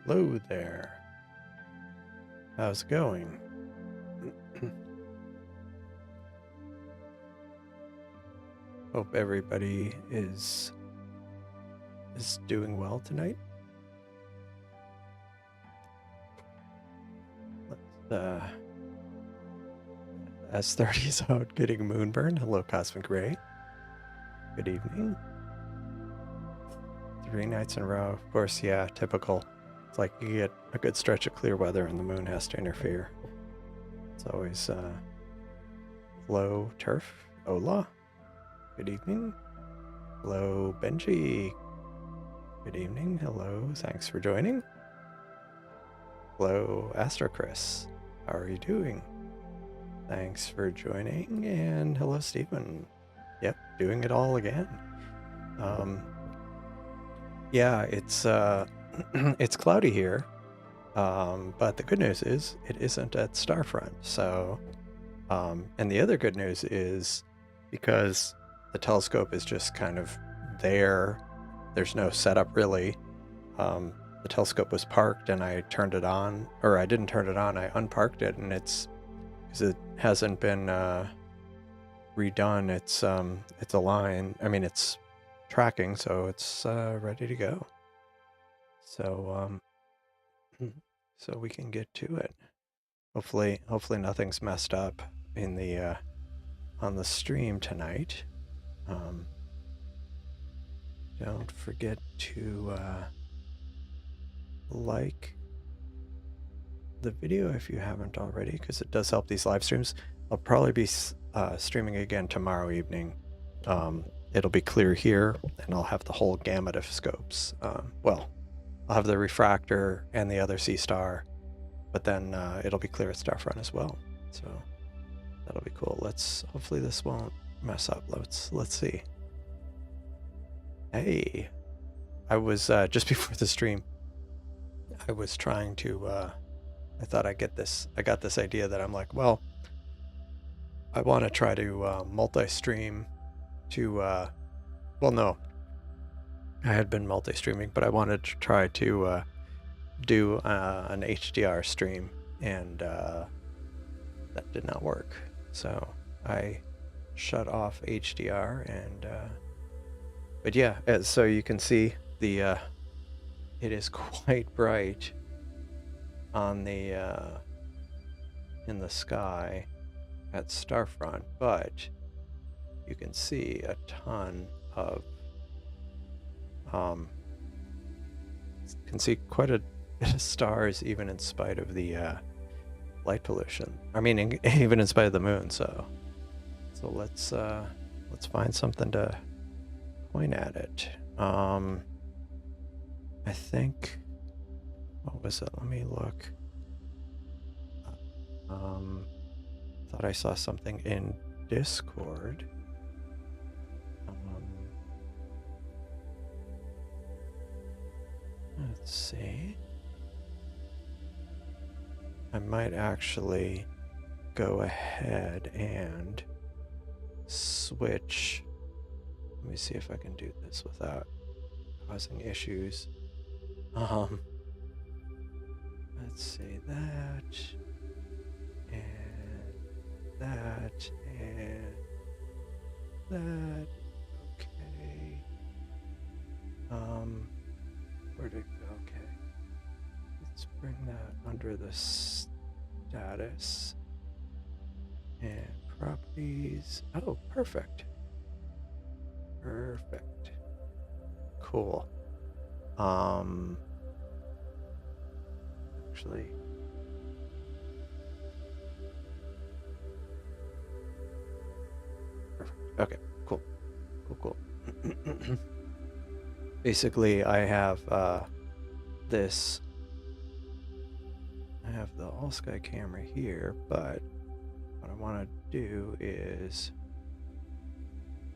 Hello there. How's it going? Hope everybody is doing well tonight. Let's S30 is out getting moonburn. Hello, Cosmic Ray. Good evening. 3 nights in a row. Of course, yeah, typical. It's like you get a good stretch of clear weather and the moon has to interfere. It's always hello, Turf. Hola. Good evening. Hello, Benji. Good evening. Hello. Thanks for joining. Hello, Astrocris. How are you doing? Thanks for joining. And hello, Stephen. Yep, doing it all again. Yeah, it's it's cloudy here. But the good news is it isn't at Starfront. So, and the other good news is because the telescope is just kind of there. There's no setup really. The telescope was parked and I turned it on, or I didn't turn it on. I unparked it, and it's because it hasn't been redone. It's aligned. I mean, it's tracking, so it's ready to go. So so we can get to it. Hopefully nothing's messed up in the on the stream tonight. Don't forget to like the video if you haven't already, because it does help these live streams. I'll probably be streaming again tomorrow evening. It'll be clear here, and I'll have the whole gamut of scopes. Well, I'll have the refractor and the other Seestar, but then it'll be clear at Starfront as well. So that'll be cool. Hopefully this won't mess up. Let's see. Hey, I was just before the stream, I was trying to I thought I got this idea that I'm like, well, I want to try to multi-stream to well, no, I had been multi-streaming, but I wanted to try to do an HDR stream, and that did not work. So I shut off HDR, and but yeah, so you can see the it is quite bright on the in the sky at Starfront, but you can see a ton of can see quite a bit of stars even in spite of the light pollution. I mean, even in spite of the moon. So let's find something to point at it. I think, what was it? Let me look. Thought I saw something in Discord. Let's see. I might actually go ahead and switch. Let me see if I can do this without causing issues. Let's see that, and that, and that. Okay. Where'd it go? Okay. Let's bring that under the status and properties. Oh, perfect. Perfect. Cool. Actually, perfect. Okay, cool. Cool. Basically, I have this. I have the all sky camera here, but what I want to do is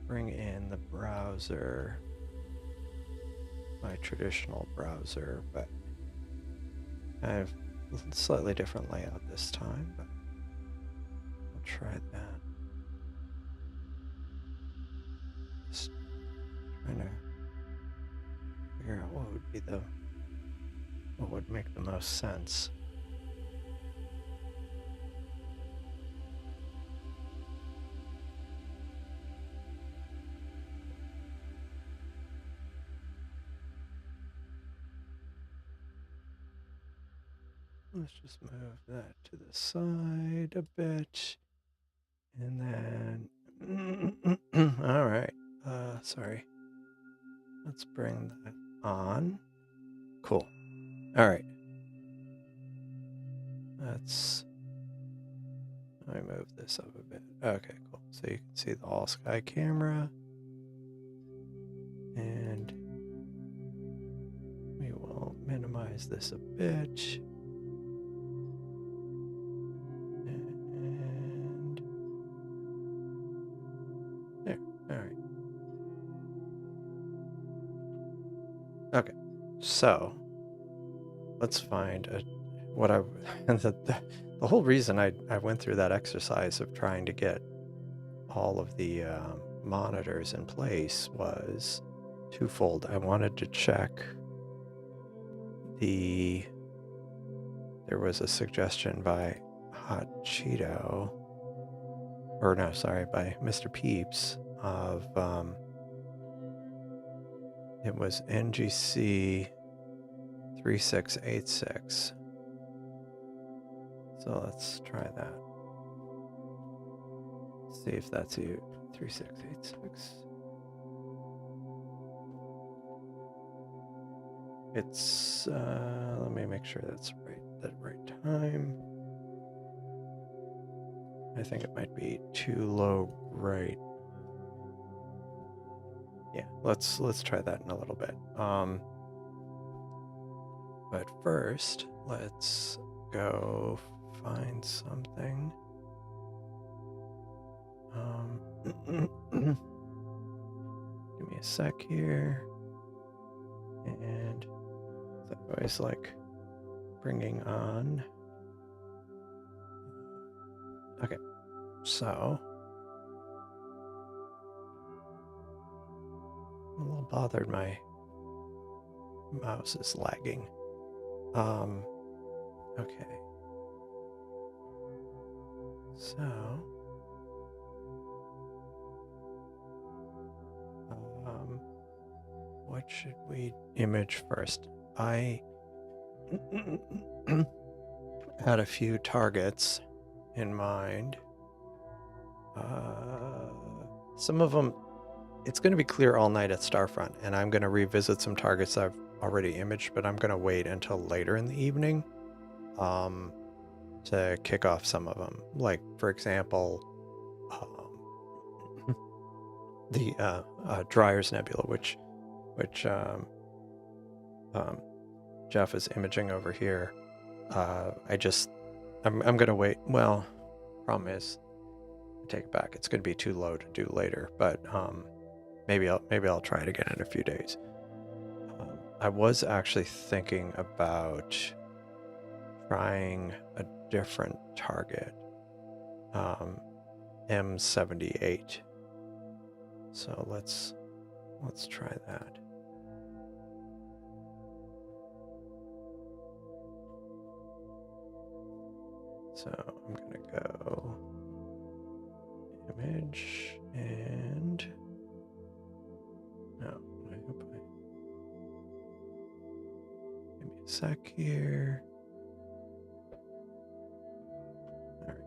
bring in the browser, my traditional browser, but I have a slightly different layout this time, but I'll try that. Just trying to figure out what would be the what would make the most sense. Let's just move that to the side a bit. And then, all right. Sorry. Let's bring that on. Cool. All right. Let me move this up a bit. Okay, cool. So you can see the all sky camera. And we will minimize this a bit. And there. All right. Okay. So let's find the whole reason I went through that exercise of trying to get all of the monitors in place was twofold. I wanted to check there was a suggestion by Hot Cheeto, or no, sorry, by Mr. Peeps of, it was NGC 3686. So let's try that. See if that's you. 3686. It's let me make sure that's that right time. I think it might be too low right. Yeah, let's try that in a little bit. But first, let's go find something. Give me a sec here. And I always like bringing on. Okay, so I'm a little bothered. My mouse is lagging. Okay. So, what should we image first? I had a few targets in mind. Some of them, it's going to be clear all night at Starfront, and I'm going to revisit some targets I've already imaged, but I'm going to wait until later in the evening to kick off some of them. Like, for example, the Dryer's Nebula, which Jeff is imaging over here. I'm going to wait. Well, problem is, I take it back. It's going to be too low to do later, but maybe I'll try it again in a few days. I was actually thinking about trying a different target, M78. So let's try that. So I'm gonna go image and no, I hope give me a sec here. All right.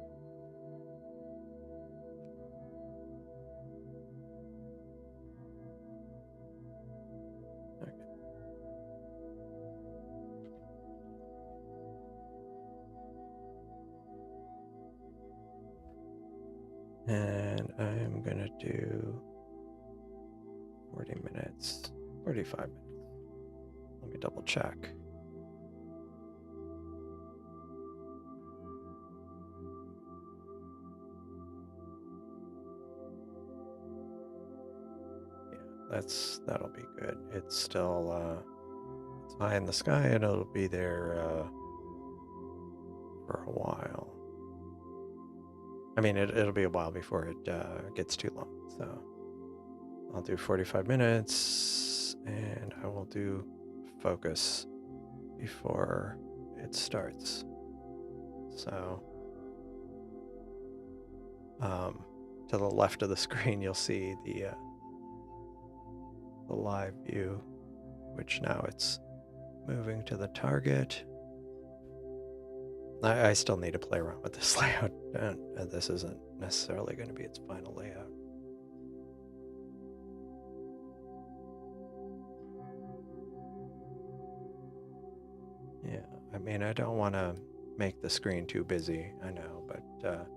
Okay. And I'm gonna do 40 minutes, 45 minutes. Let me double check. Yeah, that'll be good. It's still it's high in the sky and it'll be there for a while. I mean, it'll be a while before it gets too long. So I'll do 45 minutes and I will do focus before it starts. So to the left of the screen, you'll see the live view, which now it's moving to the target. I still need to play around with this layout, and this isn't necessarily going to be its final layout. Yeah, I mean, I don't want to make the screen too busy, I know, but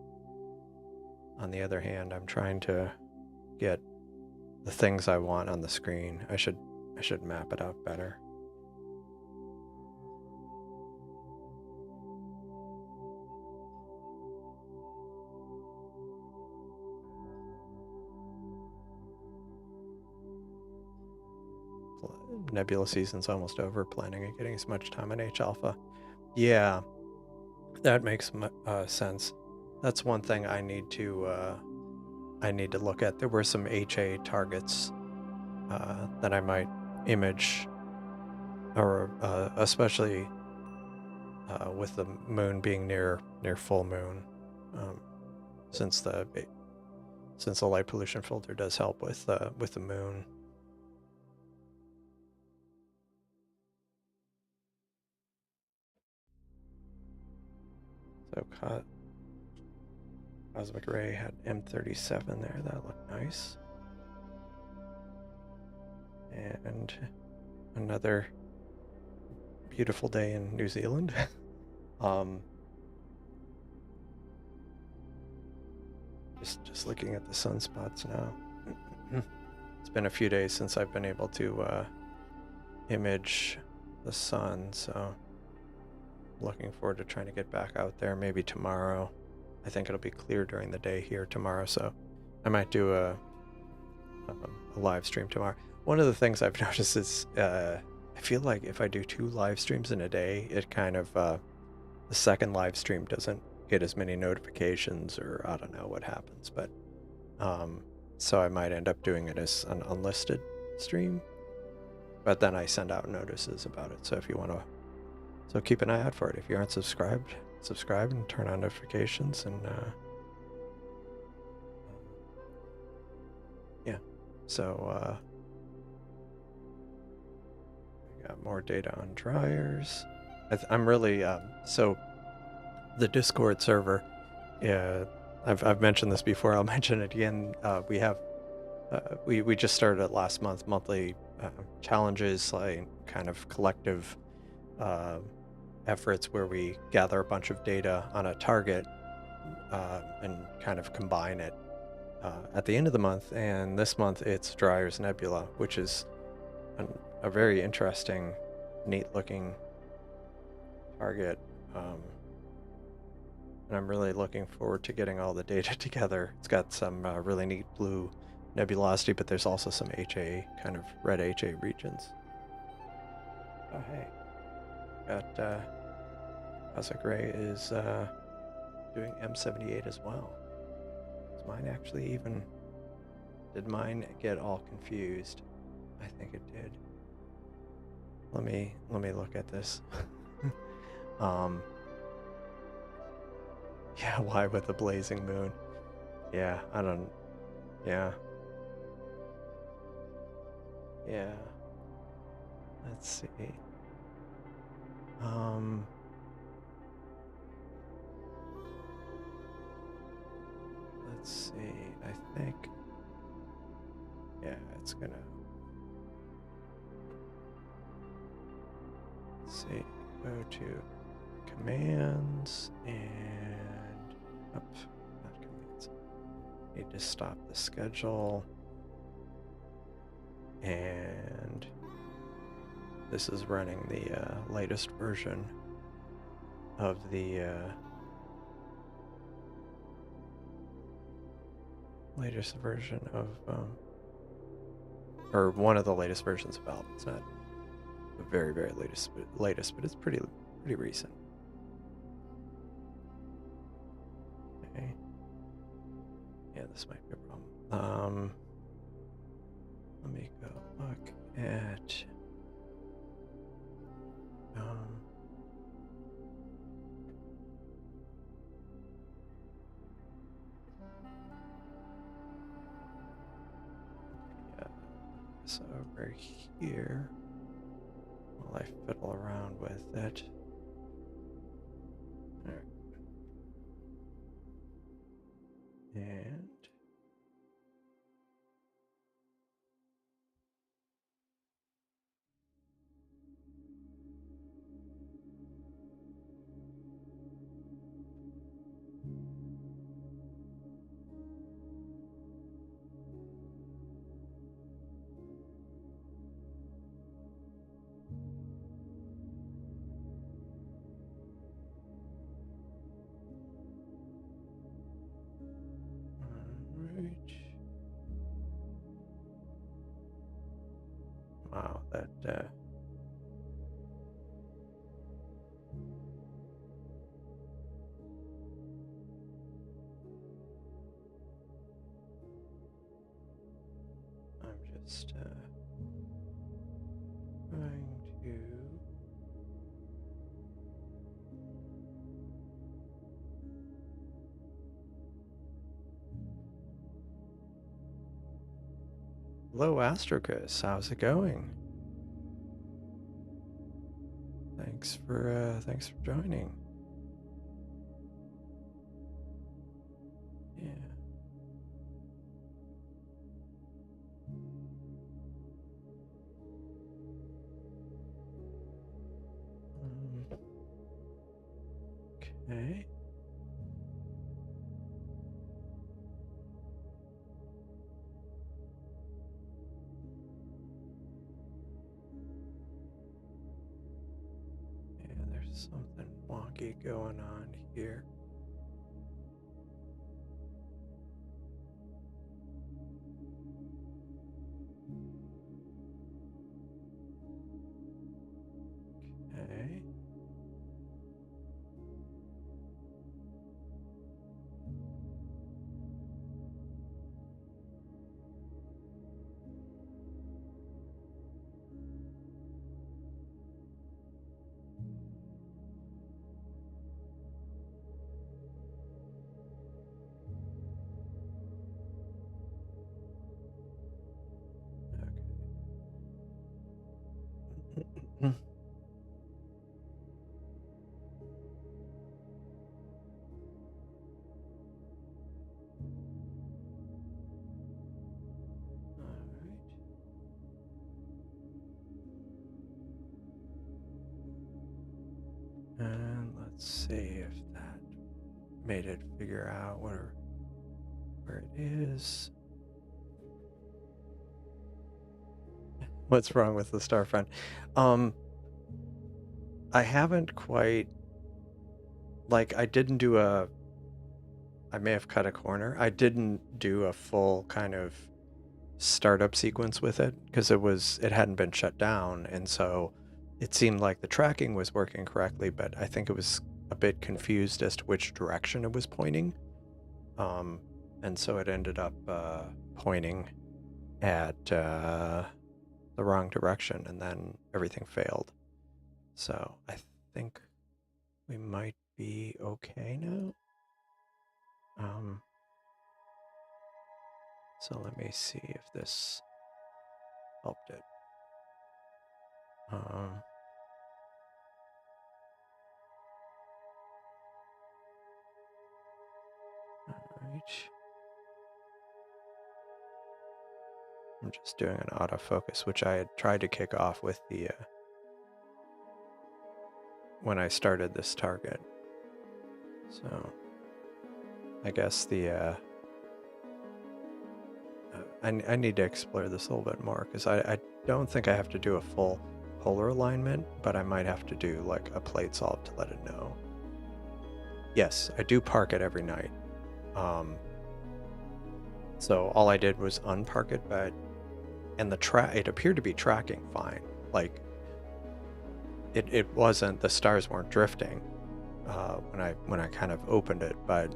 on the other hand, I'm trying to get the things I want on the screen. I should map it out better. Nebula season's almost over. Planning on getting as much time on H alpha. Yeah, that makes sense. That's one thing I need to look at. There were some HA targets that I might image, or especially with the moon being near full moon, since the light pollution filter does help with the moon. So cosmic ray had M37 there. That looked nice. And another beautiful day in New Zealand. Just looking at the sunspots now. It's been a few days since I've been able to image the sun, so looking forward to trying to get back out there maybe tomorrow. I think it'll be clear during the day here tomorrow, so I might do a live stream tomorrow. One of the things I've noticed is I feel like if I do 2 live streams in a day, it kind of the second live stream doesn't get as many notifications, or I don't know what happens, but so I might end up doing it as an unlisted stream, but then I send out notices about it. So if you want to, so keep an eye out for it. If you aren't subscribed, subscribe and turn on notifications, and yeah. So we got more data on dryers. I'm really so the Discord server. Yeah, I've mentioned this before. I'll mention it again. We have we just started it last month. Monthly challenges, like kind of collective efforts where we gather a bunch of data on a target and kind of combine it at the end of the month. And this month it's Dryer's Nebula, which is a very interesting, neat-looking target. And I'm really looking forward to getting all the data together. It's got some really neat blue nebulosity, but there's also some HA, kind of red HA regions. Oh, hey. Got cosmic ray is doing M78 as well. Does mine actually even... Did mine get all confused? I think it did. Let me look at this. Yeah, why with the blazing moon? Yeah, I don't... Yeah. Yeah. Let's see. Let's see. I think... Yeah, it's gonna... Let's see. Go to commands and up, not commands. Need to stop the schedule, and this is running the latest version of the or one of the latest versions of Alp. It's not the very latest, but it's pretty recent. Okay. Yeah, this might be a problem. Let me go look at... Um, yeah, this over here while I fiddle around with it. All right. And wow, that I'm just trying to Hello, Astrocus. How's it going? Thanks for joining. Yeah. Okay. Yeah, there's something wonky going on here. Okay. Okay. And let's see if that made it figure out where it is. What's wrong with the Starfront? I haven't quite, like, I may have cut a corner. I didn't do a full kind of startup sequence with it because it hadn't been shut down, and so it seemed like the tracking was working correctly, but I think it was a bit confused as to which direction it was pointing, and so it ended up pointing at the wrong direction, and then everything failed. So I think we might be okay now. So let me see if this helped it. All right. I'm just doing an autofocus, which I had tried to kick off with the when I started this target. So I guess the I need to explore this a little bit more because I don't think I have to do a full polar alignment, but I might have to do like a plate solve to let it know. Yes, I do park it every night. So all I did was unpark it, and it appeared to be tracking fine. Like it wasn't, the stars weren't drifting when I kind of opened it, but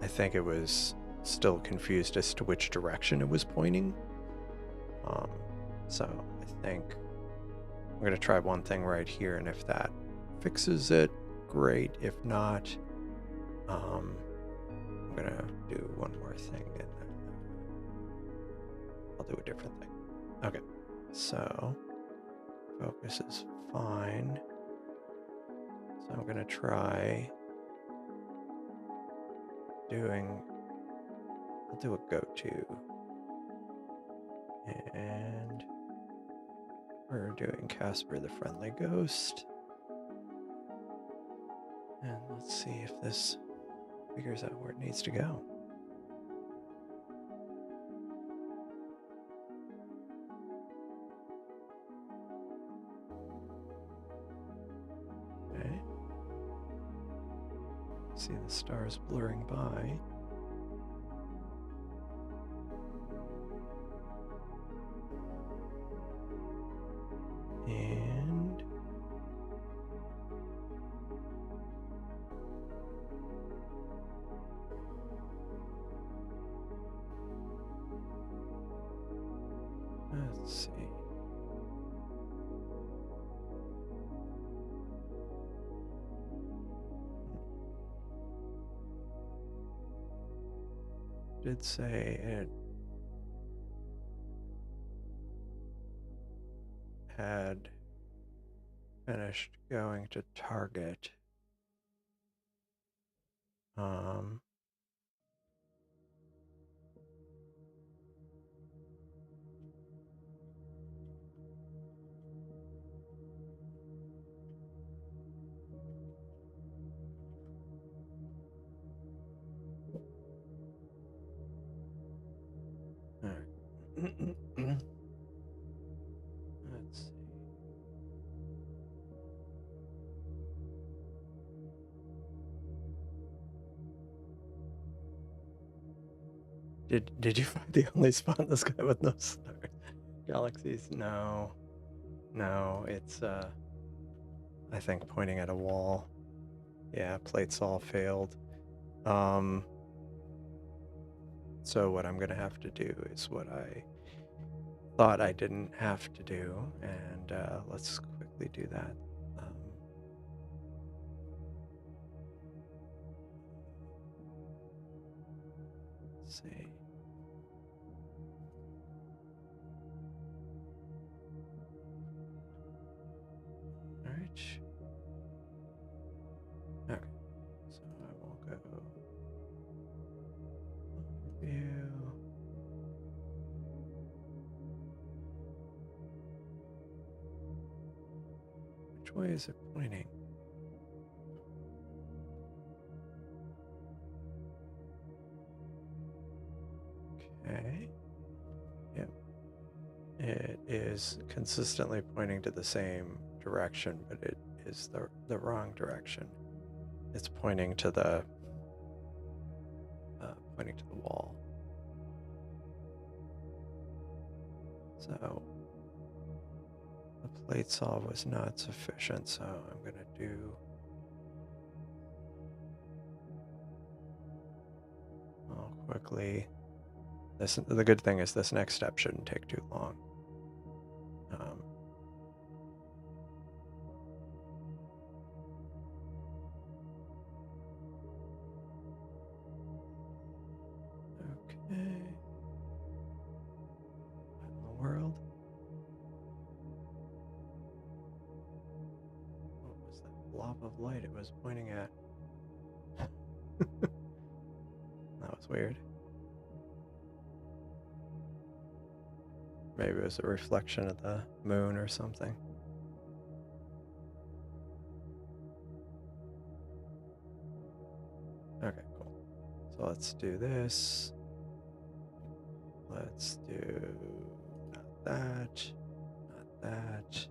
I think it was still confused as to which direction it was pointing. So I think I'm going to try one thing right here, and if that fixes it, great. If not, I'm going to do one more thing, and I'll do a different thing. Okay, so focus is fine. So I'm going to try doing, I'll do a go-to. And we're doing Casper the Friendly Ghost. And let's see if this figures out where it needs to go. Okay. See the stars blurring by. And let's see. Did say it had finished going to target. All right. Let's see. Did you find the only spot in the sky with no stars? Galaxies? No. No, it's I think pointing at a wall. Yeah, plates all failed. So what I'm gonna have to do is what I thought I didn't have to do, and let's quickly do that. Let's see. All right. Okay. So I will go view. Which way is it pointing? Okay. Yep. It is consistently pointing to the same direction, but it is the wrong direction. It's pointing to the wall. So the plate solve was not sufficient, so I'm going to do quickly. The good thing is this next step shouldn't take too long. Okay. What in the world? What was that blob of light it was pointing at? That was weird. Maybe it was a reflection of the moon or something. Okay, cool. So let's do this. Let's do not that, not that,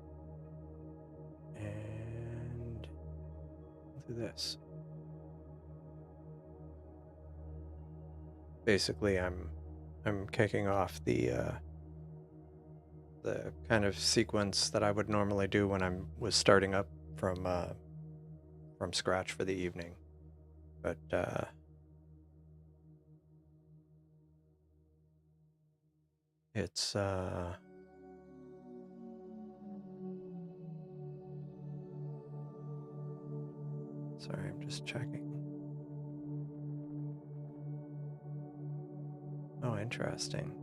and do this. Basically, I'm kicking off the kind of sequence that I would normally do when I was starting up from scratch for the evening, but it's Sorry, I'm just checking. Oh, interesting.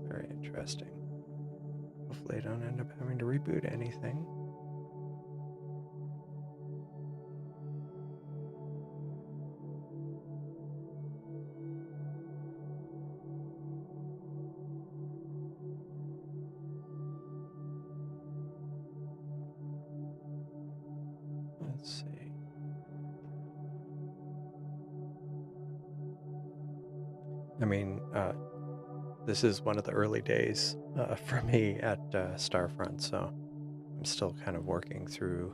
Very interesting. Hopefully I don't end up having to reboot anything. Let's see. I mean, this is one of the early days for me at Starfront, so I'm still kind of working through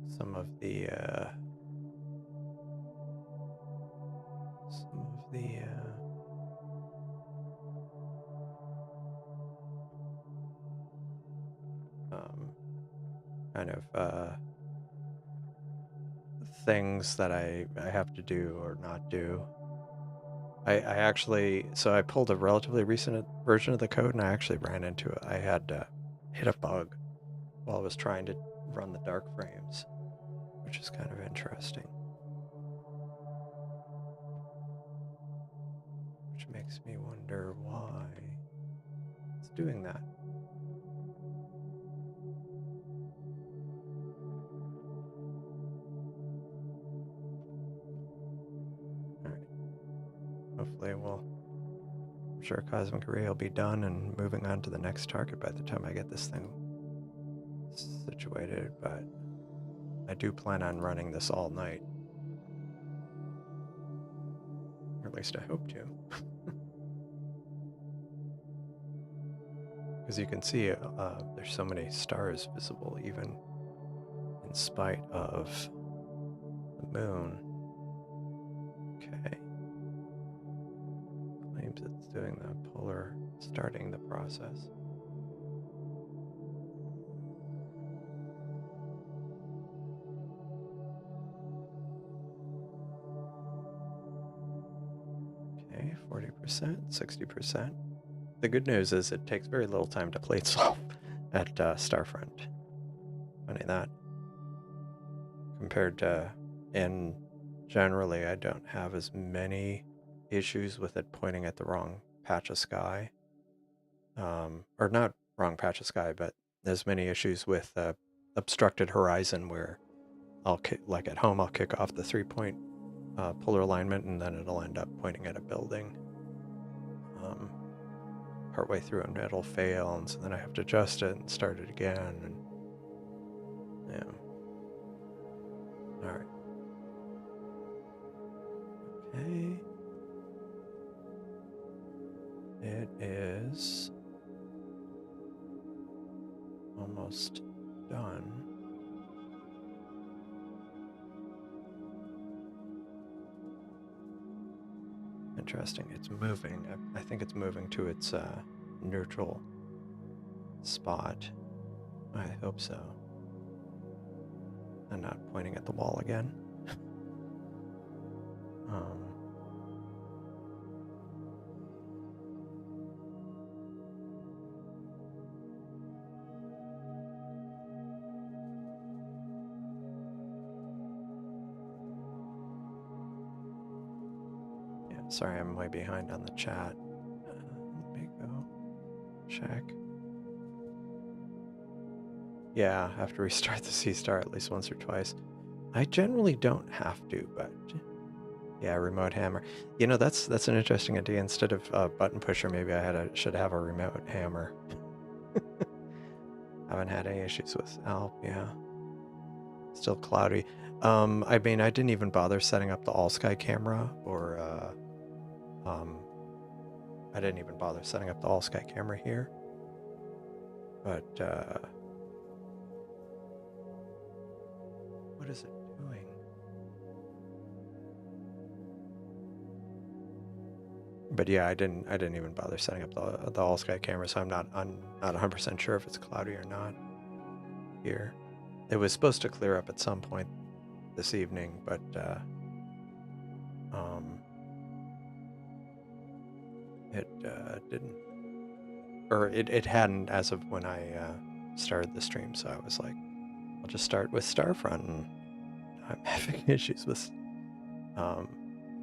some of the kind of things that I have to do or not do. I actually, so I pulled a relatively recent version of the code and I actually ran into it. I had hit a bug while I was trying to run the dark frames, which is kind of interesting. Which makes me wonder why it's doing that. Hopefully I'm sure Cosmic Ray will be done and moving on to the next target by the time I get this thing situated, but I do plan on running this all night. Or at least I hope to. Because you can see there's so many stars visible even in spite of the moon. Okay. Claims it's doing the polar, starting the process. Okay, 40%, 60%. The good news is it takes very little time to plate swap at Starfront. Funny that. Compared to, and generally I don't have as many issues with it pointing at the wrong patch of sky. Or not wrong patch of sky, but there's many issues with obstructed horizon where like at home, I'll kick off the 3-point polar alignment and then it'll end up pointing at a building partway through and it'll fail, and so then I have to adjust it and start it again. And yeah. All right. Okay. It is almost done. Interesting. It's moving. I think it's moving to its neutral spot. I hope so. And not pointing at the wall again. Sorry, I'm way behind on the chat. Let me go check. Yeah, I have to restart the Seestar at least once or twice. I generally don't have to, but yeah, remote hammer. You know, that's an interesting idea. Instead of a button pusher, maybe I should have a remote hammer. Haven't had any issues with Alp, yeah. Still cloudy. I mean, I didn't even bother setting up the all-sky camera or I didn't even bother setting up the all-sky camera here. But what is it doing? But yeah, I didn't even bother setting up the all sky camera, so I'm not 100% sure if it's cloudy or not here. It was supposed to clear up at some point this evening, but it didn't, or it hadn't as of when I started the stream. So I was like, I'll just start with Starfront, and I'm having issues with.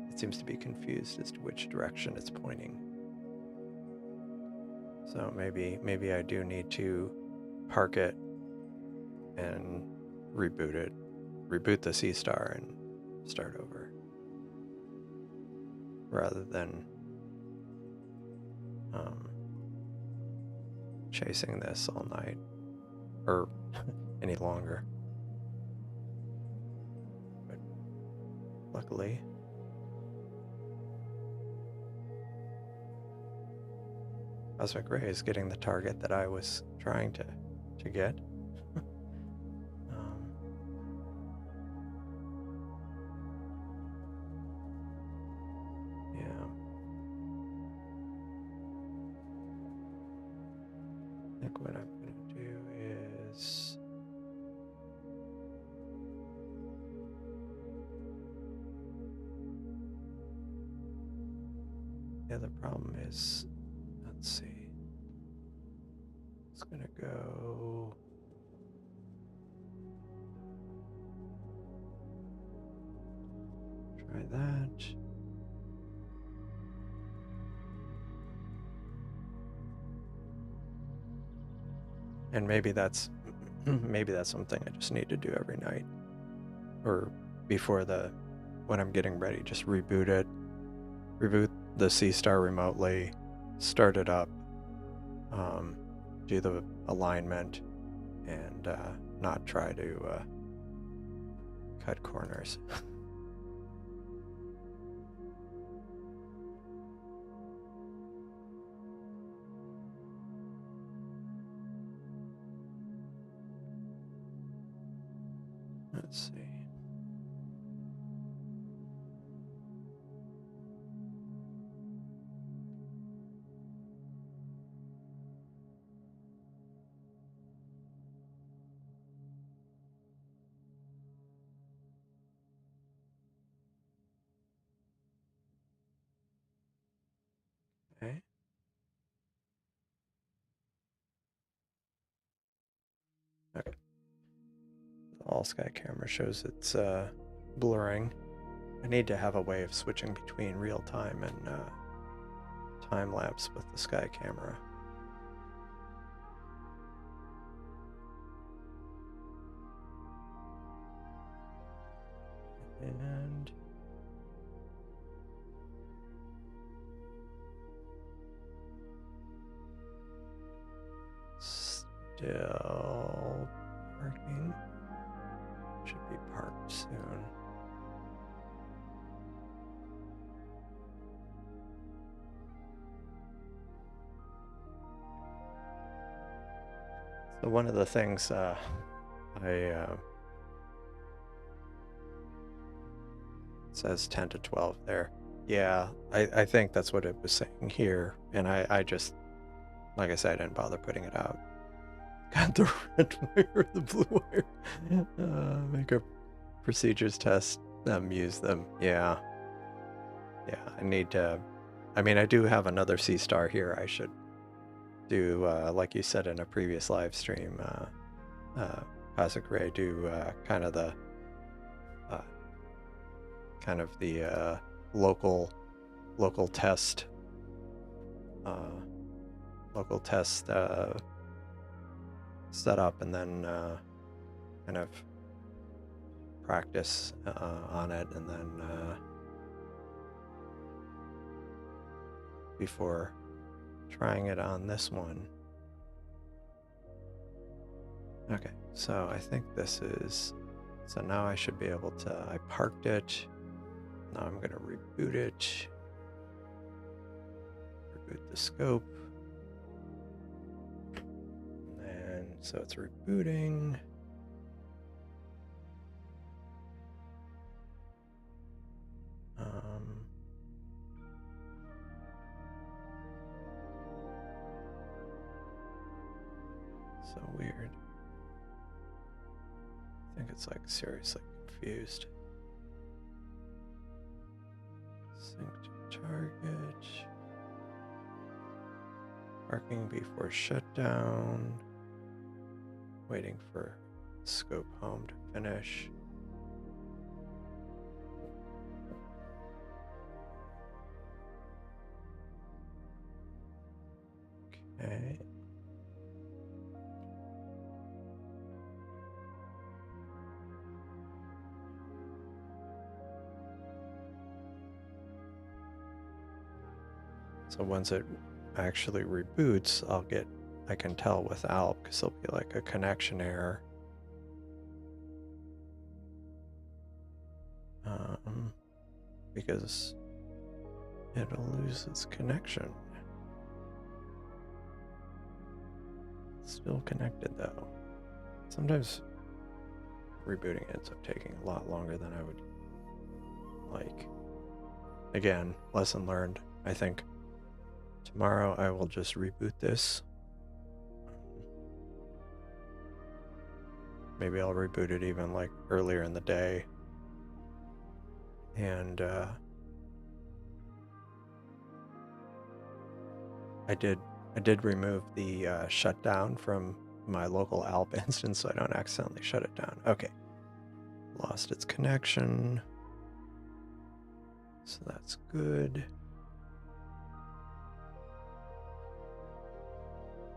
It seems to be confused as to which direction it's pointing. So maybe I do need to park it and reboot it, reboot the Seestar and start over, rather than chasing this all night or any longer. But luckily, Cosmic Ray is getting the target that I was trying to get. Yeah. I think what I'm going to do is the problem is, let's see, it's going to go try that. And maybe that's something I just need to do every night, or before when I'm getting ready, just reboot the Seestar remotely, start it up, do the alignment, and not try to cut corners. Let's see. Okay. Okay. The all sky camera shows it's blurring. I need to have a way of switching between real time and time lapse with the sky camera. And still parking. Should be parked soon. So one of the things it says 10 to 12 there. Yeah, I think that's what it was saying here. And I just, like I said, I didn't bother putting it out. Got the red wire, the blue wire. Make a procedures test them, use them. Yeah. Yeah, I need to, I mean, I do have another Seestar here. I should do, like you said in a previous live stream, Cosmic Ray, do kind of the local test set up, and then kind of practice on it, and then before trying it on this one. Okay, so I think this is, so now I should be able to, I parked it. Now I'm going to reboot it. Reboot the scope. And so it's rebooting. So weird. I think it's like seriously confused. Sync to target. Parking before shutdown. Waiting for scope home to finish. Okay. So once it actually reboots, I can tell with Alp because there'll be like a connection error. Because it'll lose its connection. It's still connected though. Sometimes rebooting ends up taking a lot longer than I would like. Again, lesson learned. I think tomorrow I will just reboot this. Maybe I'll reboot it even like earlier in the day. And I did remove the shutdown from my local Alp instance so I don't accidentally shut it down. Okay. Lost its connection. So that's good.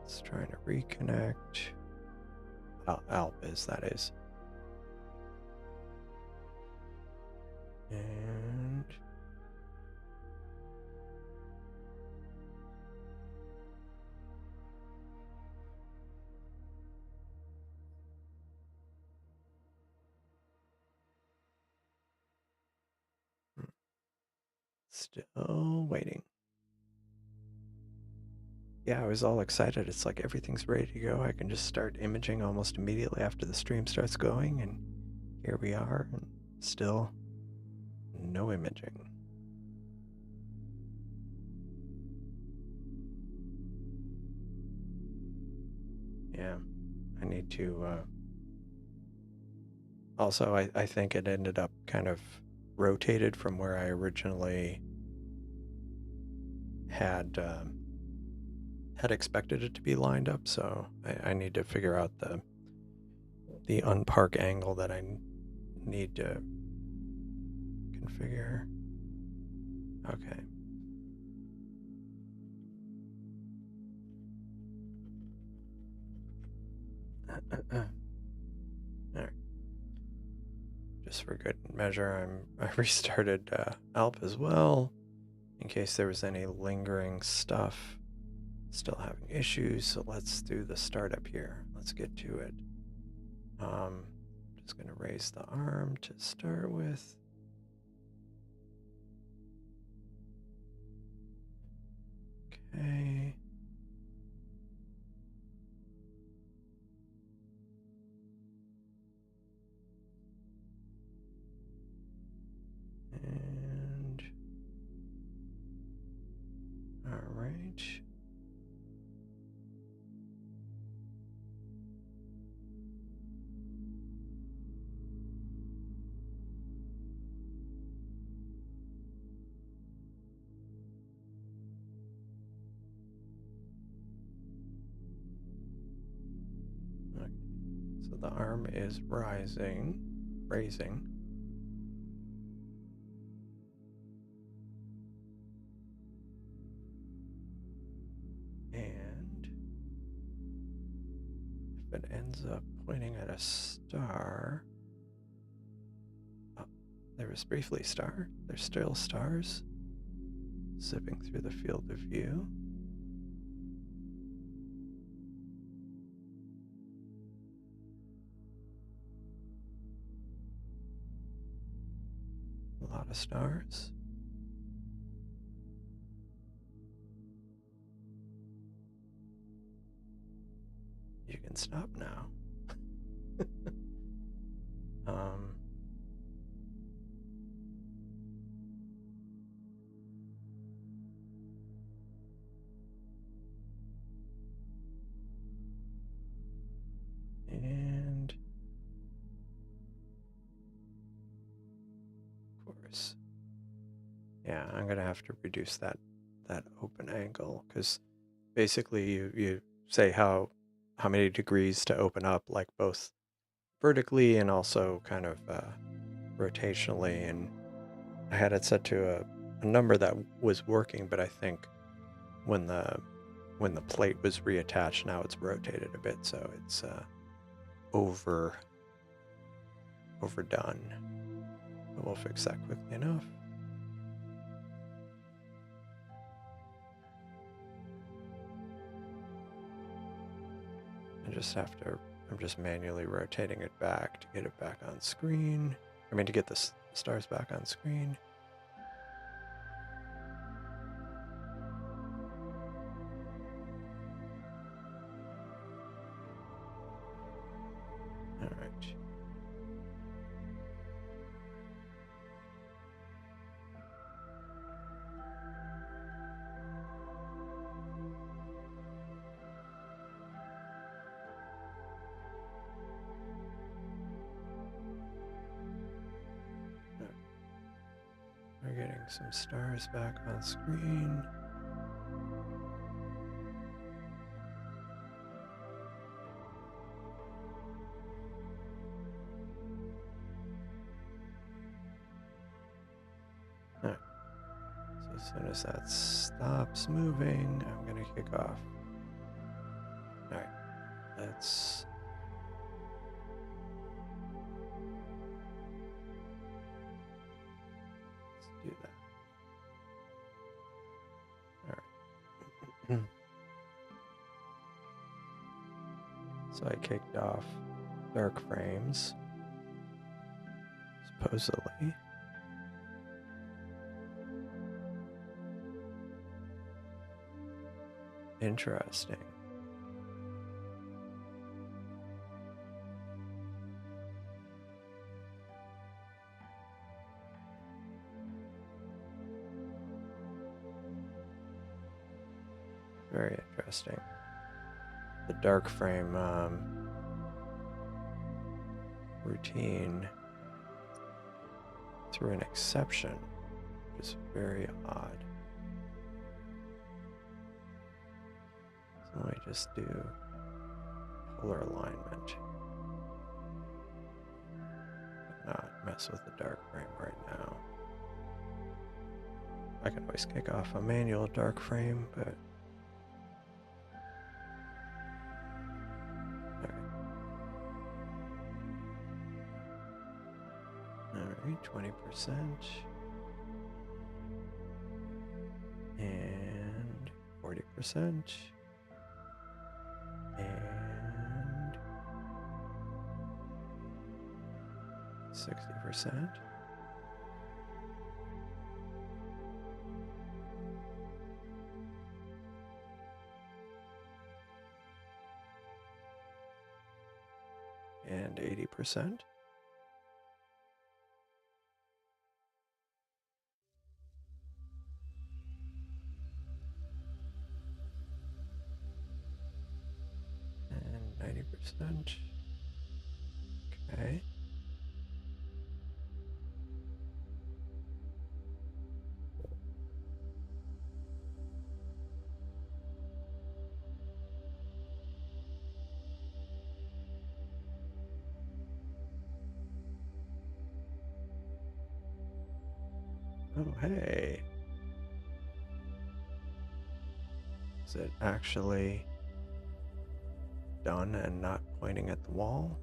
It's trying to reconnect. Alp is, that is. And still waiting. Yeah, I was all excited. It's like everything's ready to go. I can just start imaging almost immediately after the stream starts going, and here we are, and still no imaging. Yeah, I need to also I think it ended up kind of rotated from where I originally had expected it to be lined up, so I need to figure out the unpark angle that I need to configure. Okay. All right. Just for good measure, I restarted Alp as well, in case there was any lingering stuff. Still having issues, so let's do the startup here. Let's get to it. Just gonna raise the arm to start with. Okay. And all right. Okay. So the arm is raising. And if it ends up pointing at a star, oh, there was briefly a star. There's still stars zipping through the field of view. A lot of stars. You can stop now. course. Yeah, I'm gonna have to reduce that open angle, because basically you say how many degrees to open up, like both vertically and also kind of rotationally, and I had it set to a number that was working, but I think when the plate was reattached, now it's rotated a bit, so it's overdone. But we'll fix that quickly enough. I'm just manually rotating it back to get it back on screen. I mean, to get the stars back on screen. All right. We're getting some stars back on screen. All right. So as soon as that stops moving, I'm going to kick off. All right. Let's do that. All right. So I kicked off dark frames, supposedly. Interesting. Very interesting. The dark frame routine through an exception, which is very odd. So let me just do polar alignment. Not mess with the dark frame right now. I can always kick off a manual dark frame, but alright, 20% and 40% and 60%. And 80%. And 90%. Okay. Oh, hey. Is it actually done and not pointing at the wall?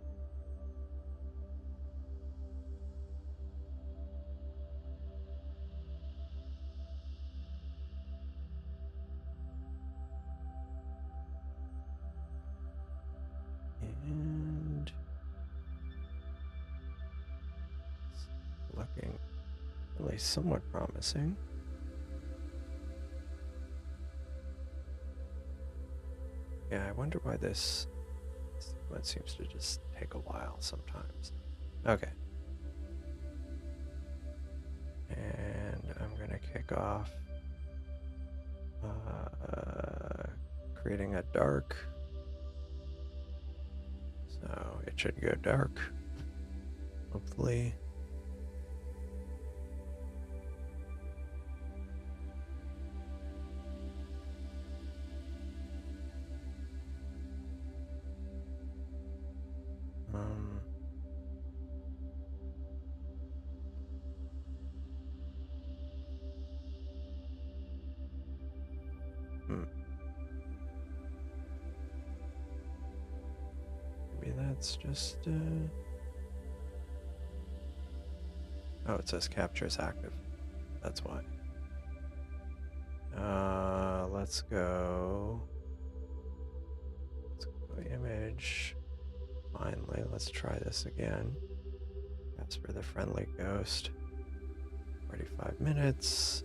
And it's looking at least somewhat promising. Yeah, I wonder why this sequence seems to just take a while sometimes. Okay. And I'm gonna kick off creating a dark. So it should go dark, hopefully. let's just oh, it says capture is active. That's why. Let's go image. Finally, let's try this again. Casper the Friendly Ghost. 45 minutes.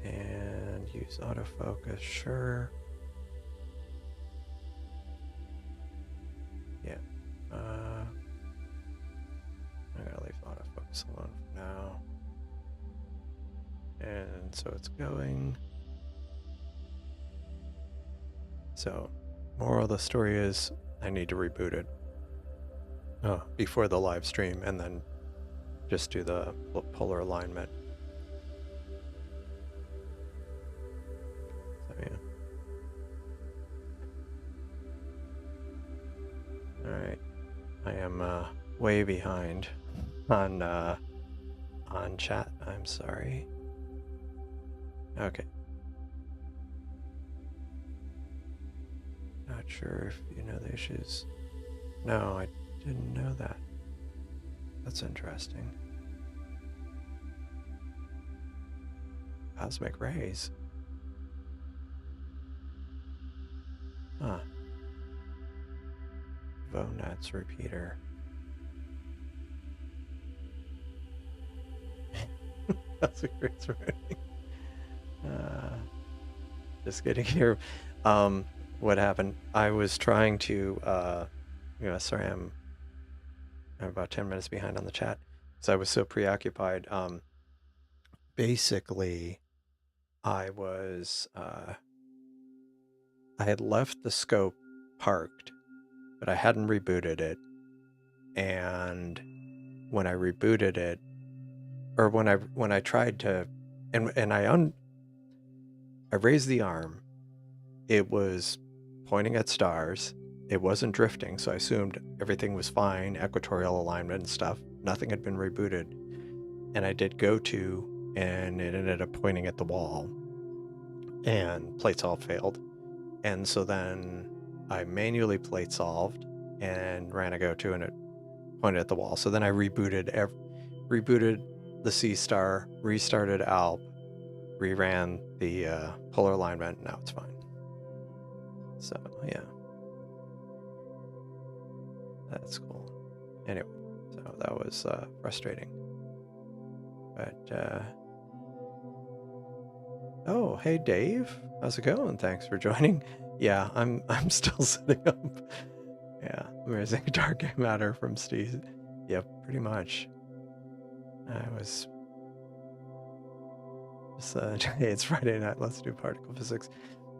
And use autofocus, sure. Yeah. I'm gonna leave autofocus alone for now. And so it's going. So, moral of the story is I need to reboot it before the live stream and then just do the polar alignment. So, yeah. Alright. I am way behind on chat. I'm sorry. Okay. Not sure if you know the issues. No, I didn't know that. That's interesting. Cosmic rays. Huh. Vonets repeater. That's a great writing. Just getting here. What happened? I was trying to, sorry, I'm about 10 minutes behind on the chat. So I was so preoccupied. Basically, I had left the scope parked, but I hadn't rebooted it. And when I rebooted it, or when I tried to, and I raised the arm, it was pointing at stars. It wasn't drifting, so I assumed everything was fine, equatorial alignment and stuff. Nothing had been rebooted. And I did go to, and it ended up pointing at the wall. And plate solve failed. And so then I manually plate solved and ran a go to, and it pointed at the wall. So then I rebooted the Seestar, restarted Alp, reran the polar alignment, and now it's fine. So, yeah. That's cool. Anyway, so that was frustrating. But, oh, hey Dave. How's it going? Thanks for joining. Yeah, I'm still sitting up. Yeah, amazing dark matter from Steve. Yep, pretty much. I was just, hey, it's Friday night. Let's do particle physics.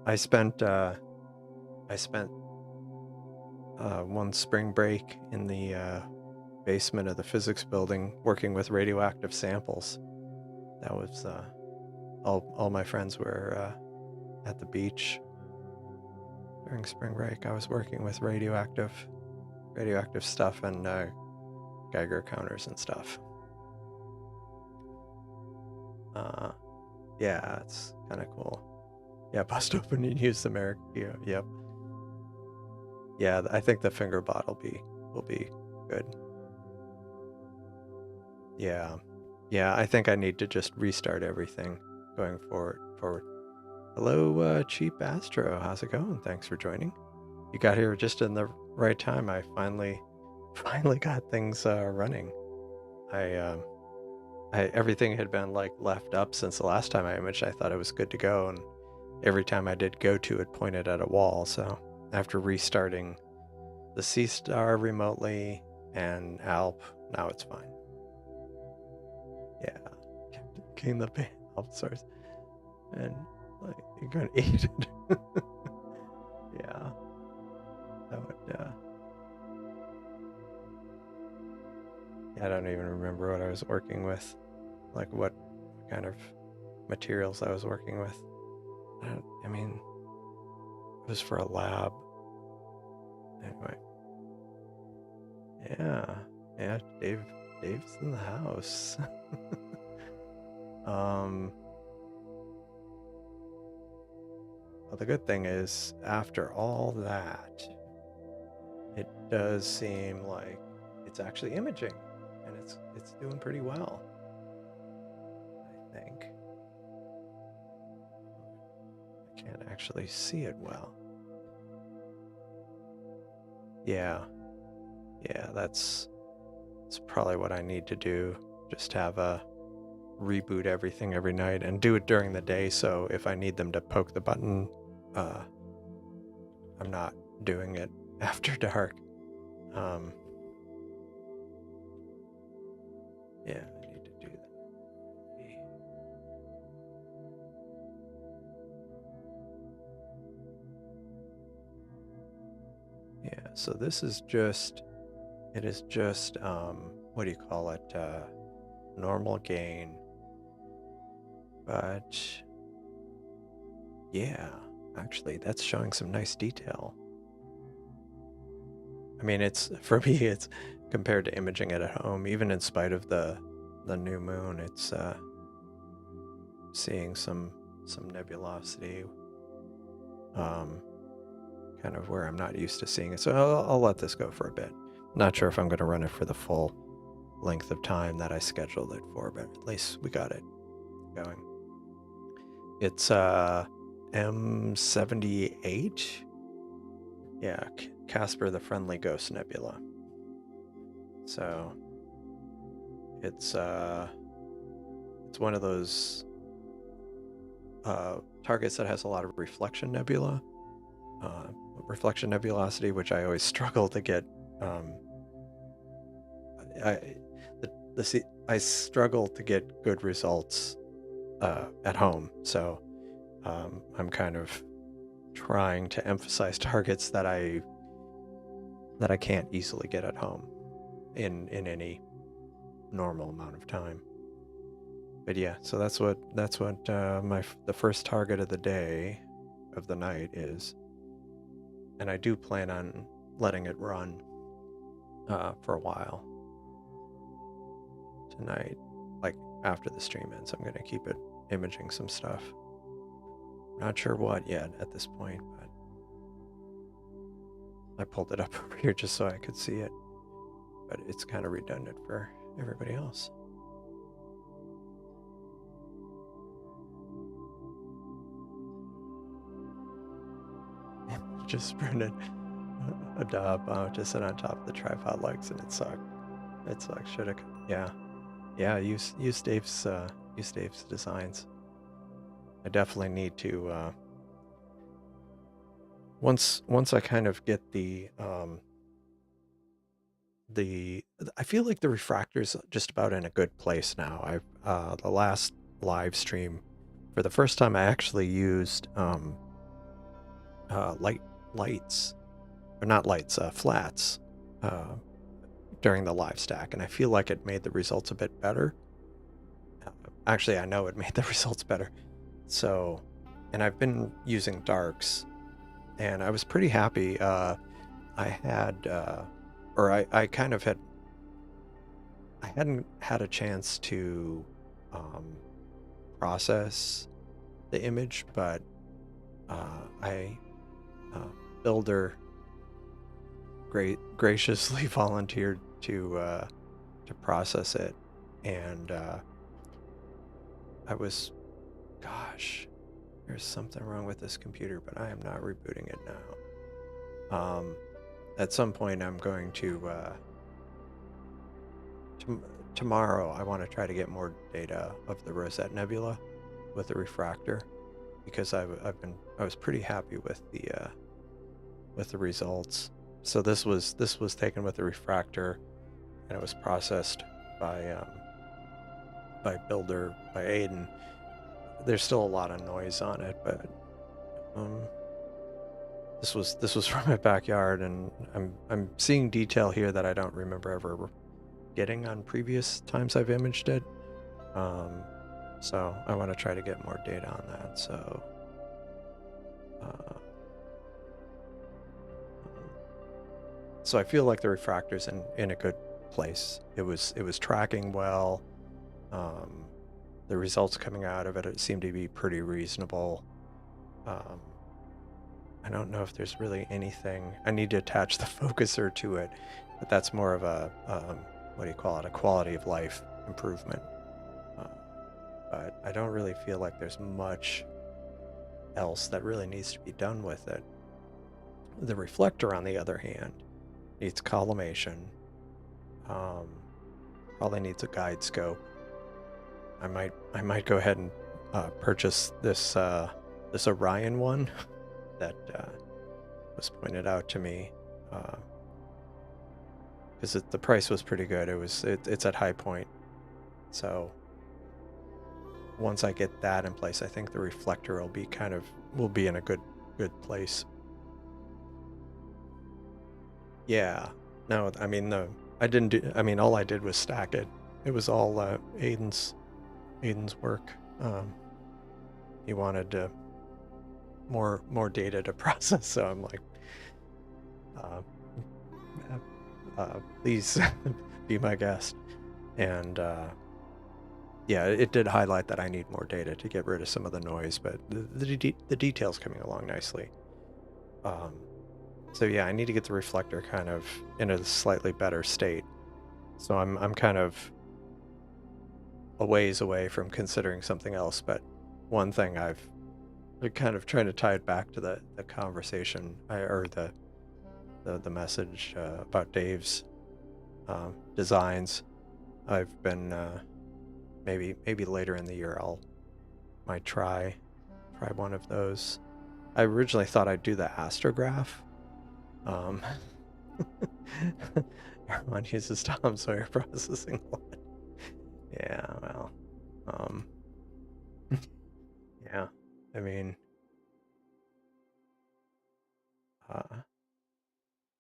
I spent one spring break in the basement of the physics building working with radioactive samples. That was all my friends were at the beach during spring break. I was working with radioactive stuff and Geiger counters and stuff. Yeah, it's kind of cool. Yeah, bust open and use the Merrick. Yep. Yeah, I think the finger bot will be good. Yeah, I think I need to just restart everything going forward. Hello, Cheap Astro. How's it going? Thanks for joining. You got here just in the right time. I finally got things running. Everything had been like left up since the last time I imaged. I thought it was good to go, and every time I did go to, it pointed at a wall. So after restarting the Seestar remotely and Alp, now it's fine. Yeah, king the Alp source, and like you're gonna eat it. Yeah, that would. I don't even remember what I was working with, like what kind of materials I was working with. I mean, it was for a lab. Anyway. Yeah, Dave's in the house. Well, the good thing is, after all that, does seem like it's actually imaging, and it's doing pretty well, I think. I can't actually see it well. Yeah, that's probably what I need to do. Just have a reboot everything every night and do it during the day, so if I need them to poke the button, I'm not doing it after dark. Yeah, I need to do that. Yeah, so this is just, it is just, what do you call it? Normal gain. But yeah, actually, that's showing some nice detail. I mean, it's, for me, it's compared to imaging it at home, even in spite of the new moon, it's seeing some nebulosity, kind of where I'm not used to seeing it. So I'll let this go for a bit. Not sure if I'm going to run it for the full length of time that I scheduled it for, but at least we got it going. It's M78. Yeah, Casper the Friendly Ghost Nebula. So it's one of those targets that has a lot of reflection nebulosity, which I always struggle to get. I struggle to get good results at home, so I'm kind of trying to emphasize targets that I can't easily get at home in any normal amount of time. But yeah, so that's what the first target of the day, of the night, is, and I do plan on letting it run for a while tonight. Like after the stream ends, I'm going to keep it imaging some stuff. Not sure what yet at this point, but I pulled it up over here just so I could see it. But it's kind of redundant for everybody else. Just sprinted a dub to sit on top of the tripod legs, and it sucked. It sucked. Should have. Yeah. Use Dave's designs. I definitely need to. Once I kind of get the I feel like the refractor's just about in a good place now. I've the last live stream, for the first time, I actually used lights, or not lights, flats, during the live stack, and I feel like it made the results a bit better. Actually, I know it made the results better. So, and I've been using darks, and I was pretty happy. I had, or I kind of had, I hadn't had a chance to process the image, but Builder graciously volunteered to process it, and I was, gosh, there's something wrong with this computer, but I am not rebooting it now. At some point, I'm going to tomorrow. I want to try to get more data of the Rosette Nebula with the refractor, because I was pretty happy with the results. So this was taken with the refractor, and it was processed by Builder, by Aiden. There's still a lot of noise on it, but this was from my backyard, and I'm seeing detail here that I don't remember ever getting on previous times I've imaged it. So I want to try to get more data on that. So I feel like the refractor's in a good place. It was tracking well. The results coming out of it seemed to be pretty reasonable. I don't know if there's really anything. I need to attach the focuser to it, but that's more of a, what do you call it, a quality of life improvement. Uh, but I don't really feel like there's much else that really needs to be done with it. The reflector, on the other hand, needs collimation. Probably needs a guide scope. I might go ahead and purchase this this Orion one that was pointed out to me, because the price was pretty good. It's at High Point, so once I get that in place, I think the reflector will be in a good place. Yeah. No, I mean, I didn't do. I mean, all I did was stack it. It was all Aiden's work. He wanted more data to process, so I'm like, please be my guest. And yeah, it did highlight that I need more data to get rid of some of the noise, but the details coming along nicely. So yeah, I need to get the reflector kind of in a slightly better state. So I'm kind of a ways away from considering something else, but one thing I'm kind of trying to tie it back to the conversation, or the message about Dave's designs. I've been maybe later in the year might try one of those. I originally thought I'd do the astrograph. Everyone uses Tom Sawyer processing a lot. Yeah, well, yeah, I mean,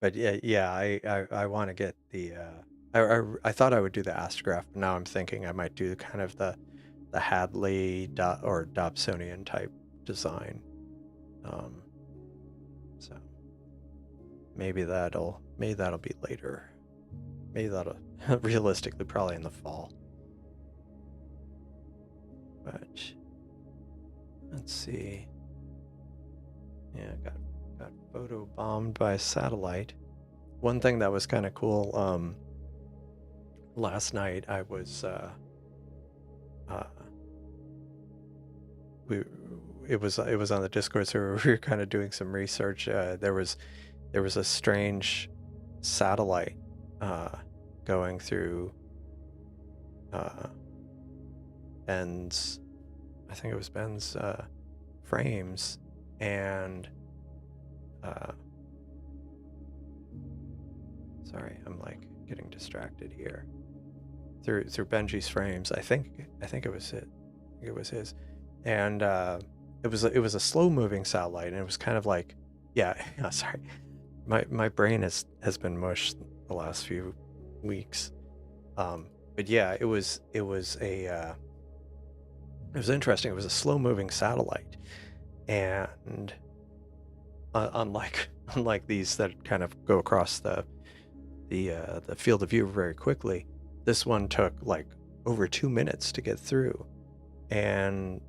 but yeah, I want to get the, I thought I would do the astrograph, but now I'm thinking I might do kind of the Hadley or Dobsonian type design. So maybe that'll be later. Maybe that'll realistically probably in the fall. But let's see. Yeah, got photo bombed by a satellite. One thing that was kind of cool, last night I was it was on the Discord server. We were kind of doing some research. There was a strange satellite going through Ben's, I think it was Ben's frames, and sorry, I'm like getting distracted here. Through Benji's frames, I think it was it. It was his, and it was a slow moving satellite, and it was kind of like, yeah, sorry, my brain has been mush the last few weeks, but yeah, it was interesting. It was a slow moving satellite, and unlike these that kind of go across the field of view very quickly, this one took like over 2 minutes to get through, and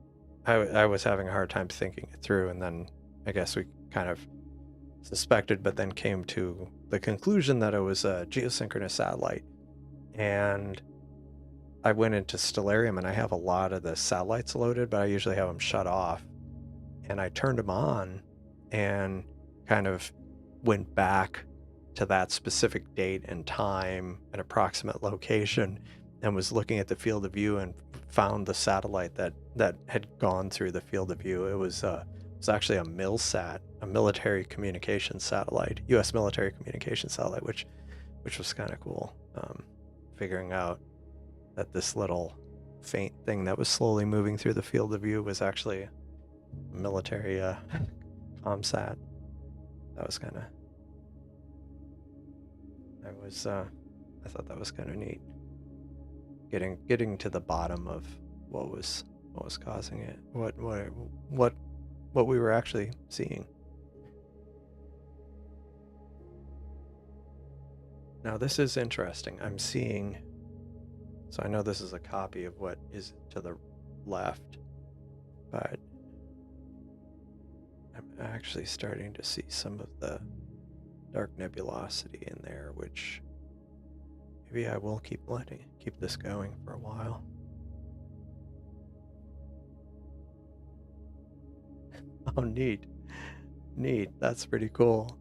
I was having a hard time thinking it through, and then I guess we kind of suspected, but then came to the conclusion that it was a geosynchronous satellite. And I went into Stellarium, and I have a lot of the satellites loaded, but I usually have them shut off, and I turned them on and kind of went back to that specific date and time and approximate location, and was looking at the field of view and found the satellite that had gone through the field of view. It was actually a MILSAT, a military communications satellite, U.S. military communications satellite, which was kind of cool. Figuring out that this little faint thing that was slowly moving through the field of view was actually a military ComSat. That was kind of, I thought that was kind of neat. Getting to the bottom of what was causing it, what we were actually seeing. Now this is interesting. I'm seeing, so I know this is a copy of what is to the left, but I'm actually starting to see some of the dark nebulosity in there, which maybe I will keep this going for a while. Oh, neat. Neat. That's pretty cool.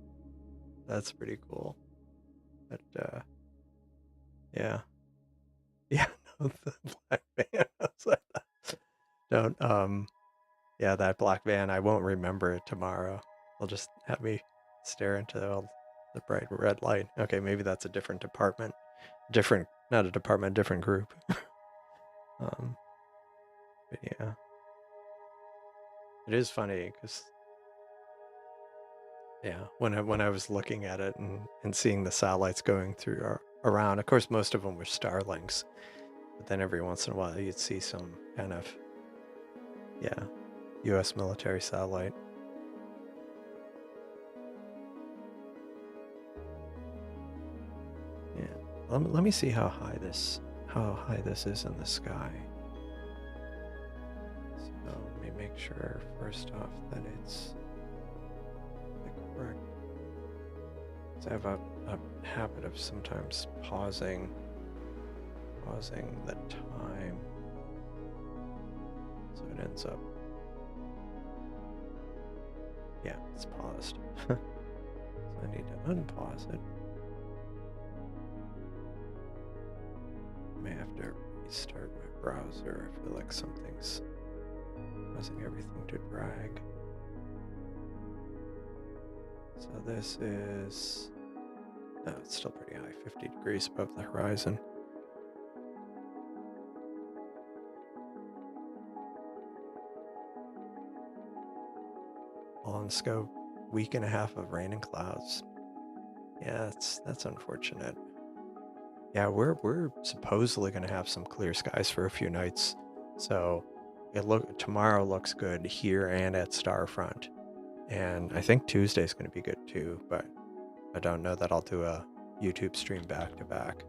That's pretty cool. But yeah. Yeah, no, the black van. I was like, don't yeah, that black van, I won't remember it tomorrow. They'll just have me stare into the bright red light. Okay, maybe that's a different department. Not a department, different group. But yeah. It is funny because yeah, when I was looking at it and seeing the satellites going through around, of course most of them were Starlinks, but then every once in a while you'd see some kind of US military satellite. Yeah. Let me see how high this is in the sky. So let me make sure first off that it's the correct. So I have a habit of sometimes pausing the time, so it ends up. Yeah, it's paused. So I need to unpause it. I may have to restart my browser. I feel like something's causing everything to drag. So this is, no, it's still pretty high, 50 degrees above the horizon. On scope, week and a half of rain and clouds. Yeah, that's unfortunate. Yeah, we're supposedly going to have some clear skies for a few nights, so tomorrow looks good here and at Starfront, and I think Tuesday's going to be good too. But I don't know that I'll do a YouTube stream back to back,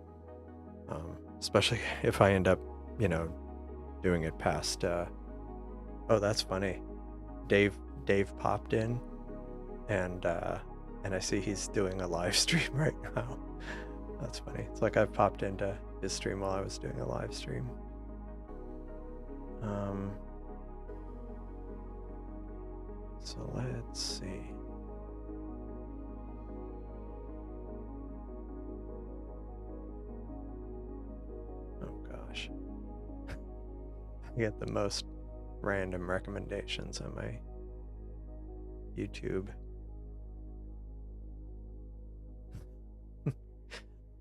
especially if I end up, doing it past. Oh, that's funny. Dave popped in, and I see he's doing a live stream right now. That's funny. It's like I've popped into his stream while I was doing a live stream. So let's see. Oh gosh. I get the most random recommendations on my YouTube.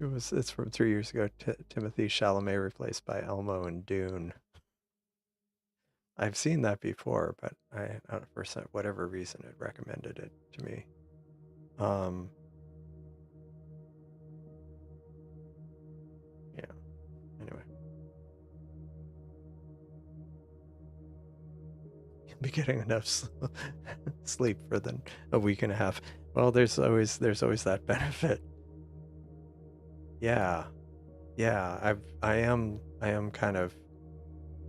It's from 3 years ago. Timothy Chalamet replaced by Elmo in Dune. I've seen that before, but for whatever reason it recommended it to me. Yeah. Anyway, you'll be getting enough sleep for a week and a half. Well, there's always that benefit. Yeah. I am kind of.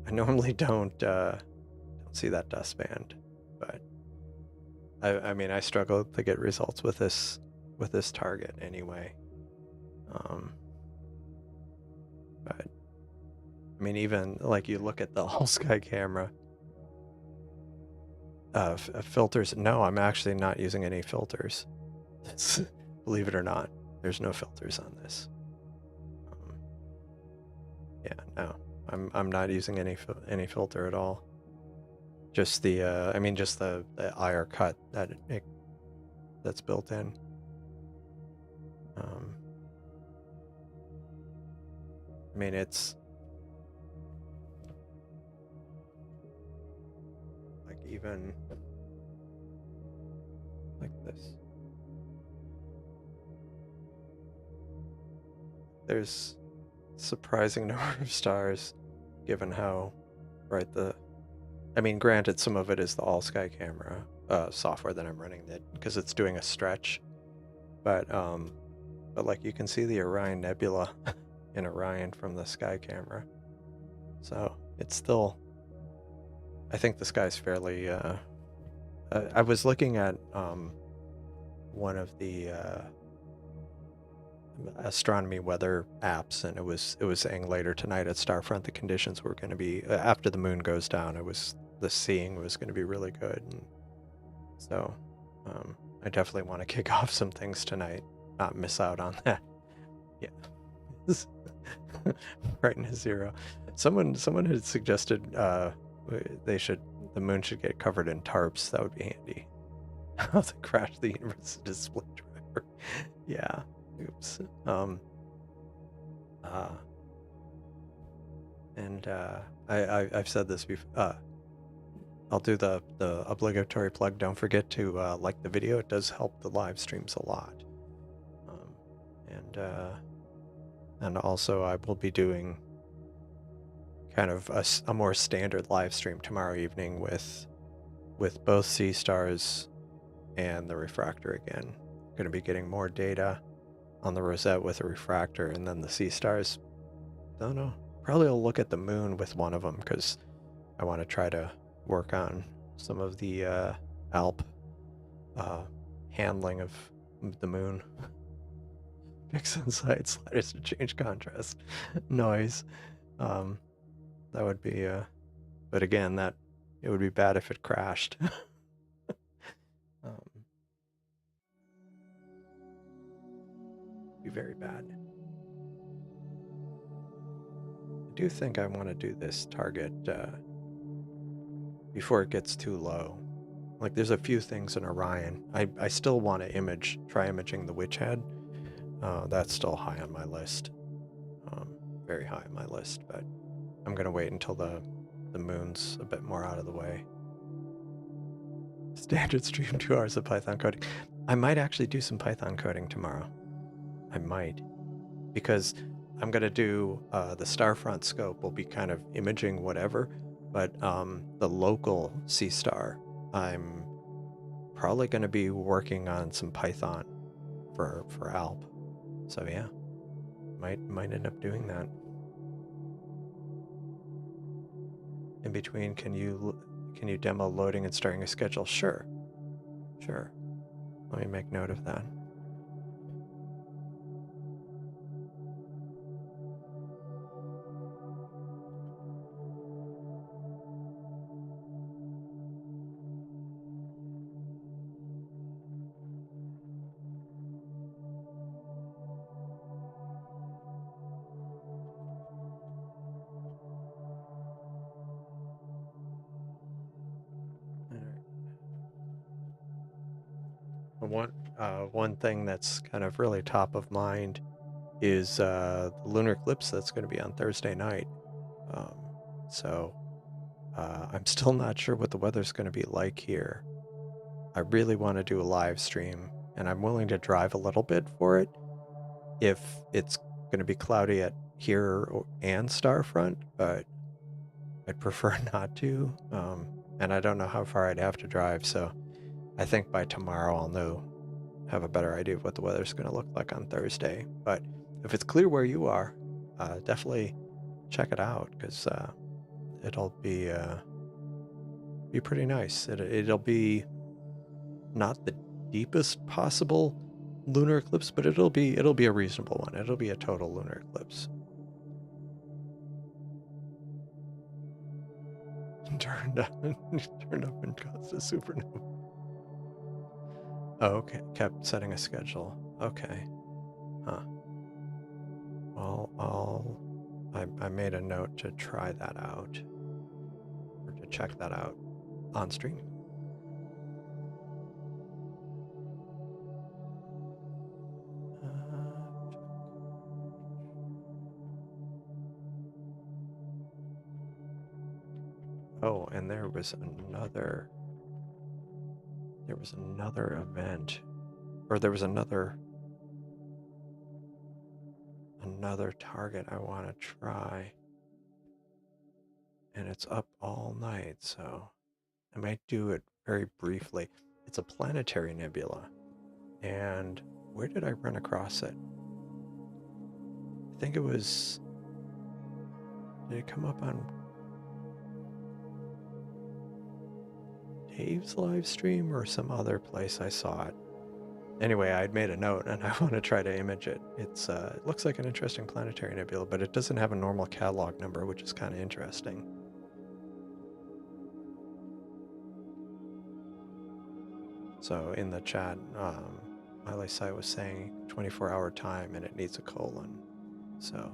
I normally don't see that dust band, but I mean I struggle to get results with this target anyway. But I mean, even like you look at the all sky camera filters. No, I'm actually not using any filters. Believe it or not, there's no filters on this. Yeah, no, I'm not using any filter at all. Just the just the IR cut that's built in. I mean, it's like even like this. There's surprising number of stars given how bright I mean, granted, some of it is the all sky camera software that I'm running because it's doing a stretch, but like you can see the Orion Nebula in Orion from the sky camera, so it's still. I think the sky's fairly I was looking at one of the astronomy weather apps, and it was saying later tonight at Starfront the conditions were going to be after the moon goes down. The seeing was going to be really good, and so I definitely want to kick off some things tonight, not miss out on that. Yeah, right in a zero. Someone had suggested the moon should get covered in tarps. That would be handy. How to crash the universe display driver. Yeah. Oops. And I've said this before. I'll do the obligatory plug. Don't forget to like the video. It does help the live streams a lot. And also I will be doing kind of a more standard live stream tomorrow evening with both Seestars and the refractor again. Going to be getting more data on the rosette with a refractor, and then the Seestars. Don't know. Probably I'll look at the moon with one of them because I want to try to work on some of the Alp handling of the moon. Fix inside sliders to change contrast, noise. That would be, but again, it would be bad if it crashed. Be very bad. I do think I want to do this target before it gets too low. Like there's a few things in Orion. I still want to try imaging the Witch Head. That's still high on my list. Very high on my list, but I'm gonna wait until the moon's a bit more out of the way. Standard stream 2 hours of Python coding. I might actually do some Python coding tomorrow. I might, because I'm gonna do the Starfront scope will be kind of imaging whatever, but the local Seestar, I'm probably gonna be working on some Python for Alp. So yeah, might end up doing that. In between, can you demo loading and starting a schedule? Sure. Let me make note of that. One thing that's kind of really top of mind is the lunar eclipse that's going to be on Thursday night. So I'm still not sure what the weather's going to be like here. I really want to do a live stream, and I'm willing to drive a little bit for it if it's going to be cloudy at here and Starfront, but I'd prefer not to. And I don't know how far I'd have to drive, so I think by tomorrow I'll have a better idea of what the weather's going to look like on Thursday. But if it's clear where you are, definitely check it out, because it'll be pretty nice. It'll be not the deepest possible lunar eclipse, but it'll be a reasonable one. It'll be a total lunar eclipse. Turned up and caused a supernova. Oh, okay. Kept setting a schedule. Okay. Huh. Well, I made a note to try that out, or to check that out on stream. Oh, and there was another event, or there was another target I want to try, and it's up all night, so I might do it very briefly. It's a planetary nebula, and where did I run across it? I think it was, did it come up on Dave's live stream or some other place I saw it. Anyway, I'd made a note and I want to try to image it. It looks like an interesting planetary nebula, but it doesn't have a normal catalog number, which is kind of interesting. So in the chat, Miley Sai was saying 24-hour time and it needs a colon. So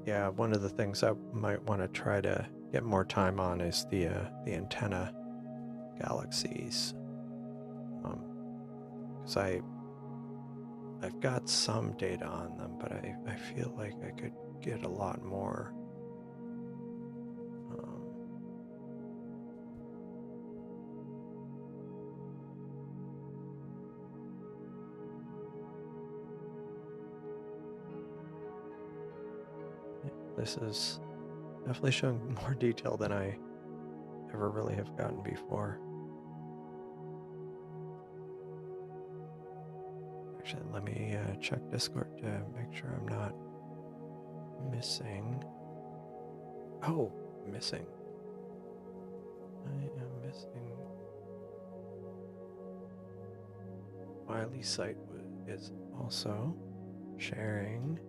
yeah, one of the things I might want to try to get more time on is the antenna galaxies, because I've got some data on them, but I feel like I could get a lot more. This is definitely showing more detail than I ever really have gotten before. Actually, let me check Discord to make sure I'm not missing. Oh, missing. I am missing. Wiley's site is also sharing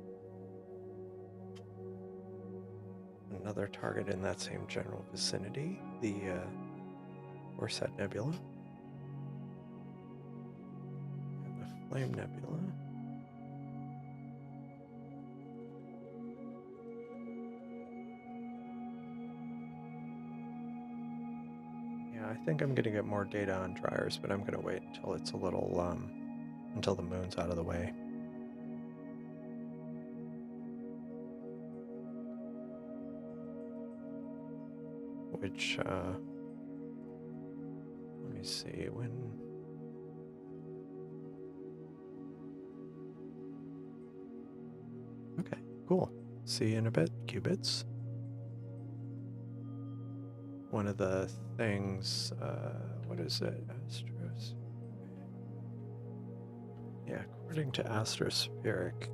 another target in that same general vicinity, the Orset Nebula and the Flame Nebula. Yeah, I think I'm gonna get more data on dryers, but I'm gonna wait until it's a little until the moon's out of the way. Which, let me see, when... Okay, cool. See you in a bit, qubits. One of the things, what is it? Astros. Yeah, according to Astrospheric,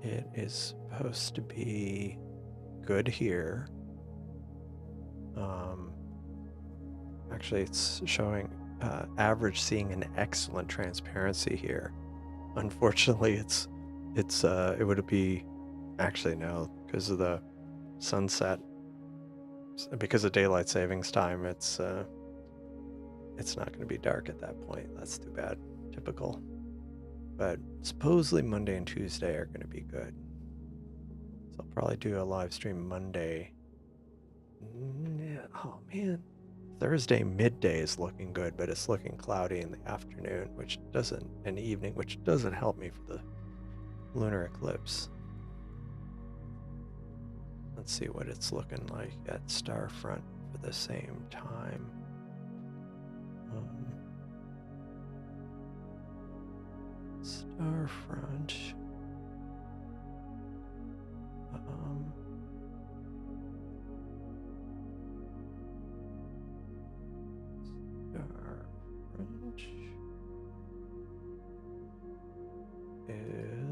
it is supposed to be good here. Actually, it's showing average seeing an excellent transparency here. Unfortunately, it would be actually no, because of the sunset, because of daylight savings time. It's not going to be dark at that point. That's too bad. Typical. But supposedly Monday and Tuesday are going to be good. So I'll probably do a live stream Monday. Oh man, Thursday midday is looking good, but it's looking cloudy in the afternoon, and evening, which doesn't help me for the lunar eclipse. Let's see what it's looking like at Starfront for the same time. Starfront.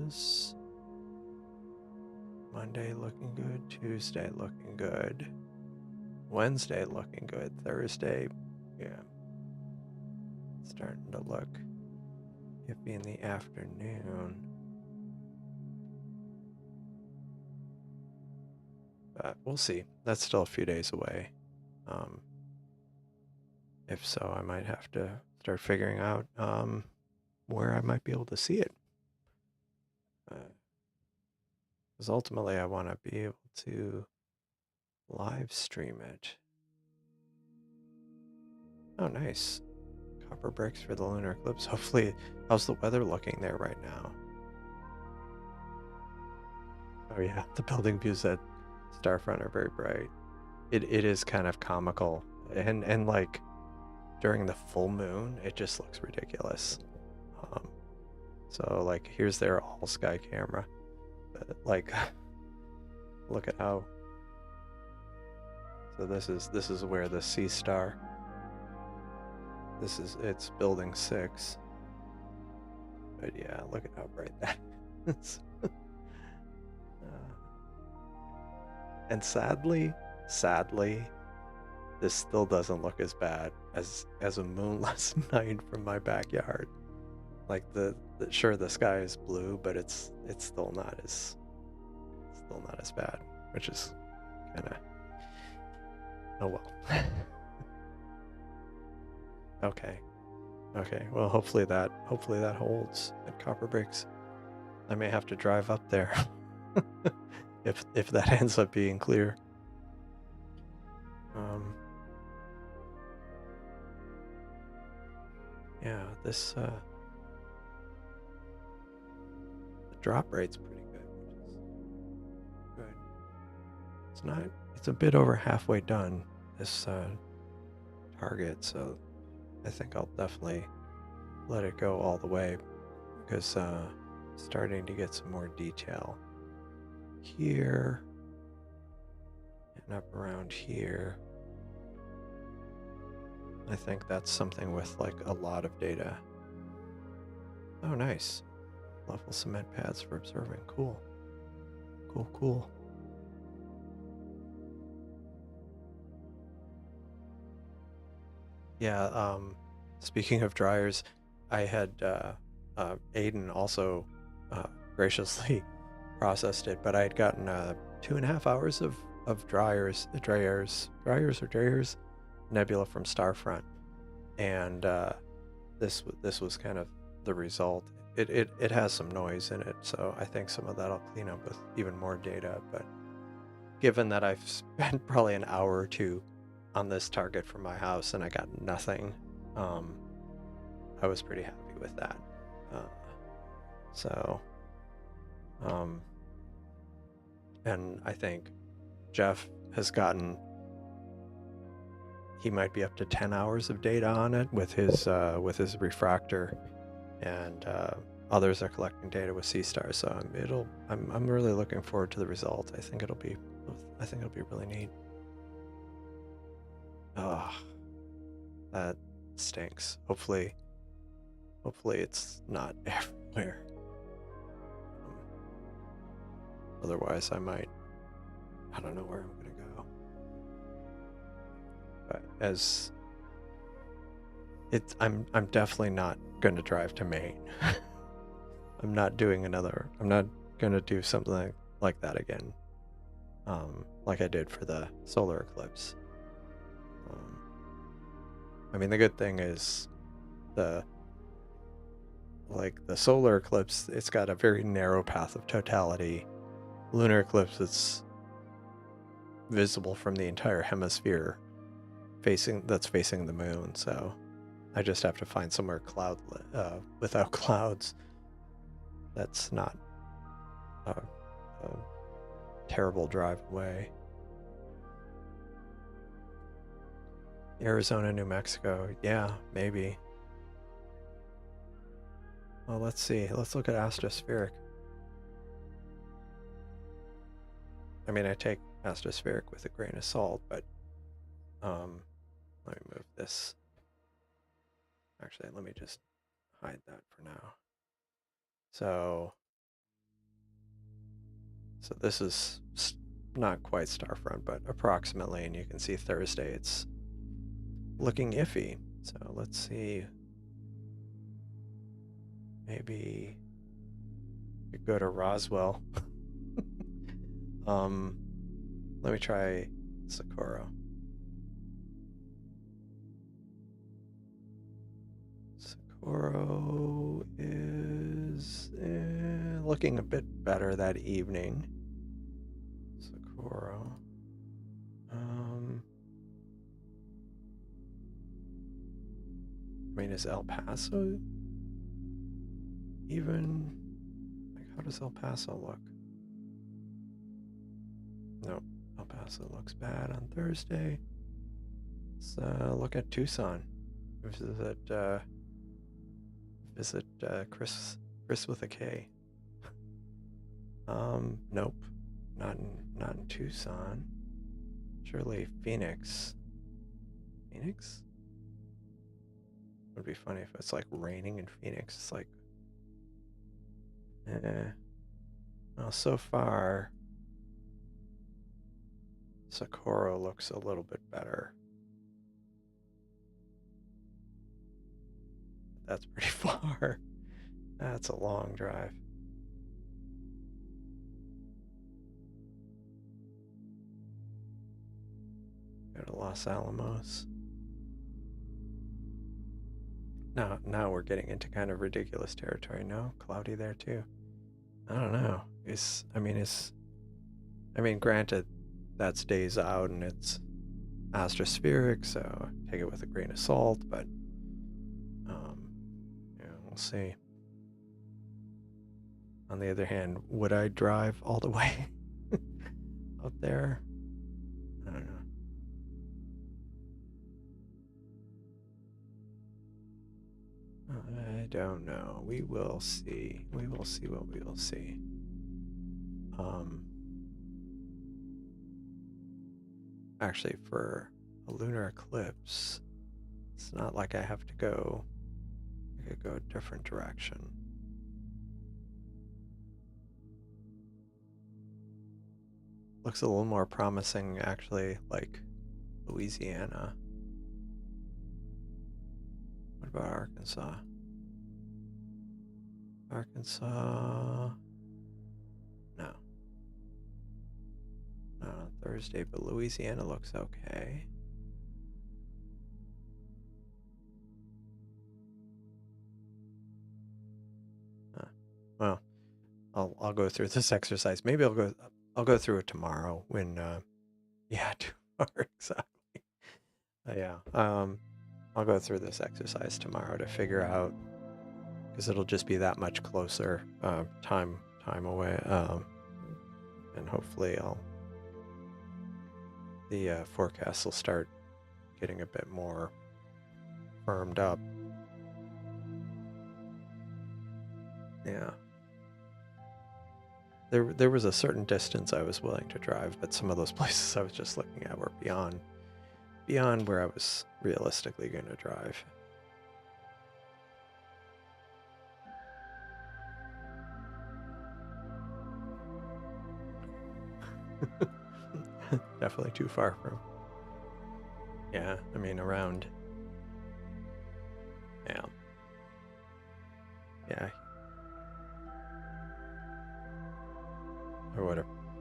Is Monday looking good, Tuesday looking good, Wednesday looking good, Thursday, yeah, starting to look iffy in the afternoon. But we'll see. That's still a few days away. If so, I might have to start figuring out where I might be able to see it. Because ultimately I want to be able to live stream it. Oh, nice. Copper bricks for the lunar eclipse. Hopefully, how's the weather looking there right now? Oh yeah, the building views at Starfront are very bright. It is kind of comical. And like, during the full moon, it just looks ridiculous. So like, here's their all sky camera. Like, look at how So this is where the Seestar. It's building 6. But yeah, look at how bright that is. And sadly, this still doesn't look as bad as a moonless night from my backyard. Like sure, the sky is blue, but it's still not as bad, which is kind of, oh well. Okay. Well, hopefully that holds at Copper Breaks. I may have to drive up there if that ends up being clear. Yeah, this the drop rate's pretty good, which is good. It's a bit over halfway done, this target, so I think I'll definitely let it go all the way, because starting to get some more detail here and up around here. I think that's something with like a lot of data. Oh, nice. Level cement pads for observing. Cool. Yeah, speaking of dryers, I had Aiden also graciously processed it, but I had gotten 2.5 hours of dryers Nebula from Starfront, and this was kind of the result. It has some noise in it, so I think some of that I'll clean up with even more data. But given that I've spent probably an hour or two on this target from my house and I got nothing, I was pretty happy with that. And I think Jeff has gotten, he might be up to 10 hours of data on it with his refractor, and others are collecting data with Seestar. So I'm really looking forward to the result. I think it'll be really neat. Oh, that stinks. Hopefully it's not everywhere. Otherwise I don't know where I'm gonna go. But I'm definitely not gonna drive to Maine. I'm not gonna do something like that again. Like I did for the solar eclipse. I mean, the good thing is the solar eclipse, it's got a very narrow path of totality. Lunar eclipse, it's visible from the entire hemisphere that's facing the moon, so I just have to find somewhere without clouds. That's not a terrible drive away. Arizona, New Mexico, yeah, maybe. Well, let's see. Let's look at Astrospheric. I mean, I take Astrospheric with a grain of salt, but let me move this. Actually, let me just hide that for now. So this is not quite Starfront, but approximately, and you can see Thursday it's looking iffy. So let's see. Maybe we could go to Roswell. Let me try Socorro. Socorro is looking a bit better that evening. Socorro. I mean, is El Paso even? Like, how does El Paso look? No, El Paso looks bad on Thursday. Let's look at Tucson. Visit Chris with a K. Nope, not in Tucson. Surely Phoenix. Phoenix? Would be funny if it's like raining in Phoenix. It's like, well, so far, Socorro looks a little bit better. That's pretty far. That's a long drive. Go to Los Alamos. Now we're getting into kind of ridiculous territory. No, cloudy there too. I don't know. Granted, that's days out and it's astrospheric, so take it with a grain of salt. But yeah, we'll see. On the other hand, would I drive all the way up there? I don't know. I don't know. We will see. We will see what we will see. Actually, for a lunar eclipse, it's not like I have to go. I could go a different direction. Looks a little more promising, actually, like Louisiana. What about Arkansas? Arkansas. No. Not on Thursday, but Louisiana looks okay. Well, I'll go through this exercise. Maybe I'll go through it tomorrow when yeah, too far exactly. Yeah. I'll go through this exercise tomorrow to figure out, because it'll just be that much closer time away, and hopefully the forecast will start getting a bit more firmed up. Yeah. There was a certain distance I was willing to drive, but some of those places I was just looking at were beyond where I was realistically going to drive. Definitely too far from. Yeah, I mean around. Yeah. Yeah.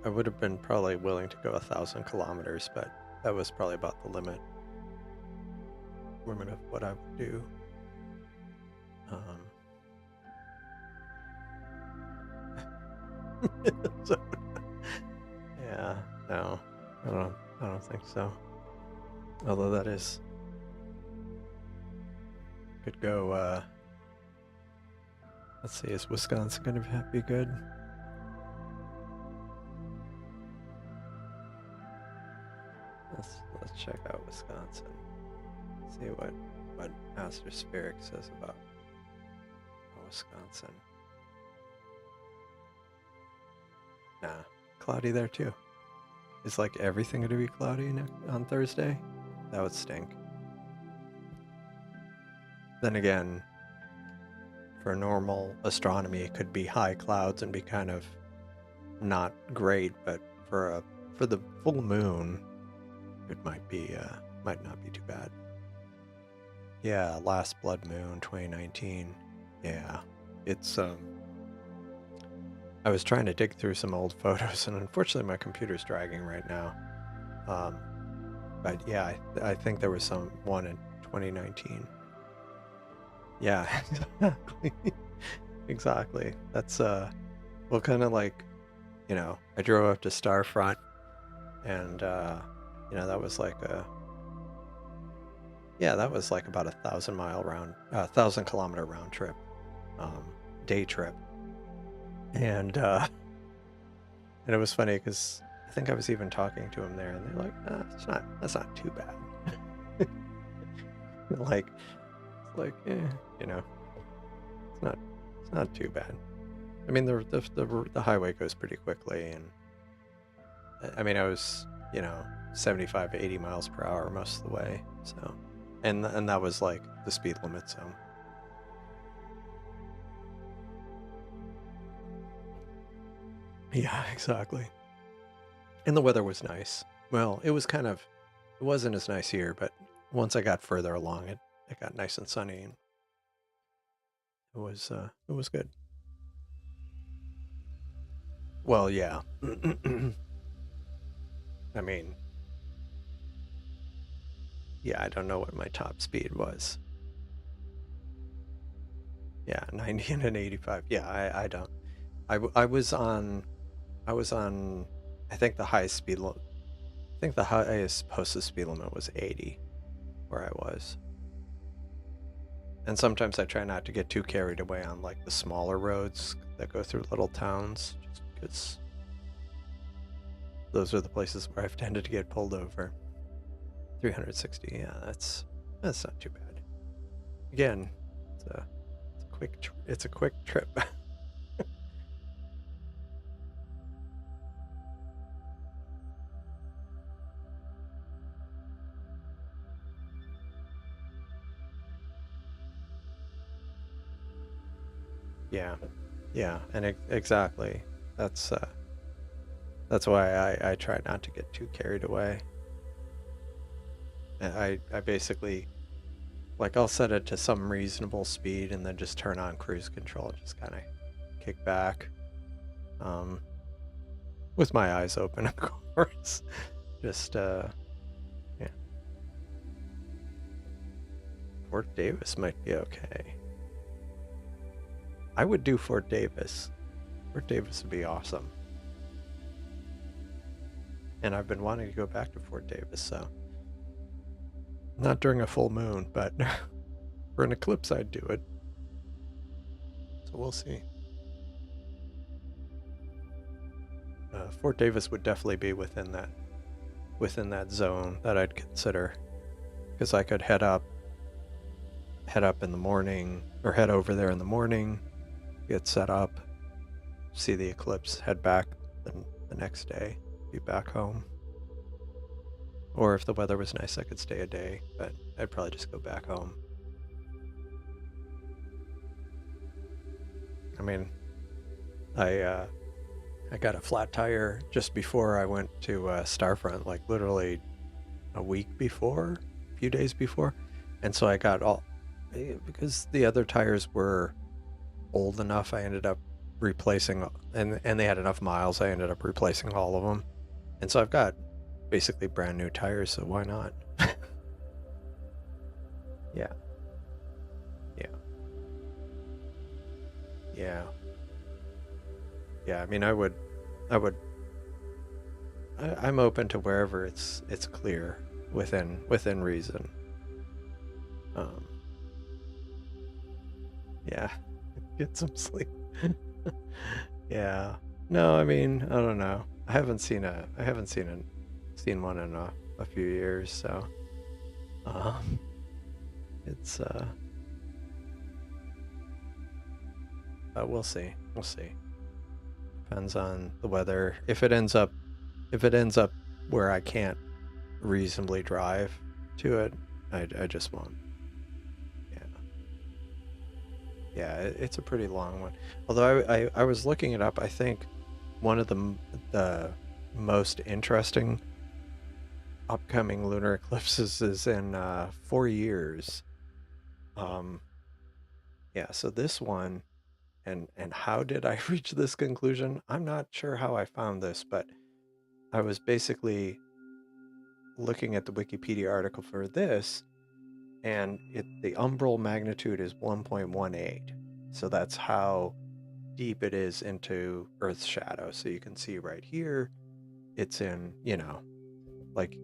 I would have been probably willing to go 1,000 kilometers, but that was probably about the limit of what I would do. So, yeah, no, I don't think so. Although that is could go. Let's see, is Wisconsin going to be good? Let's check out Wisconsin. See what Astrospheric says about Wisconsin. Nah, cloudy there too. Is like everything going to be cloudy on Thursday? That would stink. Then again, for normal astronomy, it could be high clouds and be kind of not great, but for the full moon, it might not be too bad. Yeah, last blood moon 2019. Yeah, it's I was trying to dig through some old photos, and unfortunately my computer's dragging right now. But yeah, I think there was one in 2019. Yeah, exactly. That's well, kind of like, I drove up to Starfront, and that was like about 1,000 kilometer round trip, day trip, and it was funny because I think I was even talking to him there, and they're like, that's not too bad. It's not too bad. I mean, the highway goes pretty quickly, and I mean, I was, 75 to 80 miles per hour most of the way. So, and that was like the speed limit zone. Yeah, exactly. And the weather was nice. Well, it wasn't as nice here, but once I got further along, it got nice and sunny, and it was good. Well, yeah. I mean, yeah, I don't know what my top speed was. Yeah, 90 and an 85. Yeah, I don't. I was on, I was on, I think the highest speed limit, I think the highest posted speed limit was 80 where I was. And sometimes I try not to get too carried away on like the smaller roads that go through little towns, just because those are the places where I've tended to get pulled over. 360, yeah, that's not too bad. Again, it's a quick trip. Yeah, yeah, and exactly. That's uh, that's why I try not to get too carried away. I basically, like, I'll set it to some reasonable speed and then just turn on cruise control and just kind of kick back, um, with my eyes open, of course. Just yeah. Fort Davis might be okay. I would do Fort Davis. Fort Davis would be awesome. And I've been wanting to go back to Fort Davis, so not during a full moon, but for an eclipse I'd do it. So we'll see. Fort Davis would definitely be within that zone that I'd consider, because I could head up in the morning, or head over there in the morning, get set up, see the eclipse, head back the next day, be back home. Or if the weather was nice, I could stay a day, but I'd probably just go back home. I mean, I got a flat tire just before I went to Starfront, like literally a week before, a few days before. And so I got because the other tires were old enough, I ended up replacing, and they had enough miles, I ended up replacing all of them. And so I've got basically brand new tires, so why not? Yeah. Yeah. Yeah. Yeah, I mean, I'm open to wherever it's clear within reason. Um, yeah, get some sleep. Yeah. No, I mean, I don't know. I haven't seen one in a few years, so um, it's we'll see. We'll see. Depends on the weather. If it ends up where I can't reasonably drive to it, I just won't. Yeah. Yeah, it's a pretty long one. Although I was looking it up, I think one of the most interesting upcoming lunar eclipses is in 4 years. Um, yeah, so this one, and how did I reach this conclusion? I'm not sure how I found this, but I was basically looking at the Wikipedia article for this, and the umbral magnitude is 1.18. So that's how deep it is into Earth's shadow. So you can see right here, it's in, like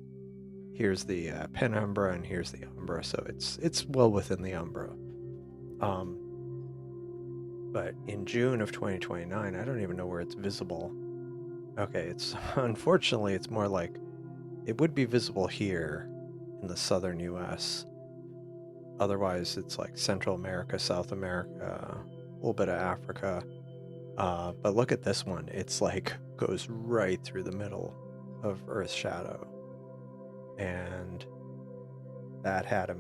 here's the penumbra and here's the umbra. So it's well within the umbra. But in June of 2029, I don't even know where it's visible. Okay, it's unfortunately it's more like it would be visible here in the southern US. Otherwise, it's like Central America, South America, a little bit of Africa. But look at this one. It's like goes right through the middle of Earth's shadow. and that had a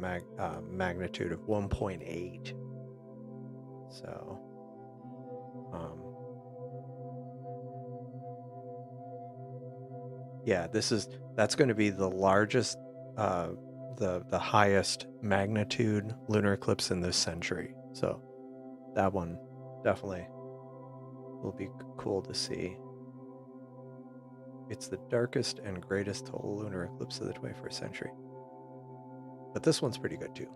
magnitude of 1.8. So, yeah, that's going to be the largest, the highest magnitude lunar eclipse in this century. So that one definitely will be cool to see. It's the darkest and greatest total lunar eclipse of the 21st century. But this one's pretty good too.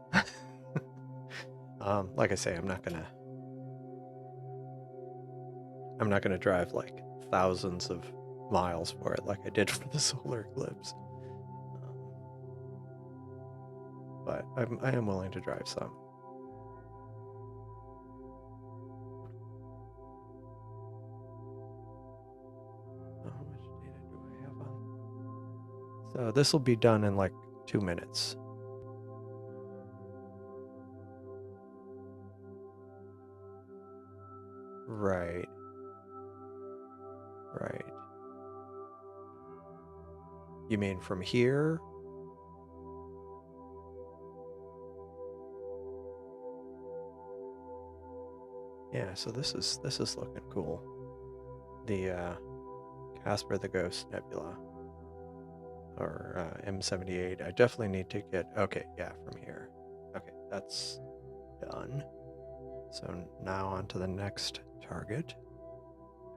Like I say, I'm not gonna drive like thousands of miles for it like I did for the solar eclipse. But I am willing to drive some. How much data do I have on? So this will be done in like 2 minutes. Right. Right. You mean from here? Yeah, so this is looking cool. The Casper the Ghost Nebula, or M78. I definitely need to get, okay, yeah, from here. Okay, that's done. So now on to the next target.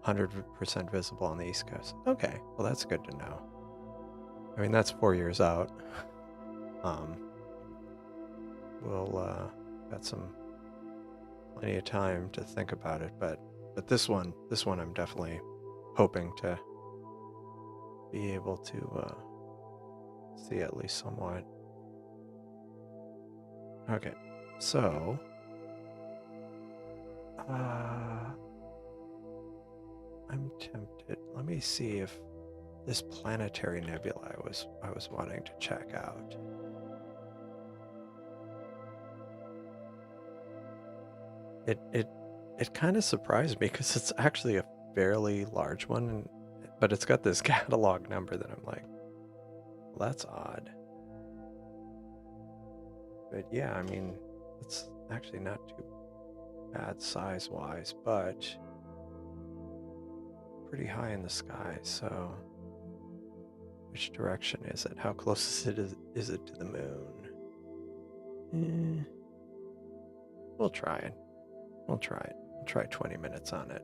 100% visible on the East Coast. Okay, well that's good to know. I mean, that's 4 years out. We'll got plenty of time to think about it, but this one I'm definitely hoping to be able to see at least somewhat. Okay, so I'm tempted. Let me see if this planetary nebula I was wanting to check out. It kind of surprised me because it's actually a fairly large one, but it's got this catalog number that I'm like, well, that's odd. But yeah, I mean, it's actually not too bad size-wise, but pretty high in the sky. So, which direction is it? How close is it to the moon? We'll try it. We'll try it. We'll try 20 minutes on it.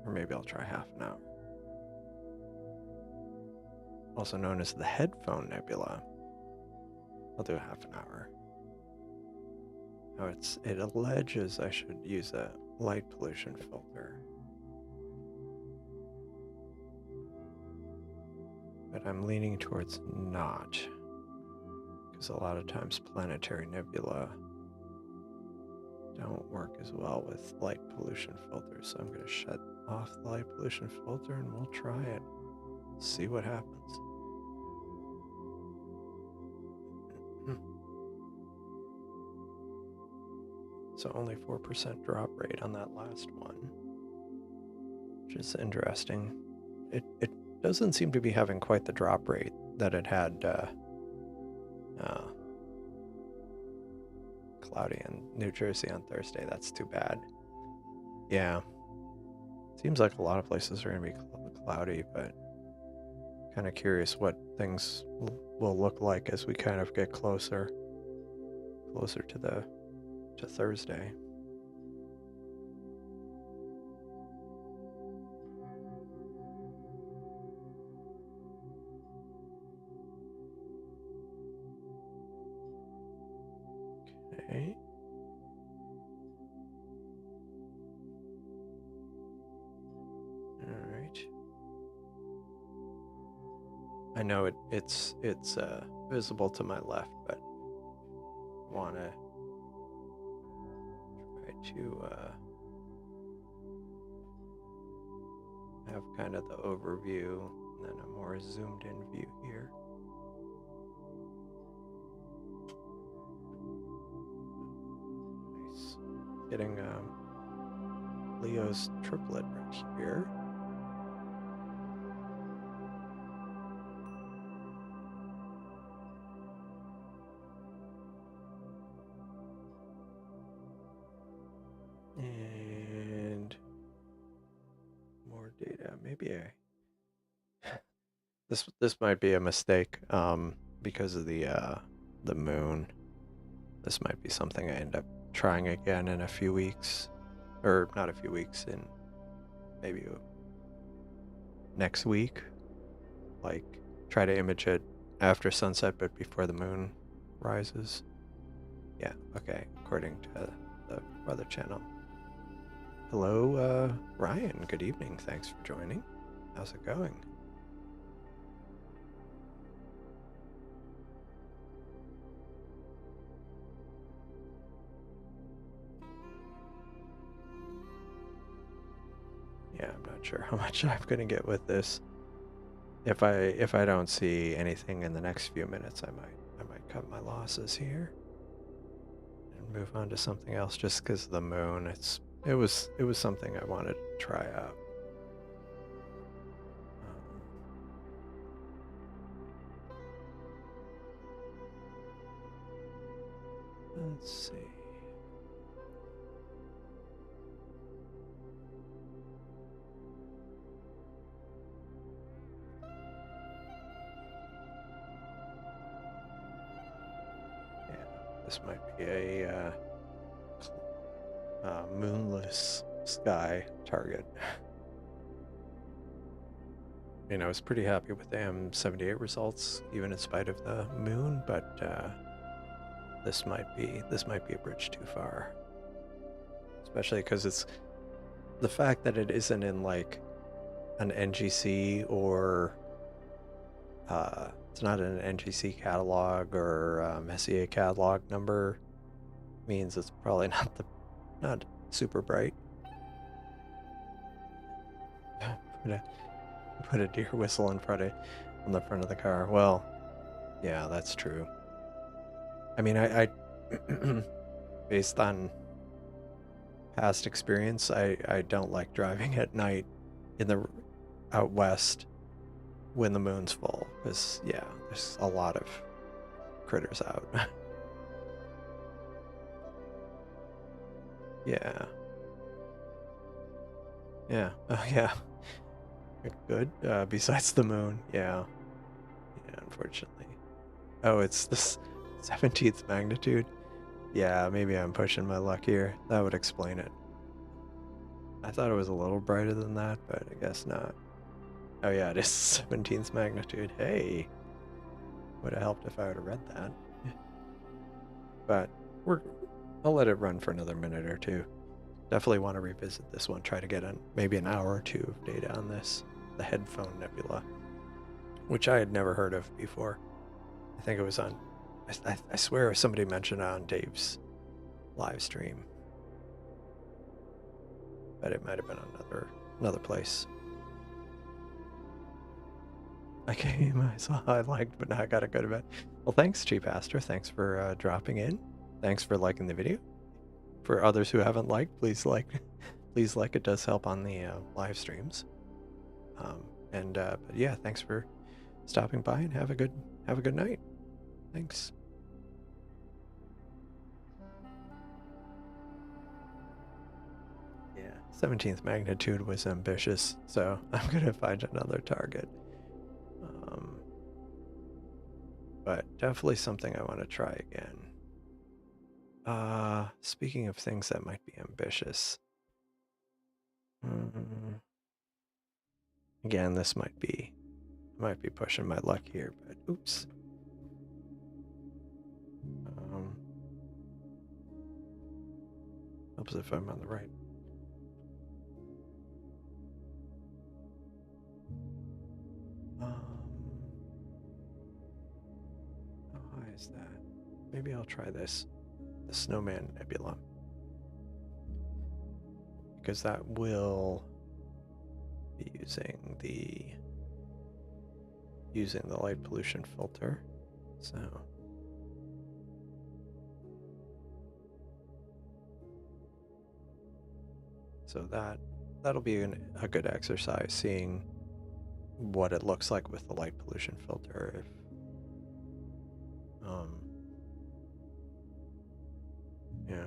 Or maybe I'll try half an hour. Also known as the Headphone Nebula. I'll do half an hour. Now it alleges I should use a light pollution filter. But I'm leaning towards not. Because a lot of times planetary nebula don't work as well with light pollution filters. So I'm going to shut off the light pollution filter and we'll try it. See what happens. So only 4% drop rate on that last one, which is interesting. It doesn't seem to be having quite the drop rate that it had cloudy in New Jersey on Thursday. That's too bad. Yeah. Seems like a lot of places are going to be cloudy, but kind of curious what things will look like as we kind of get closer to Thursday. Okay. All right. I know it's visible to my left, but want to try to have kind of the overview and then a more zoomed in view here. Nice. Getting Leo's triplet right here. And more data. Maybe this might be a mistake because of the moon. This might be something I end up trying again in a few weeks, or not a few weeks, in maybe next week. Like try to image it after sunset but before the moon rises. Yeah, okay, according to the weather channel. Hello, Ryan. Good evening. Thanks for joining. How's it going? Yeah, I'm not sure how much I'm gonna get with this. If I don't see anything in the next few minutes, I might cut my losses here and move on to something else just because of the moon. It was something I wanted to try out. Let's see. Yeah, this might be a moonless sky target. I mean, I was pretty happy with the M78 results, even in spite of the moon, but this might be a bridge too far. Especially because it's the fact that it isn't in like an NGC or it's not an NGC catalog or Messier catalog number means it's probably not super bright. Put a deer whistle on the front of the car. Well, yeah, that's true. I mean, I based on past experience, I don't like driving at night in the out west when the moon's full, because yeah, there's a lot of critters out. Yeah. Yeah. Oh yeah. Good. Besides the moon, yeah. Yeah, unfortunately. Oh, it's the 17th magnitude. Yeah, maybe I'm pushing my luck here. That would explain it. I thought it was a little brighter than that, but I guess not. Oh yeah, it is 17th magnitude. Hey! Would have helped if I would have read that. But I'll let it run for another minute or two. Definitely want to revisit this one. Try to get maybe an hour or two of data on this. The headphone nebula, which I had never heard of before. I think it was on, I swear somebody mentioned it on Dave's live stream, but it might have been another place. A game I saw I liked, but now I gotta go to bed. Well, thanks, Cheap Aster. Thanks for dropping in. Thanks for liking the video. For others who haven't liked, please like. Please like. It does help on the live streams. But yeah, thanks for stopping by and have a good night. Thanks. Yeah, 17th magnitude was ambitious, so I'm gonna find another target. But definitely something I want to try again. Speaking of things that might be ambitious. Again, this might be pushing my luck here, but oops. Helps if I'm on the right. How high is that? Maybe I'll try this. The Snowman Nebula. Because that will be using the light pollution filter. So that'll be a good exercise, seeing what it looks like with the light pollution filter. If yeah.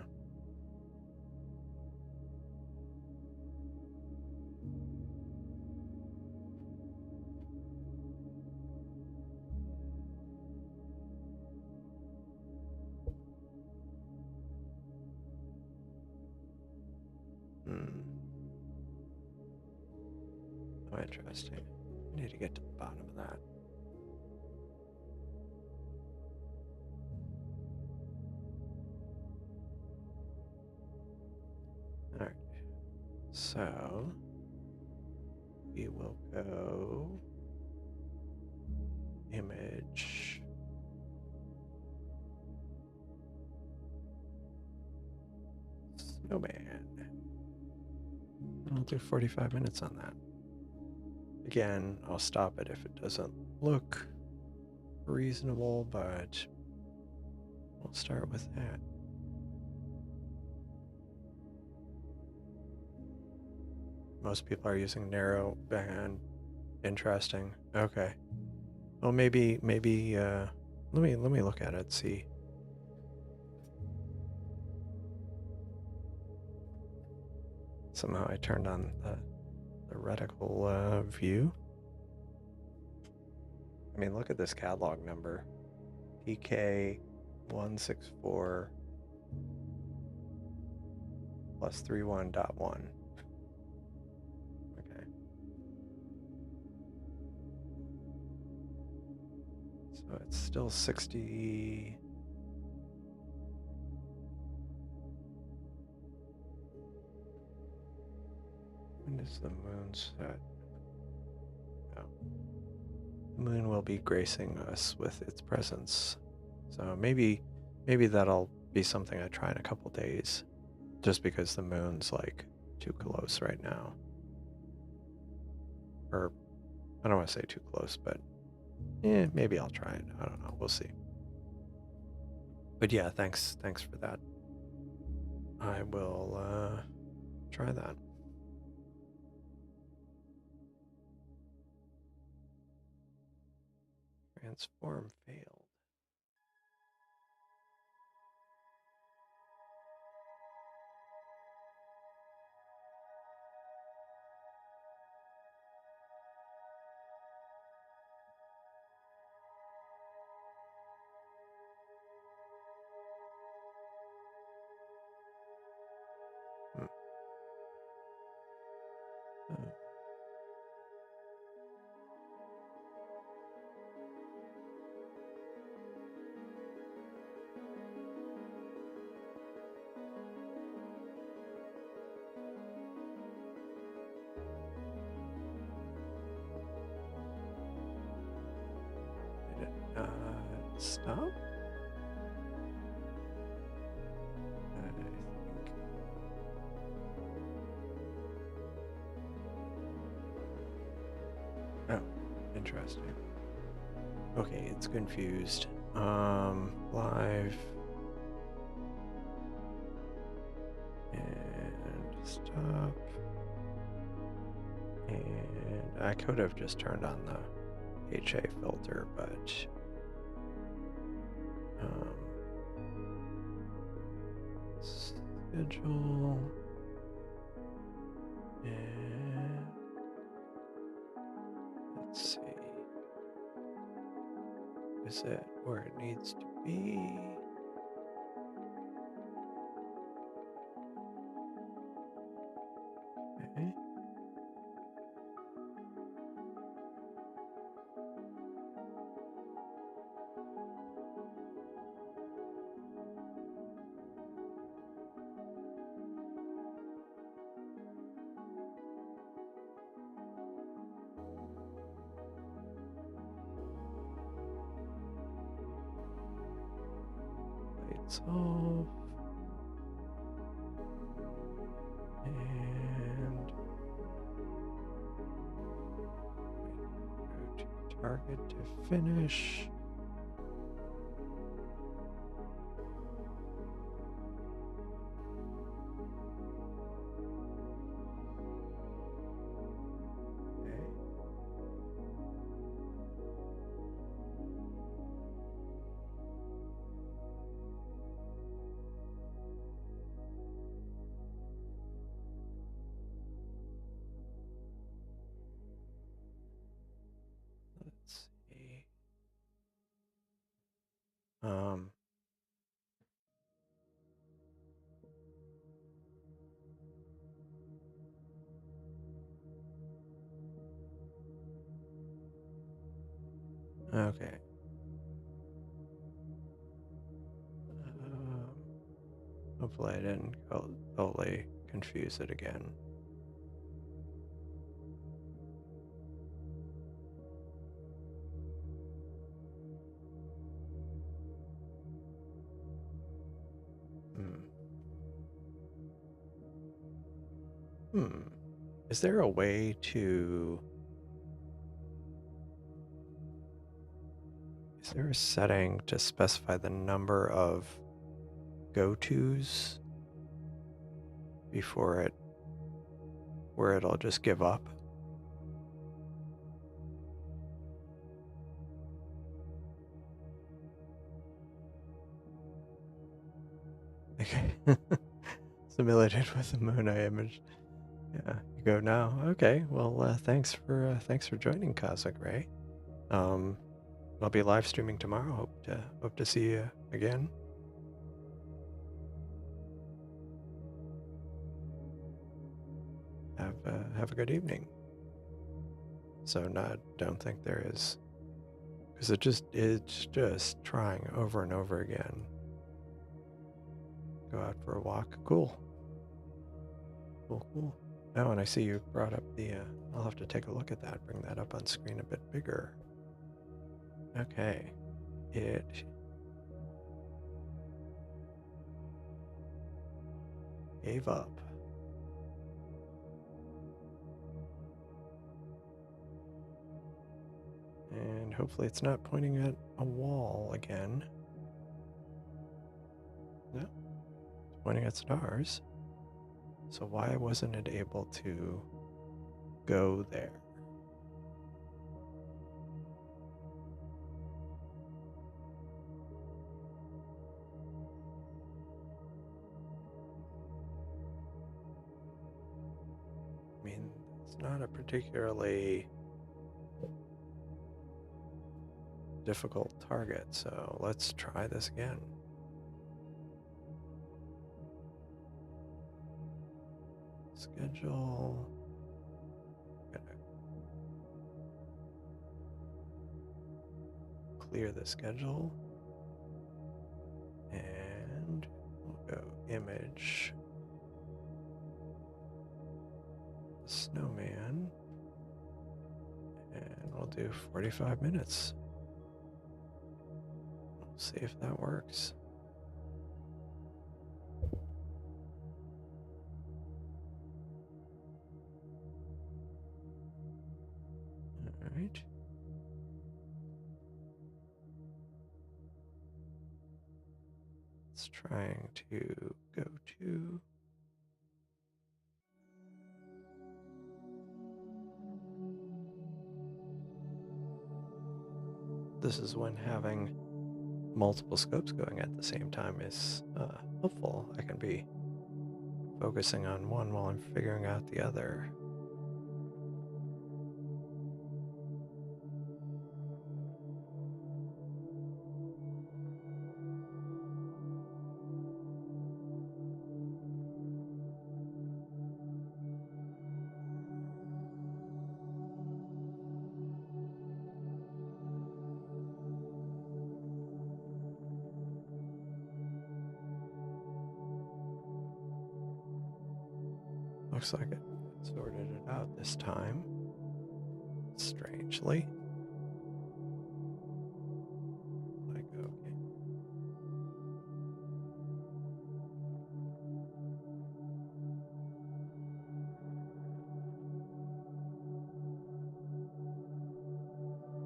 Oh, interesting. I need to get to the bottom of that. All right. So we will go image. Snowman. I'll do 45 minutes on that. Again, I'll stop it if it doesn't look reasonable, but we'll start with that. Most people are using narrow band. Interesting. Okay. Well, maybe let me look at it, see. Somehow I turned on the reticle view. I mean, look at this catalog number. PK164 plus 31.1. Okay. So it's still 60. When does the moon set? Oh. The moon will be gracing us with its presence. So maybe that'll be something I try in a couple days, just because the moon's like too close right now. Or I don't want to say too close, but maybe I'll try it. I don't know. We'll see. But yeah, thanks for that. I will try that. Transform failed. Stop. I think. Oh, interesting. Okay, it's confused. Live. And stop. And I could have just turned on the HA filter, but schedule, and let's see, is it where it needs to be? Okay. Lights off. And go to target to finish. Okay. Hopefully I didn't totally confuse it again. Is there a way to... Is there a setting to specify the number of go-tos before it... where it'll just give up? Okay. Simulated with the moon eye image. Yeah, you go now. Okay, well, thanks for joining, Cosmic Ray. I'll be live streaming tomorrow. Hope to see you again. Have a good evening. So don't think there is, because it's just trying over and over again. Go out for a walk. Cool. Oh, and I see you brought up the, I'll have to take a look at that, bring that up on screen a bit bigger. Okay. It gave up. And hopefully it's not pointing at a wall again. No, it's pointing at stars. So why wasn't it able to go there? I mean, it's not a particularly difficult target, so let's try this again. Schedule. Gonna clear the schedule. And we'll go image snowman. And we'll do 45 minutes. We'll see if that works. All right. It's trying to go to... This is when having multiple scopes going at the same time is helpful. I can be focusing on one while I'm figuring out the other. Looks like it sorted it out this time. Strangely. Like, okay.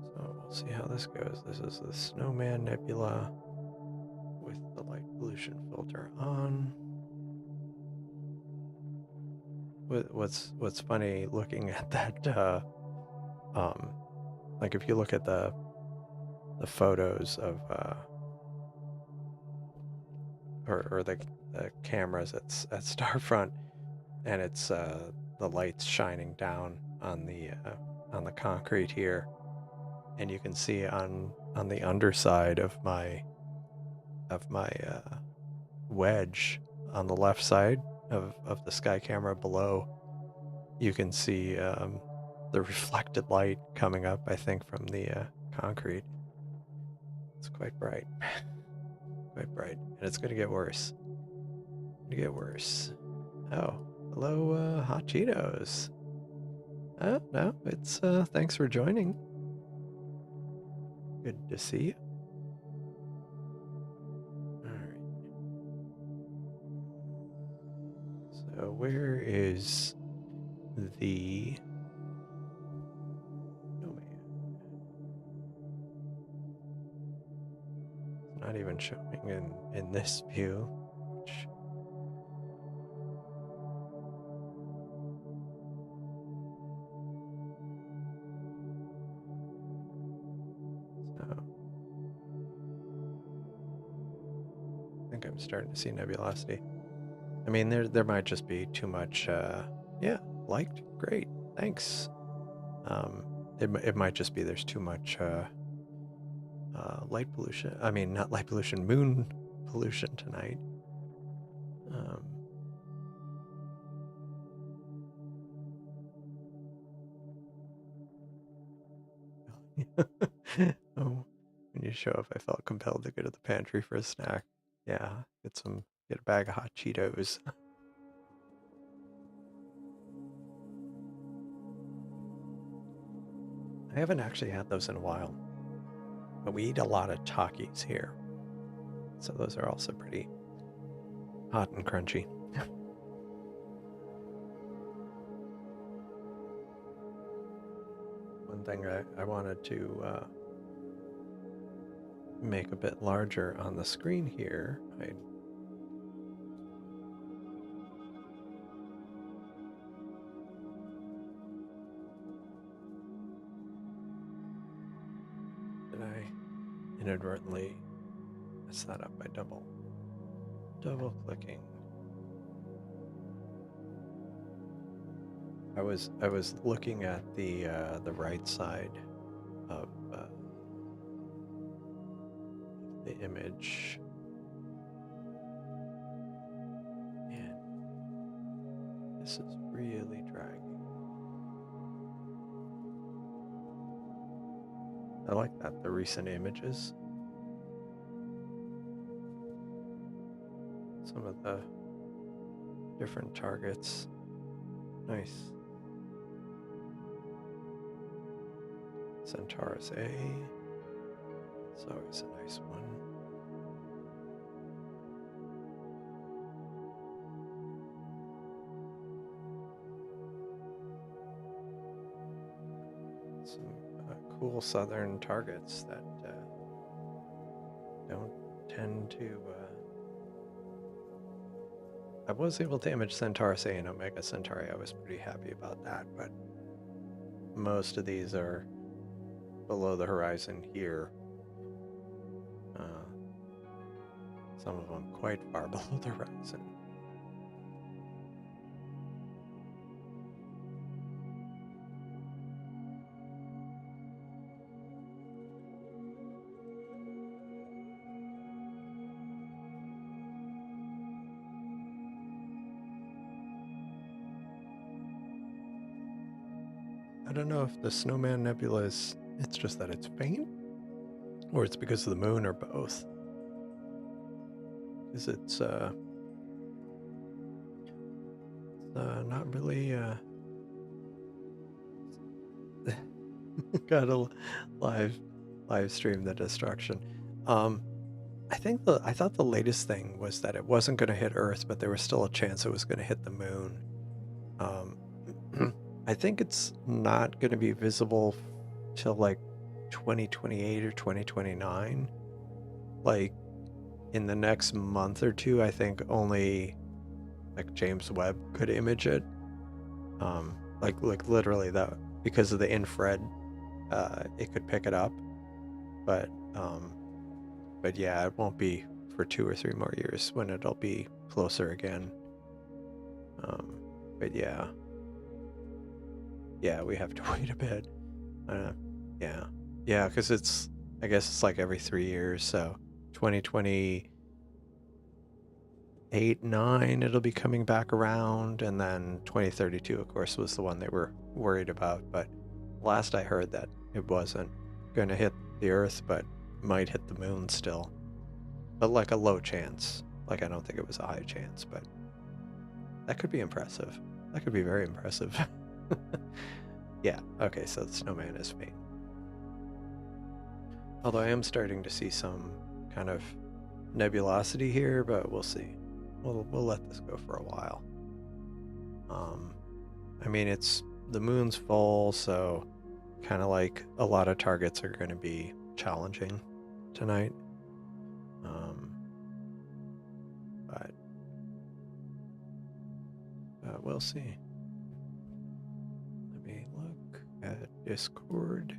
So we'll see how this goes. This is the Snowman Nebula with the light pollution filter on. What's funny looking at that, like if you look at the photos of, or the cameras at Starfront, and it's the lights shining down on the concrete here, and you can see on the underside of my of my wedge on the left side of the sky camera below, you can see the reflected light coming up, I think, from the concrete. It's quite bright. Quite bright. And it's going to get worse. Going to get worse. Oh, hello, Hot Cheetos. Oh, no, it's, thanks for joining. Good to see you. Alright. So where is the... Oh, man. It's not even showing in this view, which... I think I'm starting to see nebulosity. I mean, there might just be too much, yeah, liked, great, thanks. It might just be there's too much light pollution. I mean, not light pollution, moon pollution tonight. Oh, when you show up, I felt compelled to go to the pantry for a snack. Yeah, get a bag of hot Cheetos. I haven't actually had those in a while, but we eat a lot of Takis here, so those are also pretty hot and crunchy. One thing I wanted to make a bit larger on the screen here. Did I inadvertently mess that up by double clicking? I was looking at the right side of the image, and this is really dragging. I like that, the recent images. Some of the different targets. Nice. Centaurus A. It's always a nice one. Some cool southern targets that don't tend to... I was able to image Centaurus A and Omega Centauri. I was pretty happy about that, but most of these are below the horizon here. Some of them quite far below the horizon. I don't know if the Snowman Nebula it's just that it's faint, or it's because of the moon, or both. Because it's not really gotta live stream the destruction. I thought the latest thing was that it wasn't going to hit Earth, but there was still a chance it was going to hit the moon. I think it's not going to be visible till like 2028 or 2029. Like in the next month or two, I think only like James Webb could image it. Like literally that, because of the infrared, it could pick it up. But yeah, it won't be for 2 or 3 more years when it'll be closer again. But yeah, we have to wait a bit. Yeah, because I guess it's like every 3 years. So 2020, 8, 9, it'll be coming back around, and then 2032, of course, was the one they were worried about. But last I heard that it wasn't going to hit the Earth, but might hit the moon still. But like a low chance. Like, I don't think it was a high chance, but that could be impressive. That could be very impressive. Yeah, okay, so the snowman is faint. Although I am starting to see some kind of nebulosity here, but we'll see. We'll let this go for a while. I mean, it's the moon's full, so kind of like a lot of targets are going to be challenging tonight. But we'll see. Let me look at Discord.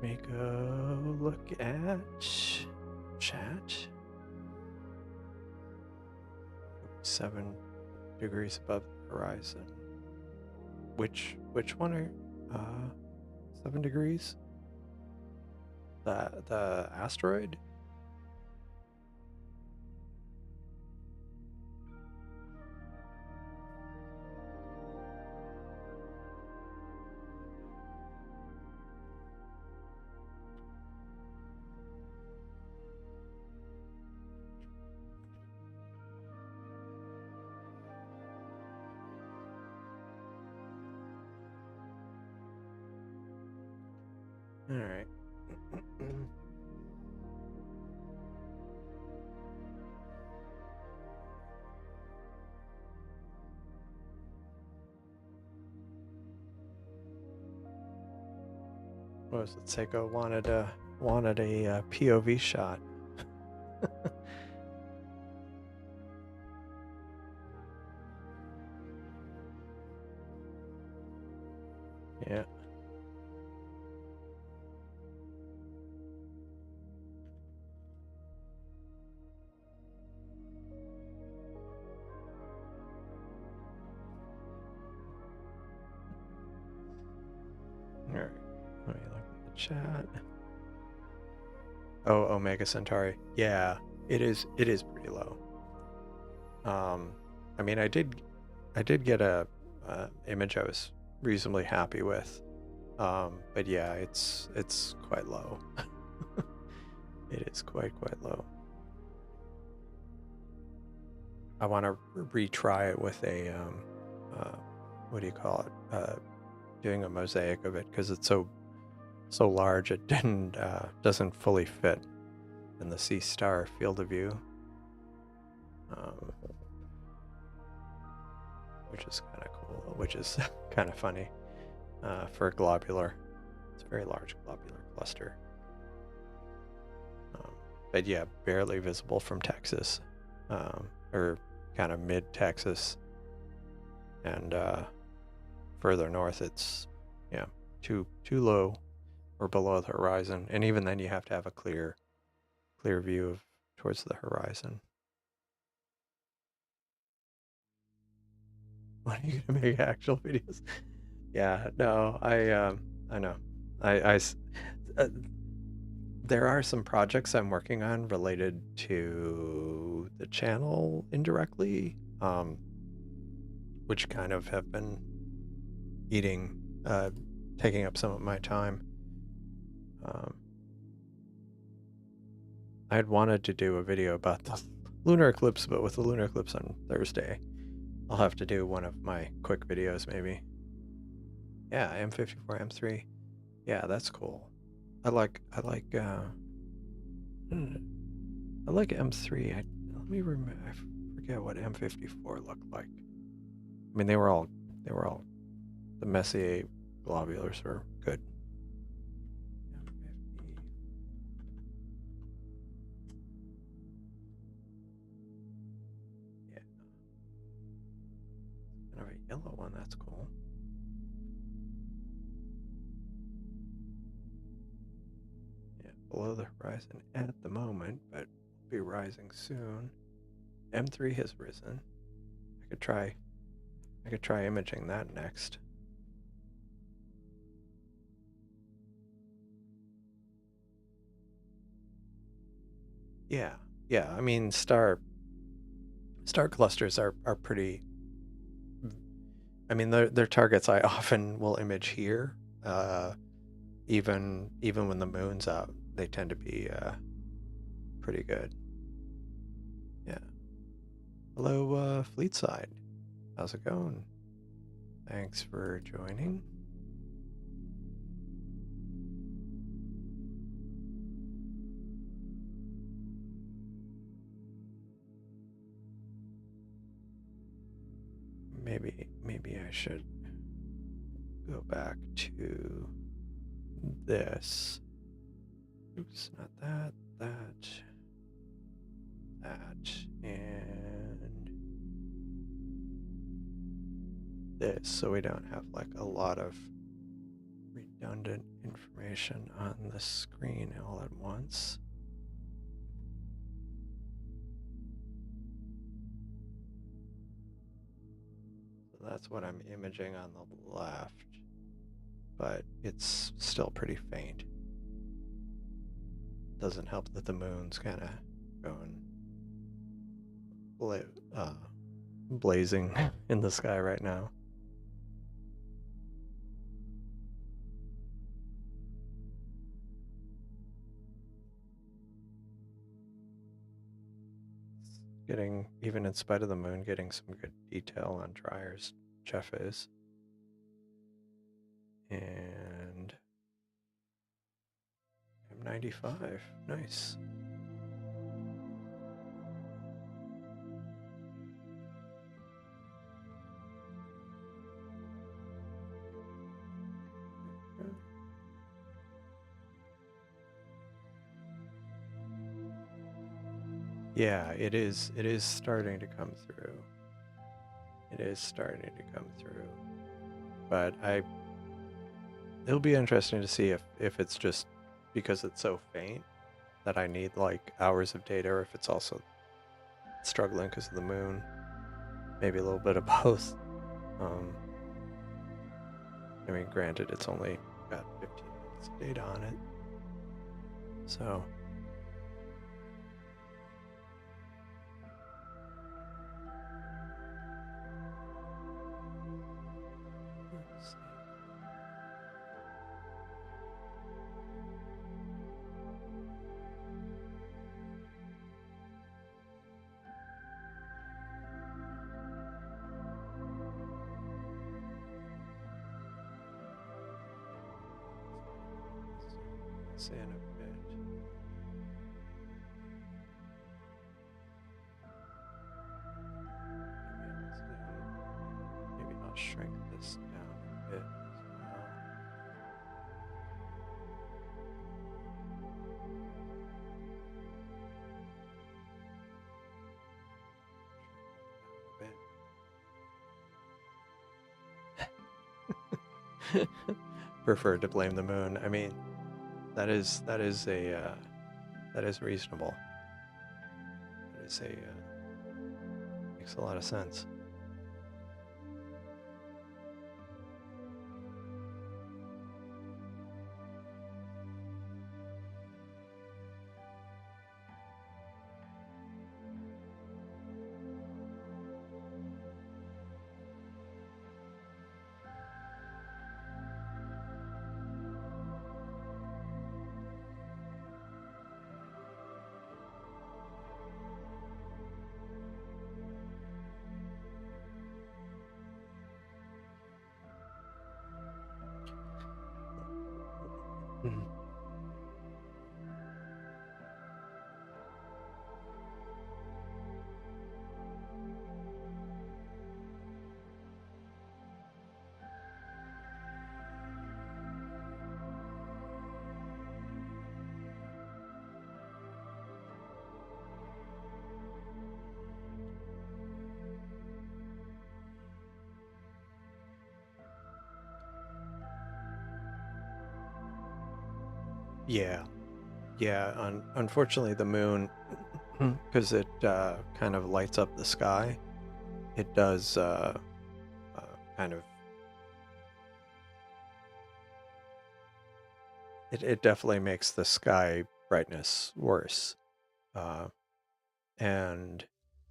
Let me go look at chat. 7 degrees above the horizon. Which one are 7 degrees? The asteroid? All right. What was it? Seiko wanted a POV shot. Yeah. All right. Let me look at the chat. Oh, Omega Centauri. Yeah, it is pretty low. I mean, I did get a image I was reasonably happy with. But yeah, it's quite low. It is quite low. I want to retry it with a what do you call it? Doing a mosaic of it because it's so large it doesn't fully fit in the Seestar field of view, which is kind of cool, which is kind of funny for a globular. It's a very large globular cluster. But yeah, barely visible from Texas, or kind of mid-Texas. And further north, it's too low or below the horizon. And even then, you have to have a clear view of towards the horizon. When are you gonna make actual videos? Yeah, no, I know. There are some projects I'm working on related to the channel indirectly, which kind of have been taking up some of my time. I had wanted to do a video about the lunar eclipse, but with the lunar eclipse on Thursday, I'll have to do one of my quick videos maybe. Yeah, M54, M3. Yeah, that's cool. I like M3. I forget what M54 looked like. I mean, they were all the Messier globulars were good. Yeah. Kind of a yellow one, that's cool. Yeah, below the horizon at the moment, but will be rising soon. M3 has risen. I could try imaging that next. Yeah. Yeah, I mean star clusters are pretty, I mean they're targets I often will image here. Even when the moon's out, they tend to be pretty good. Yeah. Hello, Fleetside. How's it going? Thanks for joining. Maybe I should go back to this. Oops, not that, and this, so we don't have like a lot of redundant information on the screen all at once. So that's what I'm imaging on the left, but it's still pretty faint. Doesn't help that the moon's kind of going blazing in the sky right now. Getting, even in spite of the moon, getting some good detail on Dryer's Jeff is. And M95, nice. Yeah, it is starting to come through. It is starting to come through. But it'll be interesting to see if it's just because it's so faint that I need like hours of data, or if it's also struggling because of the moon. Maybe a little bit of both. I mean, granted, it's only got 15 minutes of data on it. So let's see. say in a bit. Maybe I'll shrink this down a bit as well. Preferred to blame the moon. I mean, that is reasonable. That is makes a lot of sense. Mhm. Yeah, yeah. Unfortunately, the moon, because it kind of lights up the sky, it does kind of. It definitely makes the sky brightness worse. And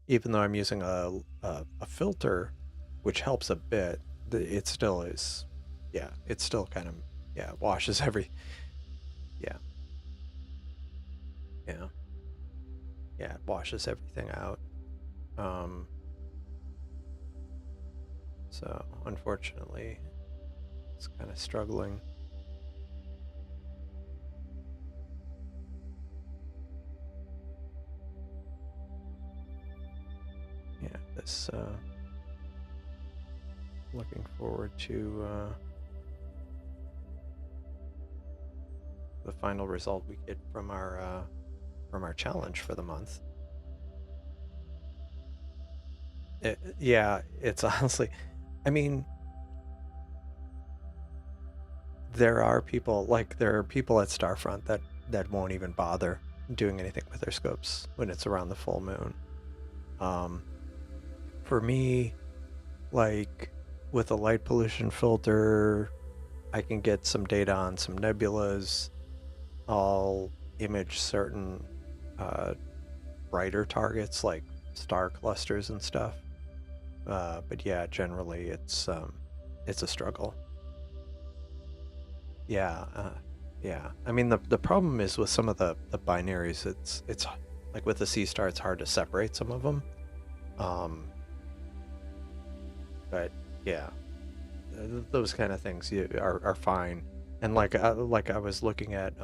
even though I'm using a filter, which helps a bit, it still is, yeah, it still kind of, yeah, washes yeah, yeah, yeah, it washes everything out. Um, so unfortunately, it's kind of struggling. Yeah, this, looking forward to the final result we get from our challenge for the month. Yeah, it's honestly, I mean, there are people at Starfront that won't even bother doing anything with their scopes when it's around the full moon. Um, for me, like with a light pollution filter, I can get some data on some nebulas. I'll image certain uh, brighter targets like star clusters and stuff. But yeah, generally it's a struggle. Yeah, yeah. I mean, the problem is with some of the binaries. It's like with the Seestar, it's hard to separate some of them. Um, but yeah, those kind of things are fine. And like I was looking at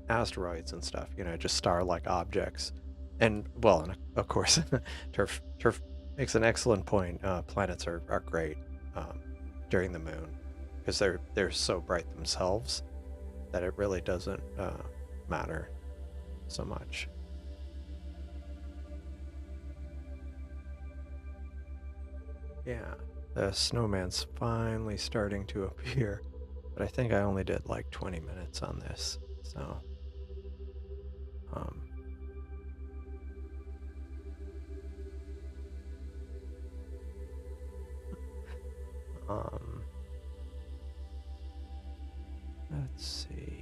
asteroids and stuff. You know, just star-like objects. And well, and of course, Turf makes an excellent point. Planets are great during the moon because they're so bright themselves that it really doesn't matter so much. Yeah, the snowman's finally starting to appear, but I think I only did like 20 minutes on this, so um, um, let's see.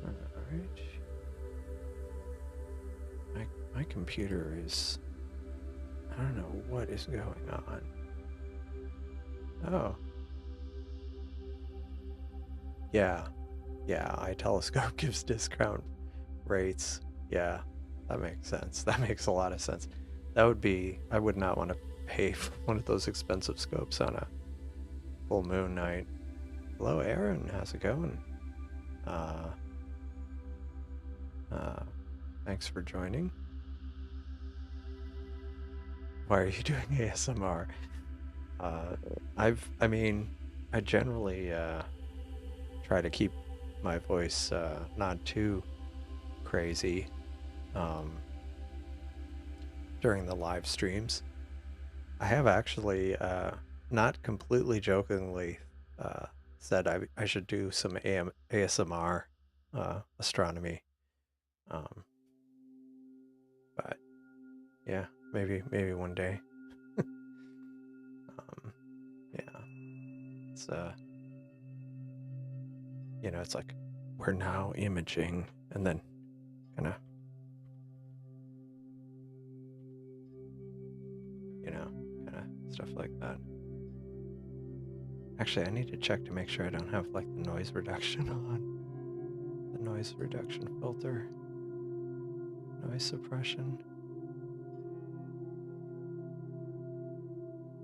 All right. My computer is, I don't know what is going on. Oh, yeah. Yeah, iTelescope gives discount rates. Yeah, that makes sense. That makes a lot of sense. That would be, I would not want to pay for one of those expensive scopes on a full moon night. Hello, Aaron. How's it going? Uh, uh, thanks for joining. Why are you doing ASMR? Uh, I mean, I generally try to keep my voice not too crazy um, during the live streams. I have actually, not completely jokingly, uh, said I should do some ASMR astronomy. Um, but yeah, maybe one day. Um, yeah, it's it's like we're now imaging, and then kind of kind of stuff like that. Actually, I need to check to make sure I don't have like the noise reduction on. The noise reduction filter, noise suppression.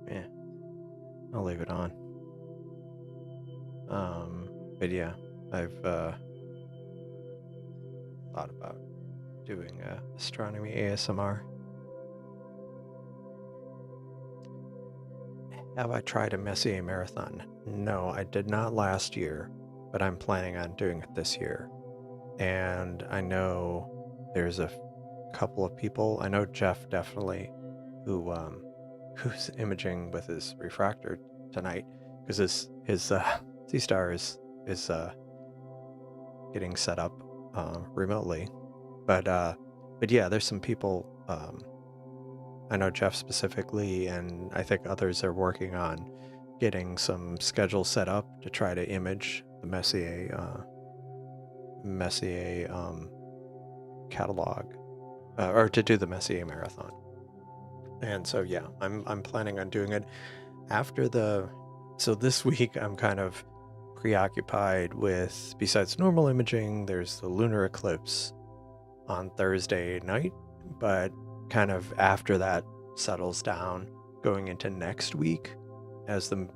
Yeah, I'll leave it on. But yeah, I've thought about doing astronomy ASMR. Have I tried a Messier marathon? No, I did not last year, but I'm planning on doing it this year. And I know there's a couple of people. I know Jeff definitely, who who's imaging with his refractor tonight, because his Seestar is getting set up remotely. But yeah, there's some people. I know Jeff specifically, and I think others are working on getting some schedules set up to try to image the Messier catalog, or to do the Messier marathon. And so yeah, I'm planning on doing it after the. So this week I'm kind of preoccupied with, besides normal imaging, there's the lunar eclipse on Thursday night, but kind of after that settles down, going into next week, as the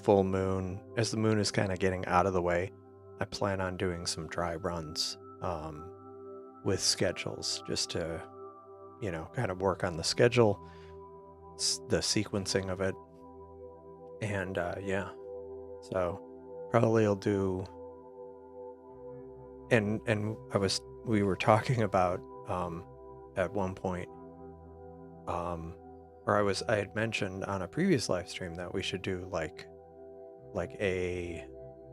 moon is kind of getting out of the way, I plan on doing some dry runs with schedules, just to kind of work on the schedule, the sequencing of it. And yeah, so probably I'll do. And we were talking about at one point, or I had mentioned on a previous live stream that we should do like a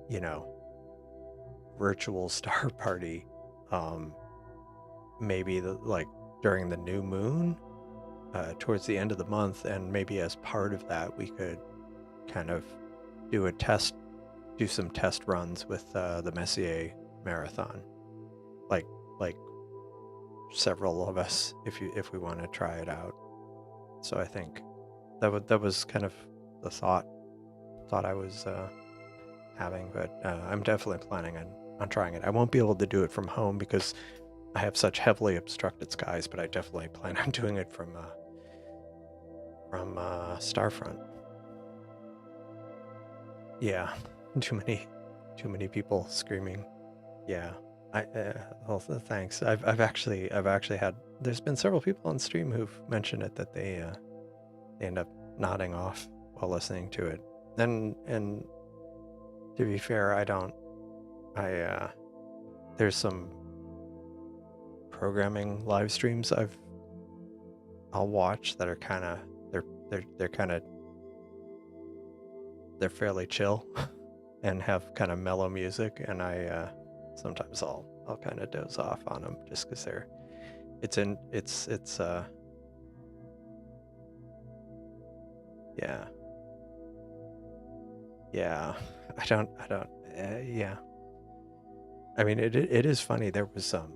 you know virtual star party, maybe like during the new moon, towards the end of the month, and maybe as part of that we could kind of do some test runs with the Messier marathon, like several of us, if we want to try it out. So I think that was kind of the thought I was having, but I'm definitely planning on trying it. I won't be able to do it from home because I have such heavily obstructed skies, but I definitely plan on doing it from Starfront. Yeah, too many people screaming. Yeah, well, thanks. I've actually had. There's been several people on stream who've mentioned it, that they end up nodding off while listening to it. And to be fair, I don't. There's some programming live streams I'll watch that are kind of they're kind of they're fairly chill and have kind of mellow music, and I sometimes I'll kind of doze off on them just because it's yeah, yeah. I don't yeah. I mean, it is funny. There was some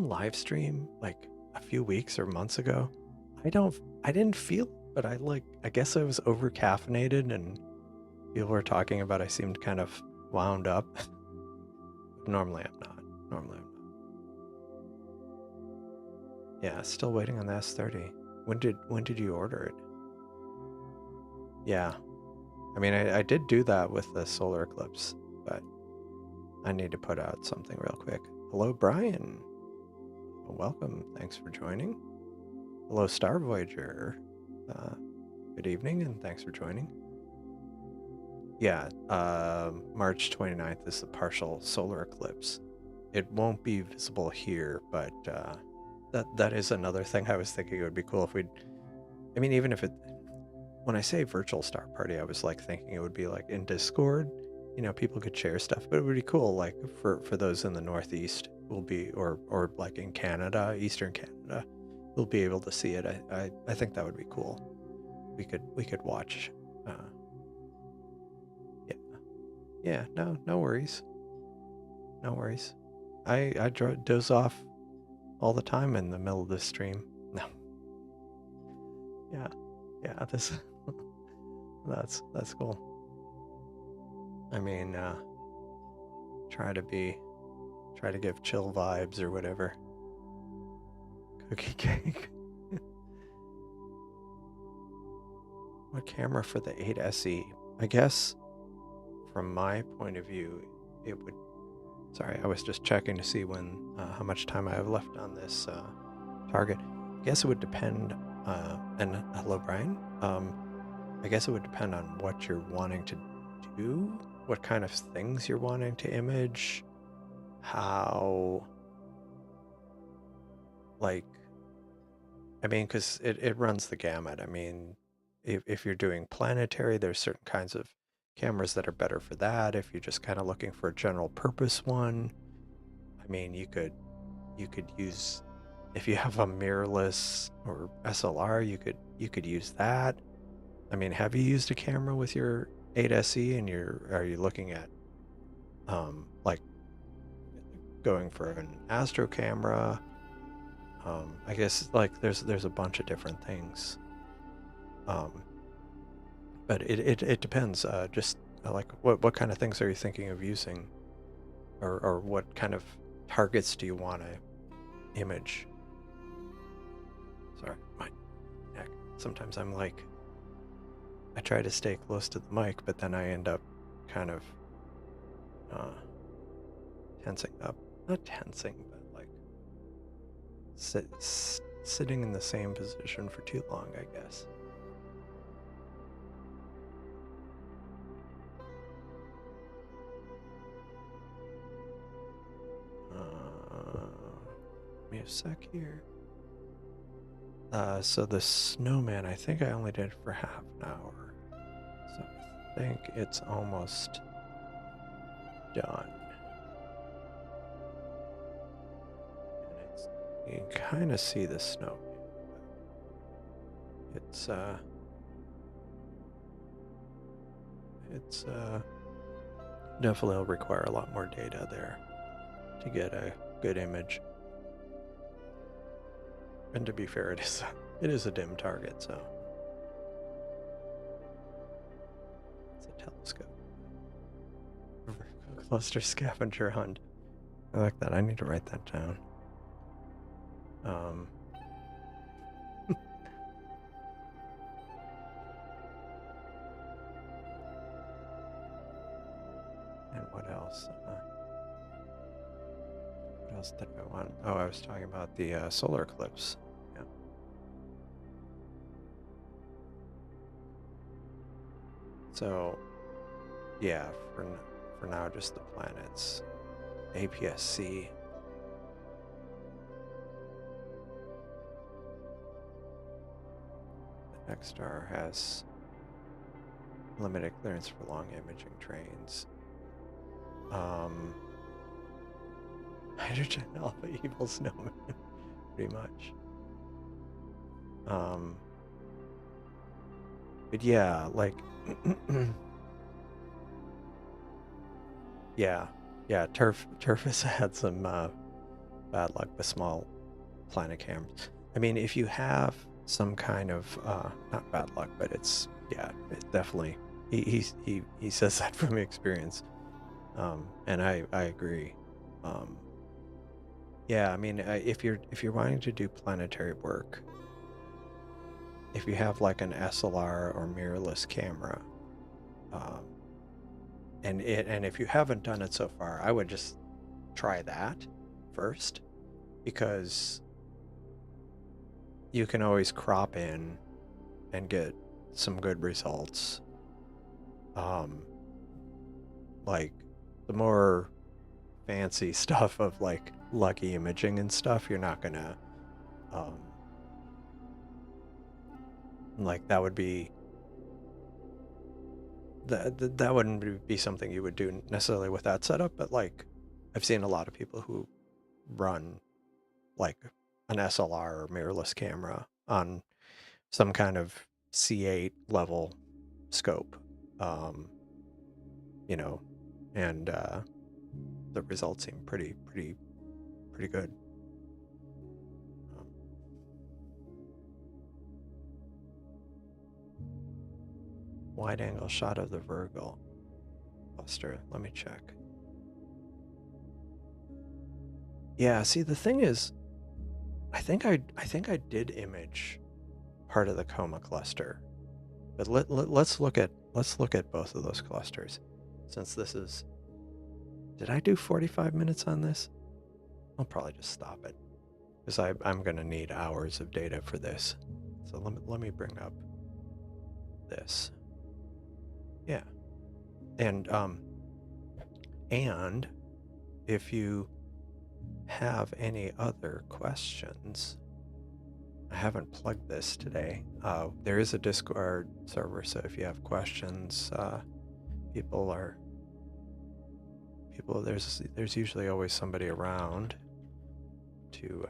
live stream like a few weeks or months ago. I didn't feel but I guess I was over caffeinated and people were talking about I seemed kind of wound up. Normally I'm not. Normally I'm not. Yeah, still waiting on the S30. When did you order it? Yeah. I mean, I did do that with the solar eclipse, but I need to put out something real quick. Hello, Brian. Welcome. Thanks for joining. Hello, Star Voyager. Good evening, and thanks for joining. Yeah, March 29th is the partial solar eclipse. It won't be visible here, but that is another thing I was thinking it would be cool if we'd... I mean, even if it... When I say virtual star party, I was like thinking it would be like in Discord, you know, people could share stuff, but it would be cool, like for those in the Northeast will be, or like in Canada, Eastern Canada, we'll be able to see it. I think that would be cool. We could watch. Yeah, no worries. No worries. I doze off all the time in the middle of this stream. No. Yeah, this that's cool. I mean, try to give chill vibes or whatever. Cookie cake. What camera for the 8 SE? I guess from my point of view, it would... Sorry, I was just checking to see when how much time I have left on this target. I guess it would depend, and hello, Brian. I guess it would depend on what you're wanting to do, what kind of things you're wanting to image, how, like, I mean, because it runs the gamut. I mean, if you're doing planetary, there's certain kinds of cameras that are better for that. If you're just kind of looking for a general purpose one, I mean, you could use, if you have a mirrorless or SLR, you could use that. I mean, have you used a camera with your 8SE and are you looking at like going for an astro camera? I guess like there's a bunch of different things. But it depends. Just like what kind of things are you thinking of using, or what kind of targets do you want to image? Sorry, my neck. Sometimes I'm like, I try to stay close to the mic, but then I end up kind of tensing up. Not tensing, but like sitting in the same position for too long, I guess. Give me a sec here. So the snowman, I think I only did it for half an hour. So I think it's almost done. And you can kind of see the snowman. It's definitely will require a lot more data there to get a good image. And to be fair, it is a dim target, so it's a telescope. Cluster scavenger hunt. I like that. I need to write that down. And what else? What else did I want? Oh, I was talking about the solar eclipse. Yeah. So, yeah, for now, just the planets. APS-C. The next star has limited clearance for long imaging trains. Hydrogen alpha evil snowman, pretty much. But yeah, like, yeah, Turf has had some bad luck with small planet cameras. I mean, if you have some kind of not bad luck, but it's definitely he says that from experience, and I agree. Um, yeah, I mean, if you're wanting to do planetary work, if you have like an SLR or mirrorless camera, um, and if you haven't done it so far, I would just try that first, because you can always crop in and get some good results. Um, like the more fancy stuff of like lucky imaging and stuff, you're not gonna um, like that would be that wouldn't be something you would do necessarily with that setup. But like I've seen a lot of people who run like an SLR or mirrorless camera on some kind of C8 level scope, um, you know, and the results seem pretty good. Um, wide angle shot of the Virgo cluster. Let me check. Yeah, see the thing is, I think I did image part of the Coma cluster, but let's look at both of those clusters, since this is. Did I do 45 minutes on this? I'll probably just stop it, because I'm gonna need hours of data for this. So let me bring up this. Yeah, and and if you have any other questions, I haven't plugged this today. There is a Discord server, so if you have questions, people are people. There's usually always somebody around to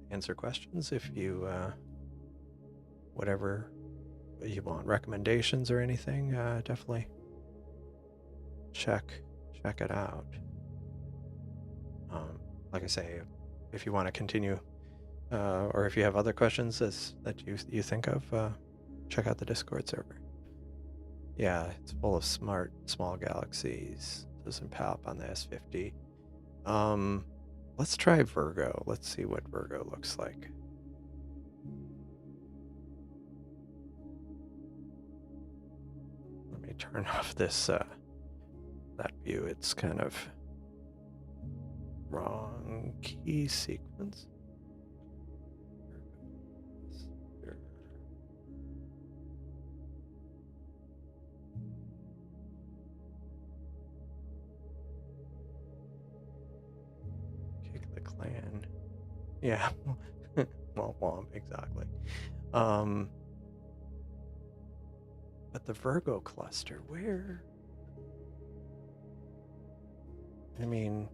answer questions. If you whatever you want, recommendations or anything, definitely check it out. Like I say, if you want to continue, or if you have other questions that you think of, check out the Discord server. Yeah, it's full of small galaxies. Doesn't pop on the S50. Let's try Virgo. Let's see what Virgo looks like. Let me turn off this that view. It's kind of wrong key sequence. Kick the clan. Yeah. Womp womp, exactly. But the Virgo cluster, where? I mean,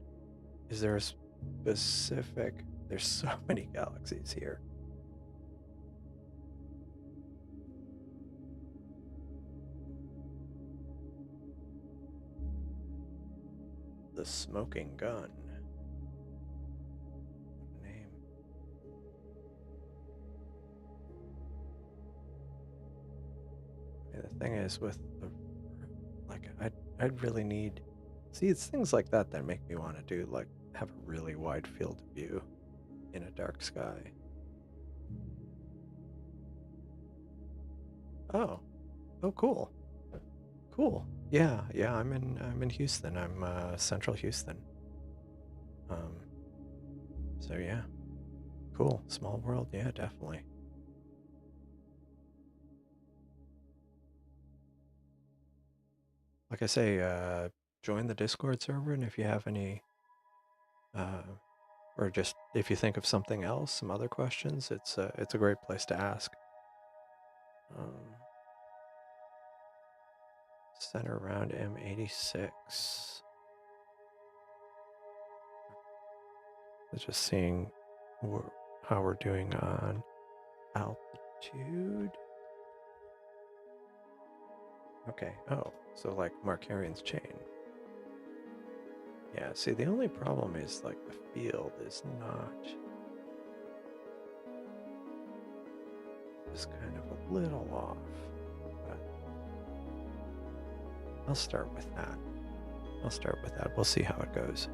is there a specific? There's so many galaxies here. The smoking gun. Name. Yeah, the thing is with the like I'd really need. See, it's things like that that make me want to do like have a really wide field of view in a dark sky. Oh, oh, cool, cool. Yeah, yeah. I'm in Houston. I'm Central Houston. Um, so yeah, cool. Small world. Yeah, definitely. Like I say, join the Discord server, and if you have any, uh, or just if you think of something else, some other questions, it's a great place to ask. Um, center around M86. Just seeing how we're doing on altitude. Okay. Oh, so like Markarian's chain. Yeah. See, the only problem is like the field is not. was kind of a little off, but I'll start with that. We'll see how it goes.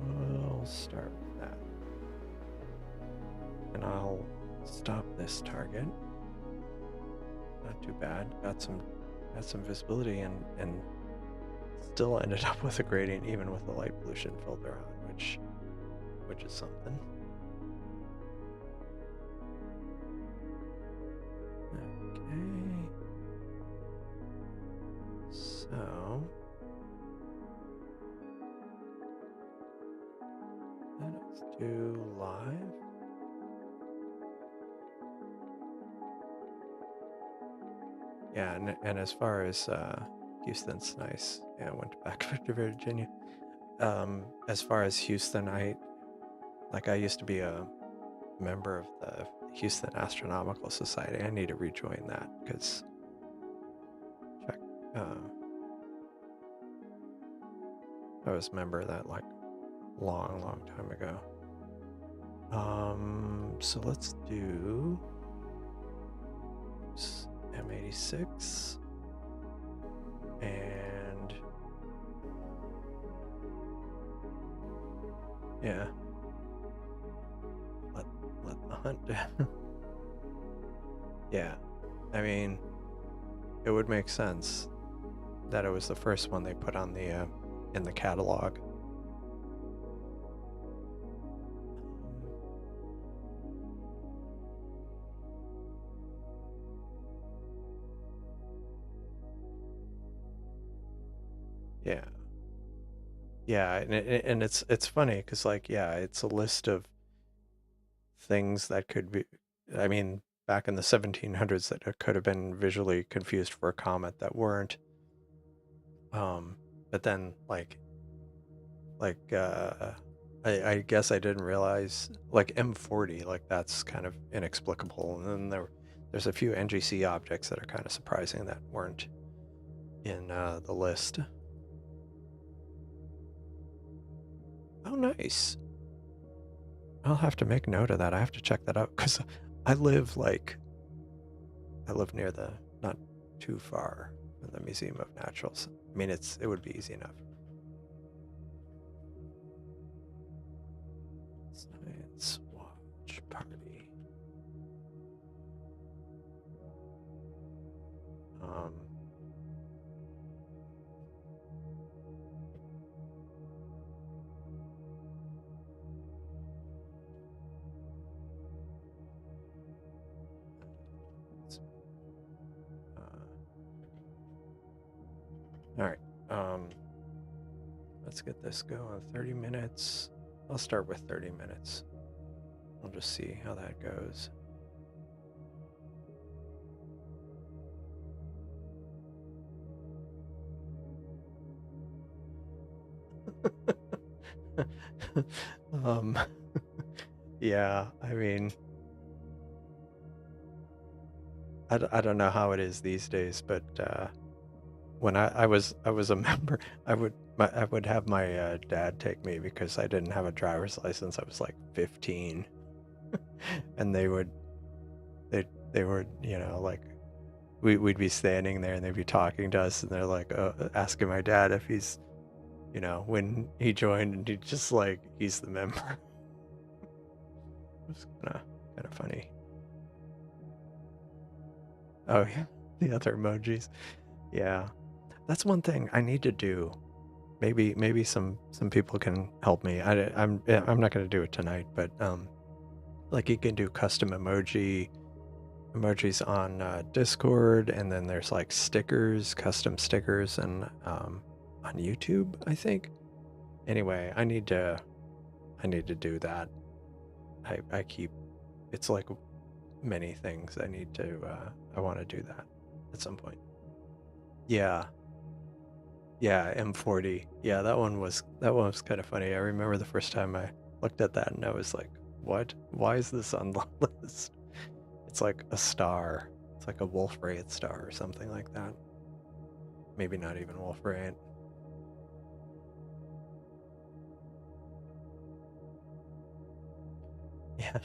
We'll start with that. And I'll stop this target. Not too bad. Got some visibility and still ended up with a gradient even with the light pollution filter on, which is something. Okay. So let's do live. Yeah, and as far as Houston's nice. Yeah, I went back to Virginia. As far as Houston, I used to be a member of the Houston Astronomical Society. I need to rejoin that because I was a member of that like long time ago. So let's do M86 and yeah, let the hunt down. Yeah, I mean, it would make sense that it was the first one they put on the in the catalog. Yeah, and it's funny because like it's a list of things that could be. I mean, back in the 1700s, that it could have been visually confused for a comet that weren't. But then I guess I didn't realize like M40, like that's kind of inexplicable, and then there's a few NGC objects that are kind of surprising that weren't in the list. Oh, nice. I'll have to make note of that. I have to check that out because I live near the, not too far from the Museum of Naturals. I mean, it would be easy enough. Science watch party. All right. Let's get this going. 30 minutes. I'll start with 30 minutes. We'll just see how that goes. Yeah, I mean, I don't know how it is these days, but when I was a member, I would have my dad take me because I didn't have a driver's license. I was like 15, and they would like we'd be standing there and they'd be talking to us and they're like asking my dad if he's when he joined, and he's just like he's the member. It was kind of funny. Oh yeah, the other emojis. Yeah, that's one thing I need to do. Maybe some people can help me. I'm not gonna do it tonight, but like you can do custom emojis on Discord, and then there's like custom stickers, and on YouTube, I think. Anyway, I need to do that. I keep, it's like many things I need to I want to do that at some point. Yeah, M40. Yeah, that one was kind of funny. I remember the first time I looked at that and I was like, what? Why is this on the list? It's like a star. It's like a Wolf-Rayet star or something like that. Maybe not even Wolf-Rayet. Yeah.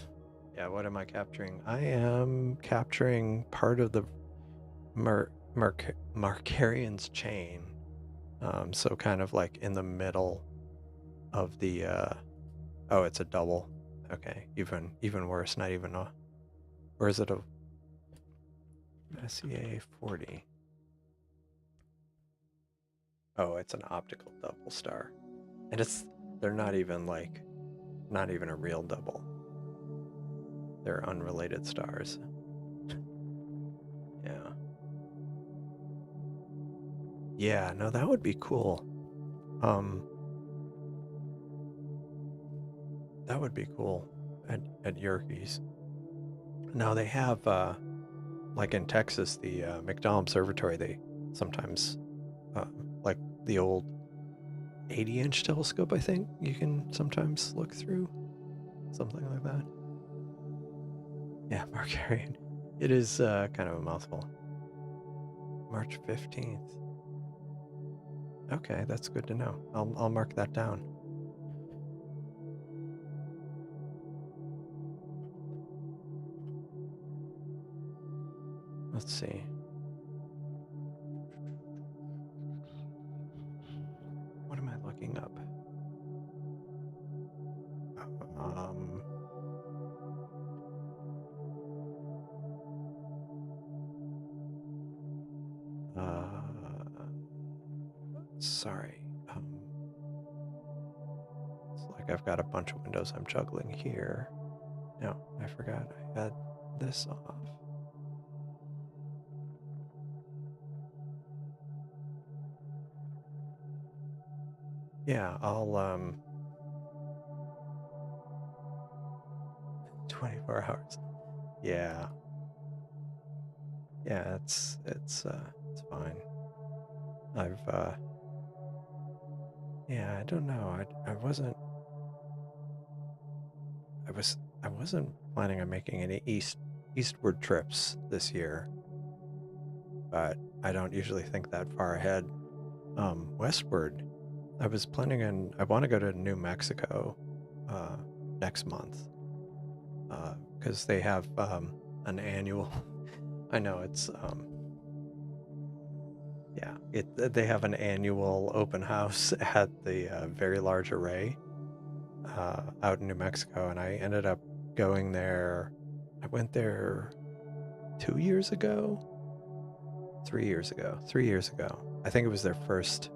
Yeah, what am I capturing? I am capturing part of the Markarian's chain. So kind of like in the middle of the oh, it's a double. Okay, even worse, not even a, or is it a Messier 40? Oh, it's an optical double star. And they're not even like, not even a real double. They're unrelated stars. Yeah. Yeah, no, that would be cool. Um, that would be cool at Yerkes. Now they have, like in Texas, the McDowell Observatory, they sometimes, uh, like the old 80-inch telescope, I think you can sometimes look through. Something like that. Yeah, Markarian. It is kind of a mouthful. March 15th. Okay, that's good to know. I'll mark that down. Let's see. What am I looking up? Um, sorry. It's like I've got a bunch of windows I'm juggling here. No, I forgot I had this off. Yeah, I'll 24 hours. Yeah. Yeah, it's fine. I've yeah, I don't know. I wasn't planning on making any eastward trips this year, but I don't usually think that far ahead. Westward, I want to go to New Mexico uh, next month because they have an annual. I know it's yeah, they have an annual open house at the Very Large Array out in New Mexico, and I ended up going there. I went there 2 years ago, 3 years ago, 3 years ago. I think it was their first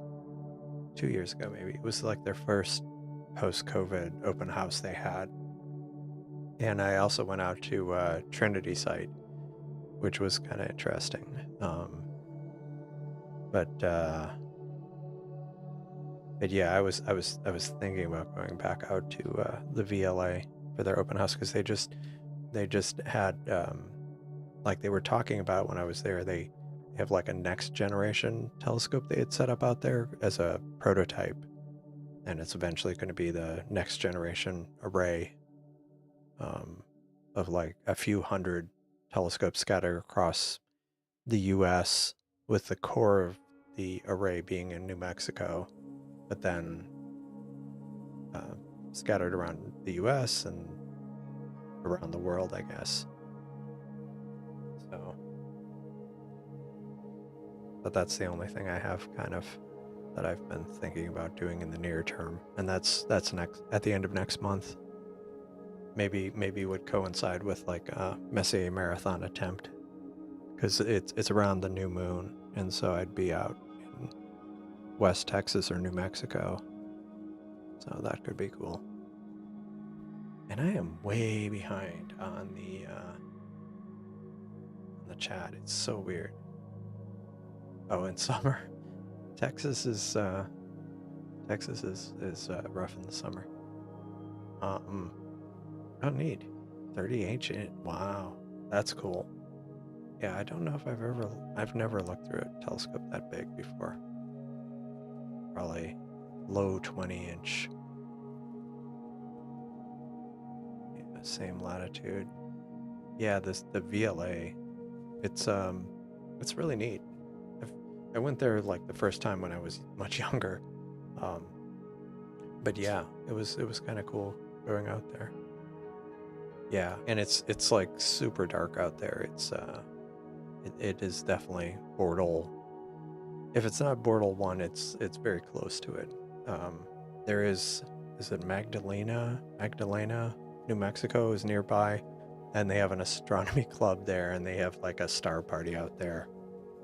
2 years ago, maybe. It was like their first post-COVID open house they had. And I also went out to Trinity site, which was kind of interesting. But but yeah, I was thinking about going back out to the VLA for their open house because they just had like they were talking about when I was there. They have like a next generation telescope they had set up out there as a prototype, and it's eventually going to be the next generation array um, of like a few hundred telescopes scattered across the U.S. with the core of the array being in New Mexico, but then uh, scattered around the U.S. and around the world, I guess. So, but that's the only thing I have kind of that I've been thinking about doing in the near term, and that's next at the end of next month. Maybe would coincide with like a Messier marathon attempt because it's around the new moon, and so I'd be out in West Texas or New Mexico, so that could be cool. And I am way behind on the chat. It's so weird. Oh, in summer, Texas is rough in the summer. Um, oh, neat. 30 ancient. Wow, that's cool. Yeah, I don't know if I've never looked through a telescope that big before. Probably low 20-inch. Yeah, same latitude. Yeah, the VLA. It's really neat. I've, I went there like the first time when I was much younger. Um, but yeah, it was kind of cool going out there. Yeah, and it's like super dark out there. It is definitely Bortle. If it's not Bortle 1, it's very close to it. There is it Magdalena, New Mexico is nearby, and they have an astronomy club there, and they have like a star party out there,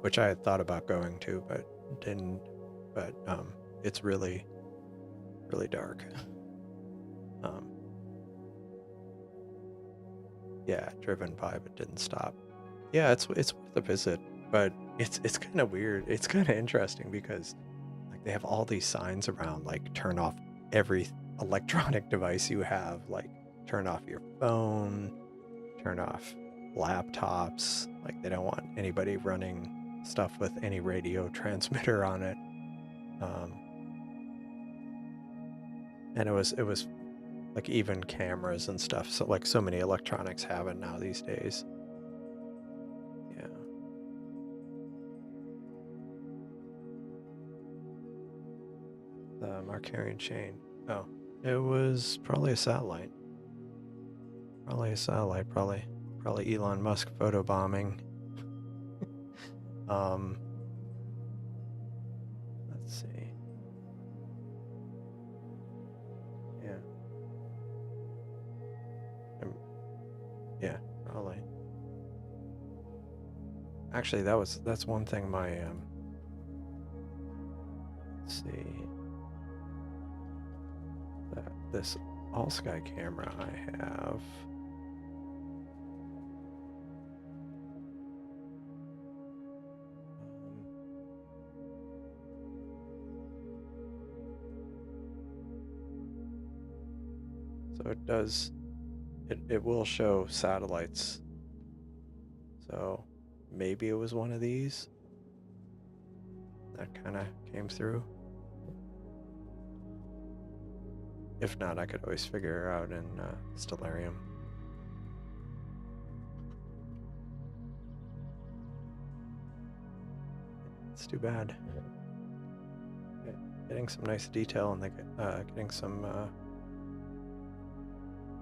which I had thought about going to, but didn't. But it's really, really dark. um, yeah, driven by, but didn't stop. Yeah, it's worth a visit, but it's kind of weird. It's kind of interesting because like they have all these signs around, like turn off every electronic device you have, like turn off your phone, turn off laptops. Like they don't want anybody running stuff with any radio transmitter on it. Um, and it was like even cameras and stuff. So like so many electronics have it now these days. Yeah. The Markarian chain. Oh, it was probably a satellite. Probably a satellite. Probably Elon Musk photobombing. um, let's see. Yeah. Yeah, probably. Actually, that's one thing my let's see. This all sky camera I have. So it does, it will show satellites. So maybe it was one of these that kind of came through. If not, I could always figure it out in Stellarium. It's too bad. Getting some nice detail and getting some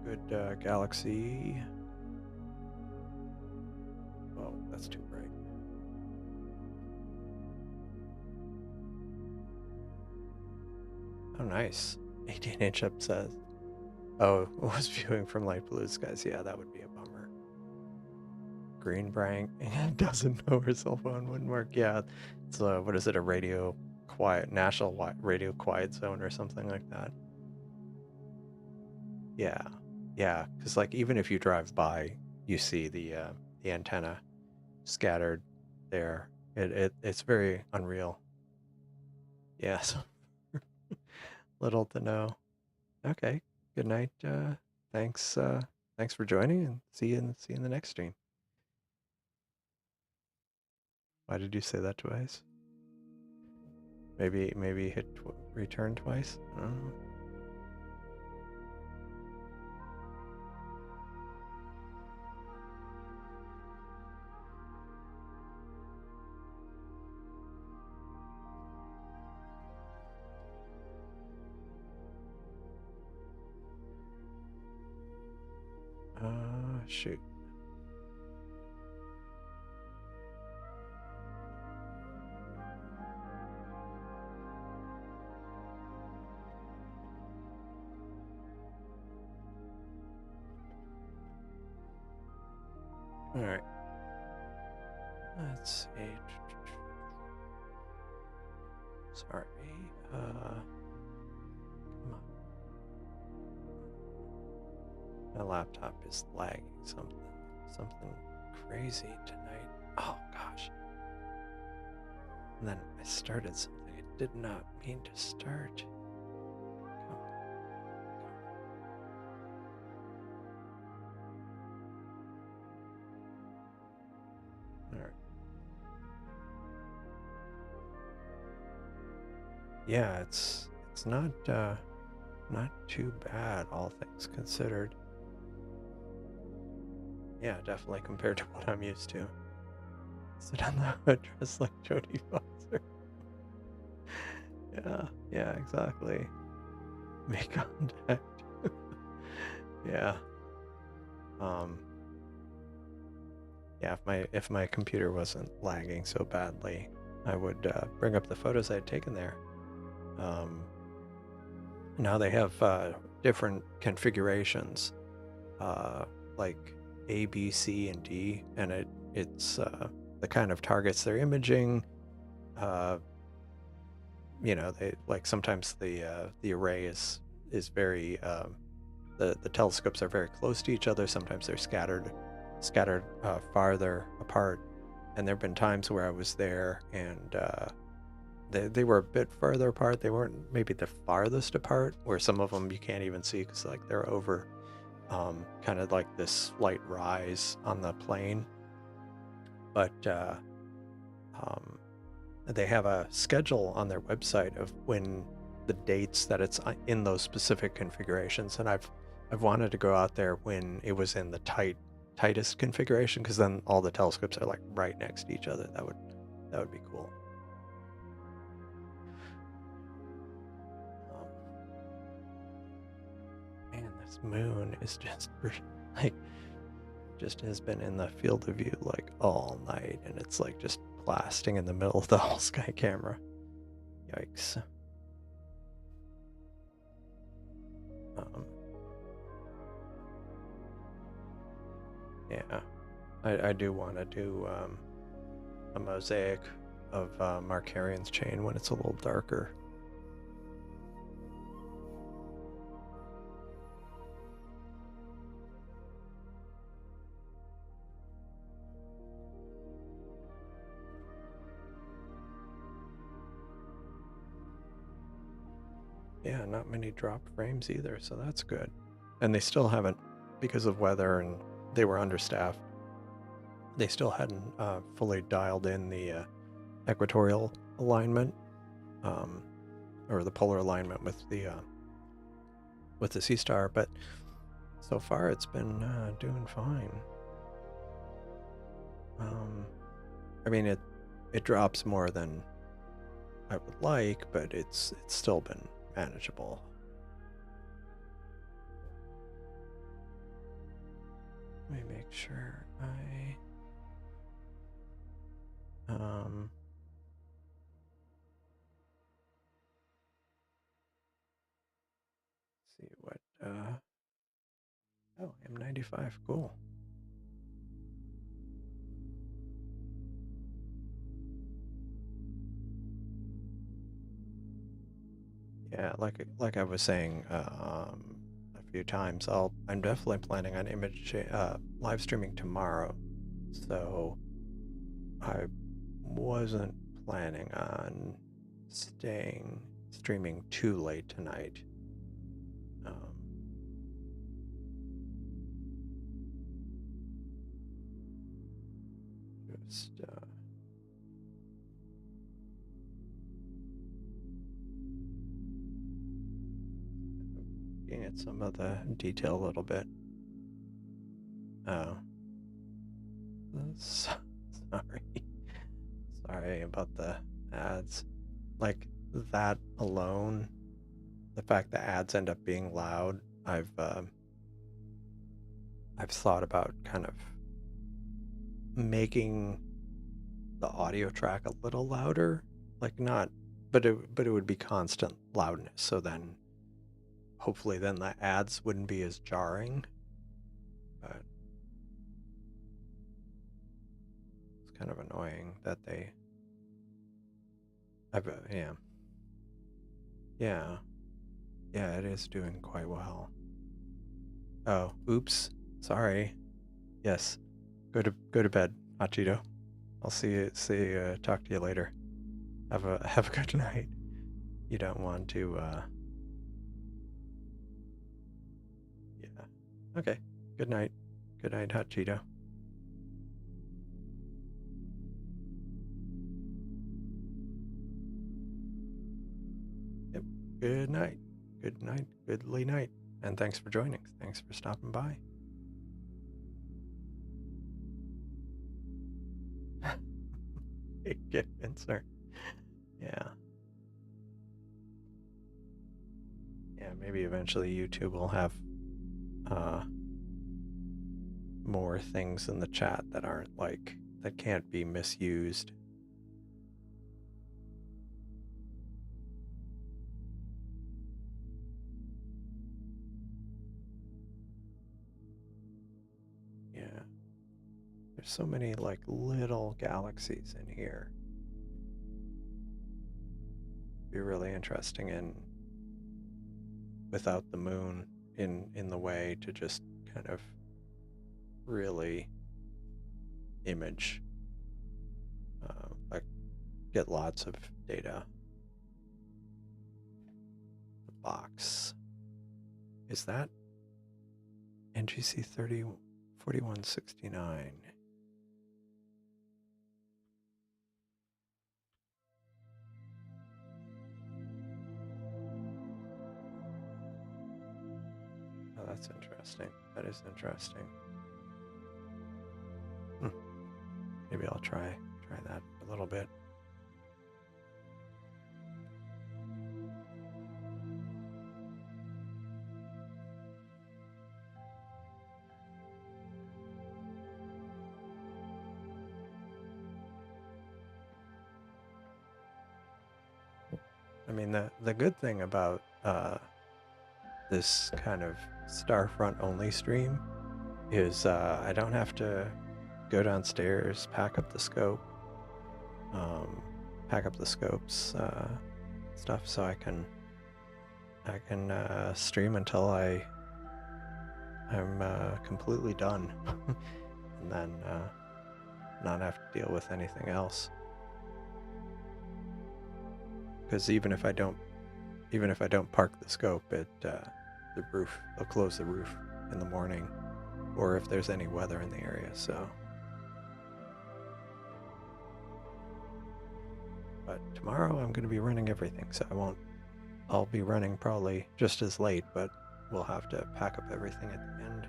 good galaxy. Oh, that's too bright. Oh, nice. 18-inch up says. Oh, it was viewing from light blue skies. Yeah, that would be a bummer. Green Brank doesn't know her cell phone wouldn't work. Yeah, it's what is it? A radio quiet national radio quiet zone or something like that. Yeah, yeah. Because like even if you drive by, you see the antenna scattered there. It's very unreal. Yeah, so little to know. Okay. Good night. Thanks. Thanks for joining, and see you in the next stream. Why did you say that twice? Maybe hit return twice. I don't know. Shoot. All right. Let's see. Sorry. Come on. My laptop is lagging something crazy tonight. Oh gosh. And then I started something I did not mean to start. Come on. All right. Yeah, it's not too bad, all things considered. Yeah, definitely compared to what I'm used to. Sit on the hood dressed like Jodie Foster. Yeah, exactly. Make contact. Yeah. Um, yeah, if my computer wasn't lagging so badly, I would bring up the photos I had taken there. Now they have different configurations, like A, B, C, and D, and it's the kind of targets they're imaging. They like sometimes the array is very the telescopes are very close to each other. Sometimes they're scattered farther apart. And there have been times where I was there and they were a bit further apart. They weren't maybe the farthest apart, where some of them you can't even see because like they're over kind of like this slight rise on the plane. But they have a schedule on their website of when the dates that it's in those specific configurations, and I've wanted to go out there when it was in the tightest configuration, because then all the telescopes are like right next to each other. That would be cool. Man, this moon is just like just has been in the field of view like all night, and it's like just blasting in the middle of the whole sky camera. Yikes. Yeah, I do want to do a mosaic of Markarian's chain when it's a little darker. Yeah, not many drop frames either, so that's good. And they still haven't, because of weather and they were understaffed, they still hadn't fully dialed in the equatorial alignment, or the polar alignment with the Seestar, but so far it's been doing fine. I mean, it drops more than I would like, but it's still been manageable. Let me make sure see what oh, M95, cool. Yeah, like I was saying a few times, I'm definitely planning on live streaming tomorrow. So I wasn't planning on streaming too late tonight. Just looking at some of the detail a little bit. Oh, sorry about the ads. Like that alone, the fact that ads end up being loud, I've thought about kind of making the audio track a little louder, like not, but it would be constant loudness. So then, hopefully, then the ads wouldn't be as jarring. But it's kind of annoying that they. Yeah, it is doing quite well. Oh, oops, sorry. Yes, go to bed, Hachito. I'll talk to you later. Have a good night. You don't want to yeah. Okay. Good night. Good night, Hachito. Yep. Good night. Good night. Goodly night. And thanks for joining. Thanks for stopping by. Get concerned. Yeah. Yeah, maybe eventually YouTube will have more things in the chat that aren't like, that can't be misused. Yeah. There's so many like little galaxies in here. Be really interesting in without the moon in the way to just kind of really image, like get lots of data. The box, is that NGC 4169? Oh, that's interesting. That is interesting. Maybe I'll try that a little bit. I mean, the good thing about this kind of Starfront only stream is I don't have to go downstairs, pack up the scope, pack up the scopes stuff, so I can stream until I'm completely done, and then not have to deal with anything else. Because even if I don't park the scope, the roof, they'll close the roof in the morning, or if there's any weather in the area. So, but tomorrow I'm going to be running everything, so I'll be running probably just as late, but we'll have to pack up everything at the end.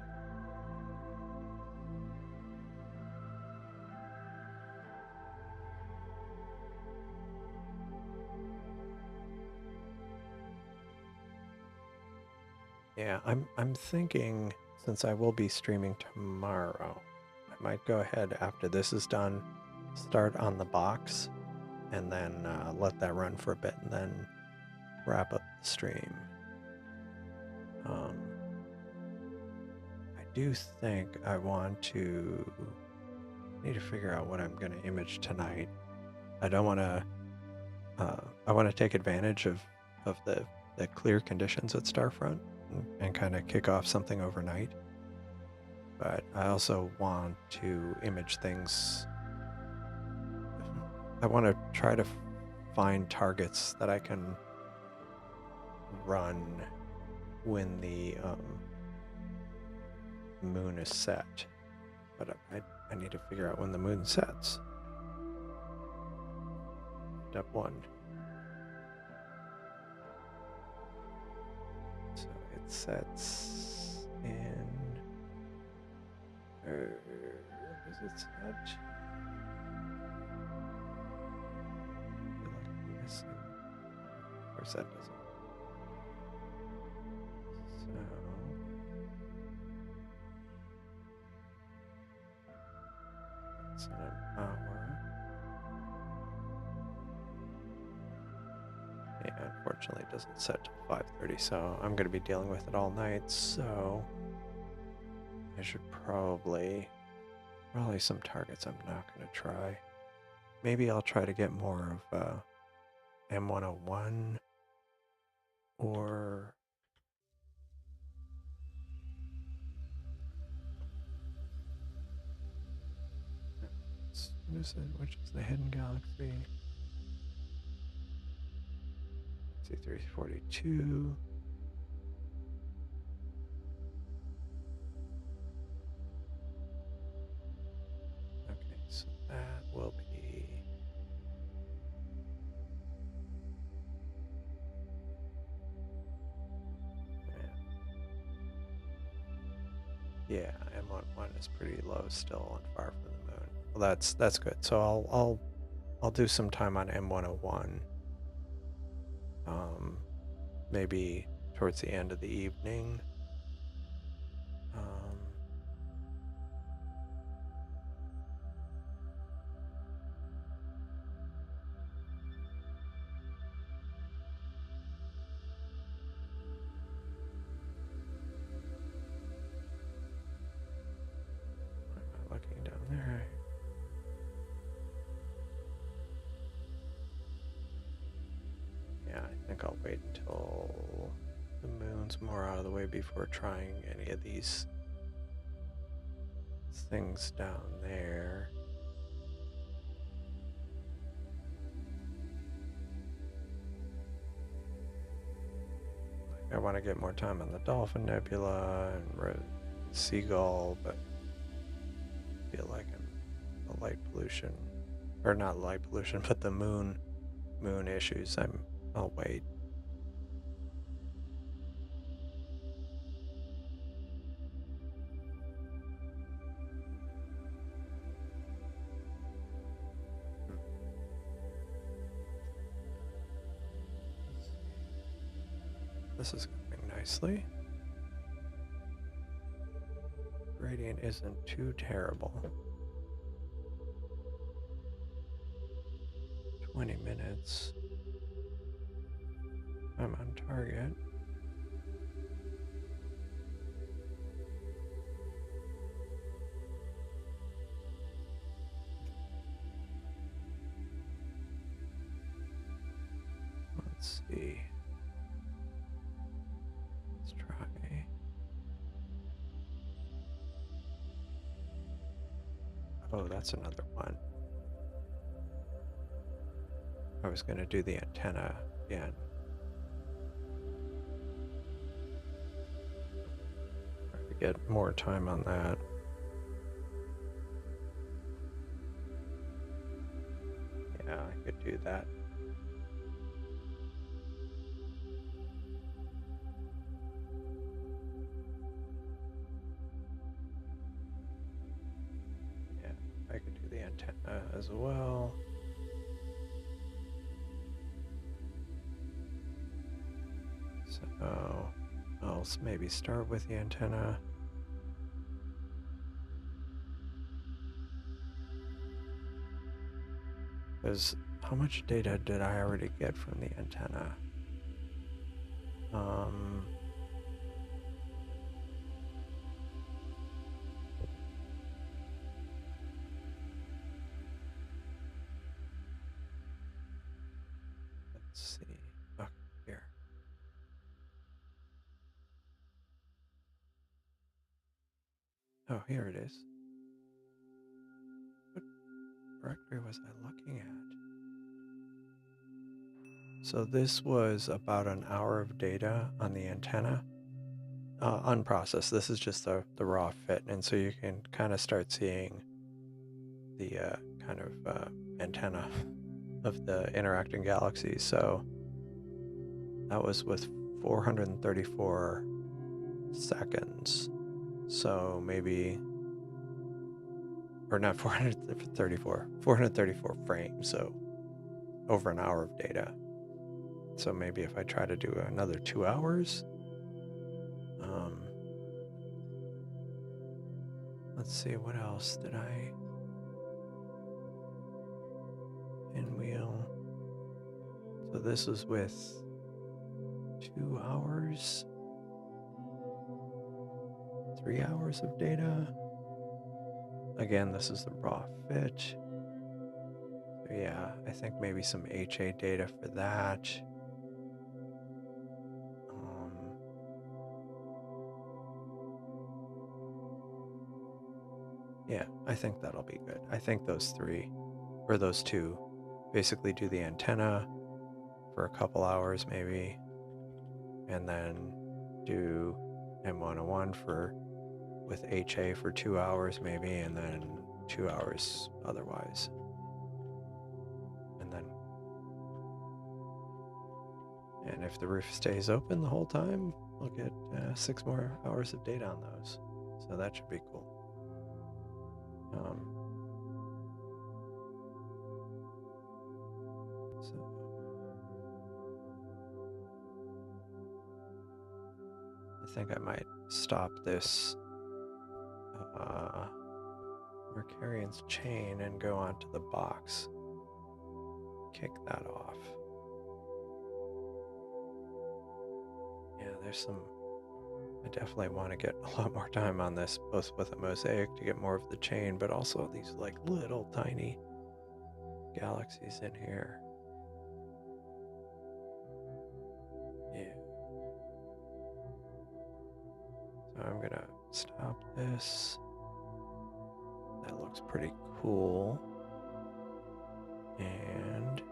Yeah, I'm thinking, since I will be streaming tomorrow, I might go ahead after this is done, start on the box, and then let that run for a bit, and then wrap up the stream. I do think I need to figure out what I'm going to image tonight. I don't want to. I want to take advantage of the clear conditions at Starfront and kind of kick off something overnight. But I also want to image things. I want to try to find targets that I can run when the moon is set. But I need to figure out when the moon sets. Step 1. So it sets in... where does it set? I feel like I'm missing... Of course that doesn't. So... it's in an hour. Yeah, unfortunately it doesn't set till 5:30, so I'm going to be dealing with it all night, so I should probably some targets I'm not going to try. Maybe I'll try to get more of M101 or which is the hidden galaxy? C342. Okay, so that will be... yeah, M11 is pretty low still and far from the moon. Well, that's good. So I'll do some time on M101. Maybe towards the end of the evening. think I'll wait until the moon's more out of the way before trying any of these things down there. I want to get more time on the Dolphin Nebula and Seagull, but I feel like the light pollution, or not light pollution, but the moon issues. I'll wait. This is going nicely. Gradient isn't too terrible. 20 minutes. I'm on target. Let's see. Let's try. Oh, that's another one. I was going to do the antenna again. Try to get more time on that. Yeah, I could do that. Yeah, I could do the antenna as well. So I'll maybe start with the antenna. Because how much data did I already get from the antenna? Let's see. Oh, here. Oh, here it is. What directory was I looking at? So this was about an hour of data on the antenna, unprocessed. This is just the raw fit, and so you can kind of start seeing the kind of antenna of the interacting galaxies. So that was with 434 seconds. So maybe, or not 434 frames. So over an hour of data. So maybe if I try to do another 2 hours, let's see, what else did I pinwheel? So this was with 2 hours, 3 hours of data. Again, this is the raw fit. So yeah, I think maybe some HA data for that. Yeah, I think that'll be good. I think those three, or those two, basically do the antenna for a couple hours maybe, and then do M101 with HA for 2 hours maybe, and then 2 hours otherwise. And if the roof stays open the whole time, we'll get 6 more hours of data on those. So that should be cool. So I think I might stop this Mercurian's chain and go onto the box. Kick that off. Yeah, there's some. I definitely want to get a lot more time on this, both with a mosaic to get more of the chain, but also these like little tiny galaxies in here. I'm gonna stop this. That looks pretty cool. And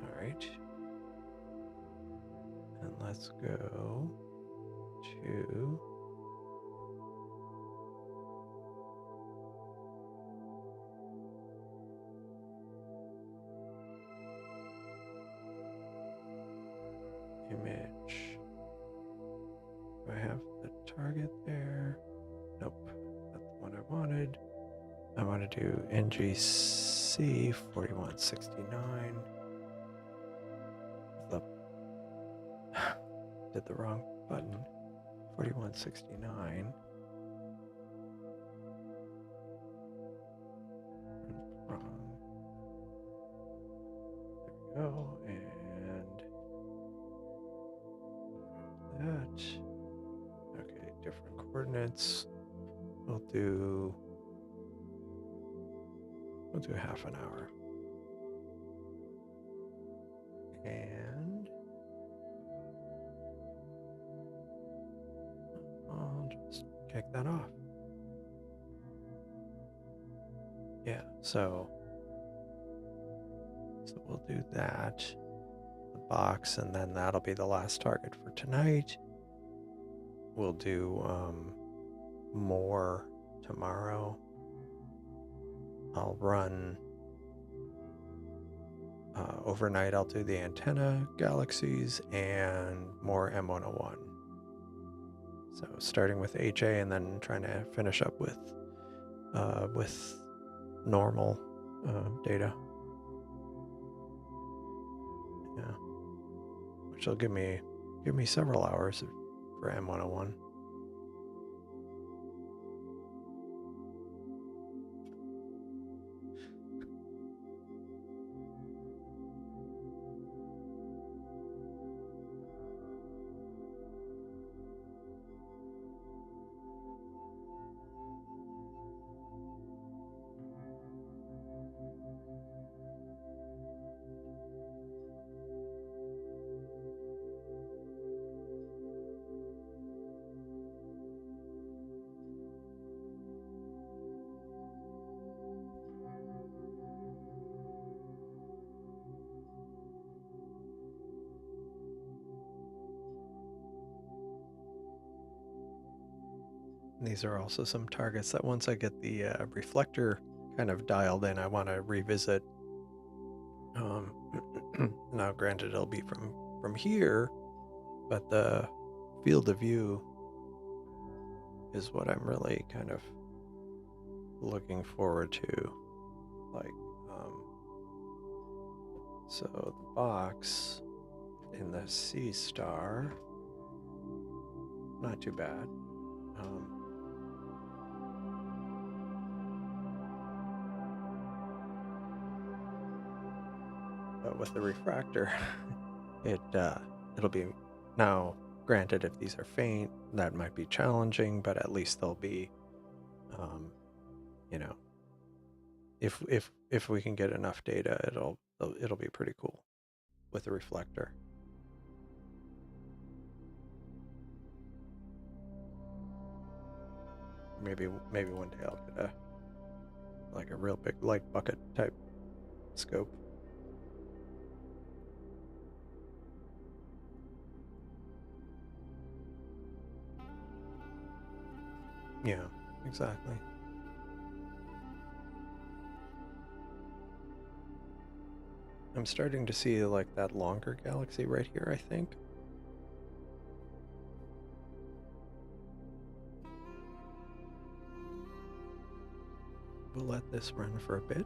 all right. And let's go to image. Do I have the target there? Nope, not the one I wanted. I want to do NGC 4169. Did the wrong button. 4169. Wrong. There we go. And that. Okay, different coordinates. We'll do half an hour. And I'll just kick that off. Yeah, so we'll do that, the box, and then that'll be the last target for tonight. We'll do more tomorrow. I'll run overnight. I'll do the antenna, galaxies, and more M101. So starting with HA and then trying to finish up with normal data. Yeah, which will give me several hours for M101. These are also some targets that once I get the reflector kind of dialed in, I want to revisit. Now, granted, it'll be from here, but the field of view is what I'm really kind of looking forward to. Like, so the box in the Seestar, not too bad. But with the refractor, it'll be, now granted, if these are faint, that might be challenging, but at least they'll be, you know, if we can get enough data, it'll be pretty cool with the reflector. Maybe one day I'll get a real big light bucket type scope. Yeah, exactly. I'm starting to see like that longer galaxy right here, I think. We'll let this run for a bit.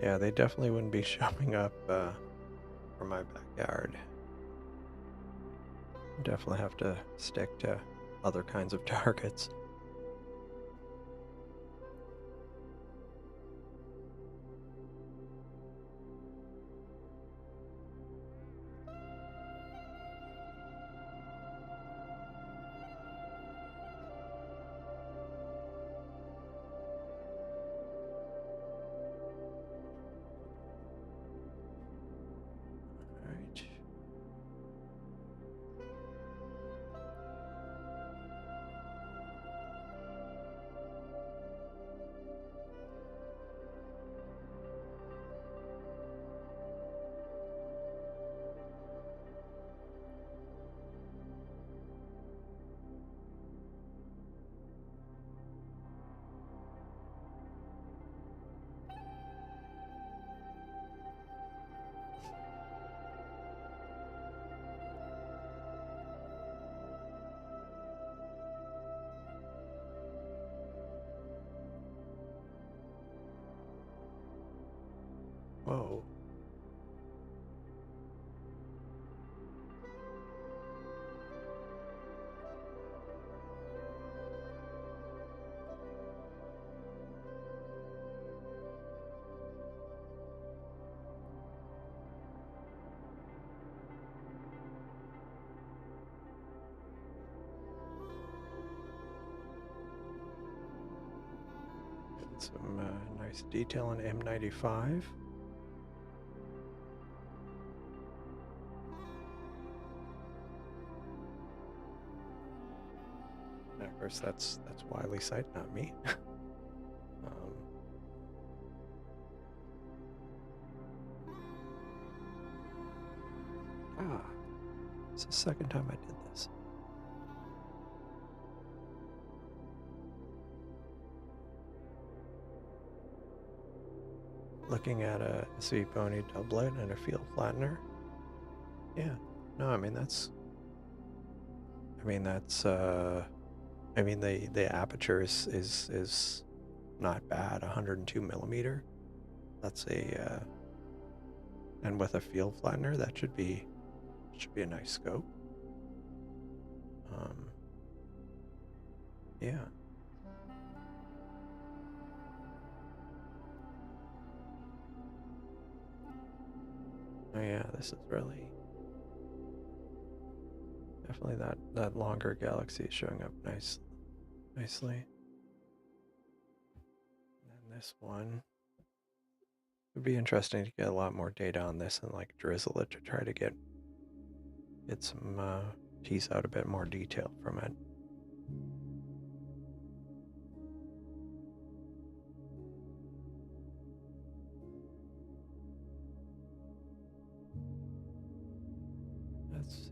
Yeah, they definitely wouldn't be showing up from my backyard. Definitely have to stick to other kinds of targets. Whoa. Some nice detail on M95. And of course, that's Wiley Sight, not me. It's the second time I did this. Looking at a SV Pony doublet and a field flattener. Yeah, no, I mean that's the aperture is not bad, 102 millimeter. That's a and with a field flattener, that should be a nice scope. Yeah. Oh yeah, this is really definitely that longer galaxy is showing up nicely. And this one would be interesting to get a lot more data on this and like drizzle it to try to get some tease out a bit more detail from it. Let's see.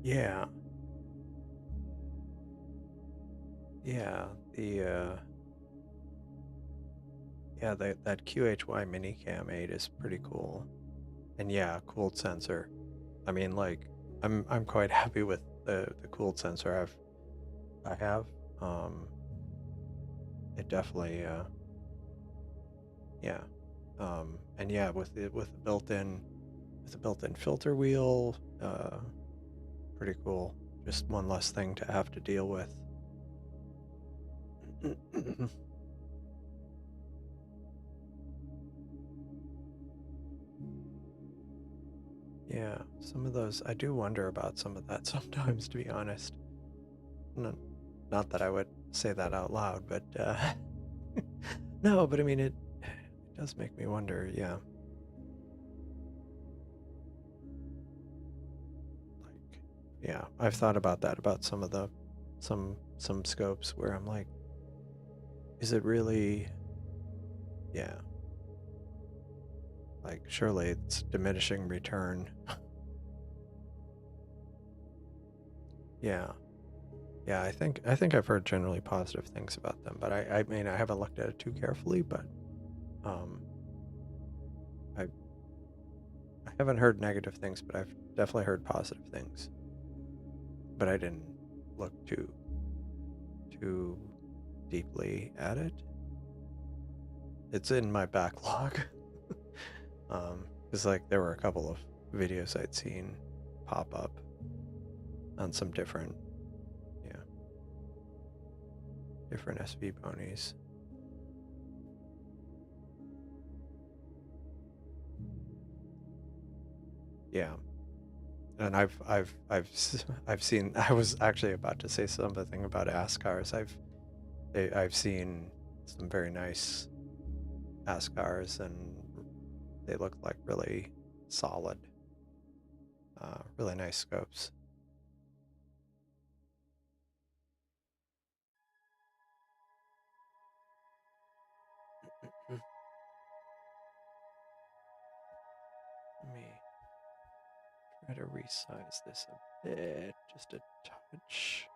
Yeah. Yeah, that QHY Minicam 8 is pretty cool. And yeah, cooled sensor. I mean, like, I'm quite happy with the cooled sensor I have. It definitely yeah. And yeah, with the built-in filter wheel, pretty cool. Just one less thing to have to deal with. Yeah, some of those, I do wonder about some of that sometimes, to be honest. Not that I would say that out loud, but no, but I mean, it does make me wonder, yeah. Like, yeah, I've thought about that, about some of the, some scopes where I'm like, is it really, yeah. Like, surely it's diminishing return. Yeah. Yeah, I think I've heard generally positive things about them, but I mean, I haven't looked at it too carefully, but I haven't heard negative things, but I've definitely heard positive things. But I didn't look too deeply at it. It's in my backlog. Because like there were a couple of videos I'd seen pop up on some different SV ponies. Yeah. And I've seen, I was actually about to say something about ASCARs. I've seen some very nice ASCARs, and they look like really solid, really nice scopes. Let me try to resize this a bit, just a touch.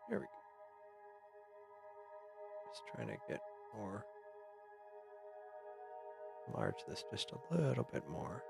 There we go. Just trying to get more, enlarge this just a little bit more.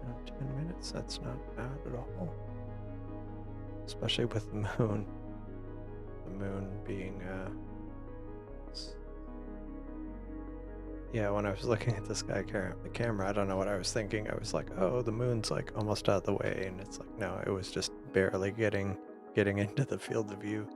You know, 10 minutes, that's not bad at all. Especially with the moon. The moon being, yeah, when I was looking at the sky the camera, I don't know what I was thinking. I was like, oh, the moon's like almost out of the way, and it's like, no, it was just barely getting into the field of view.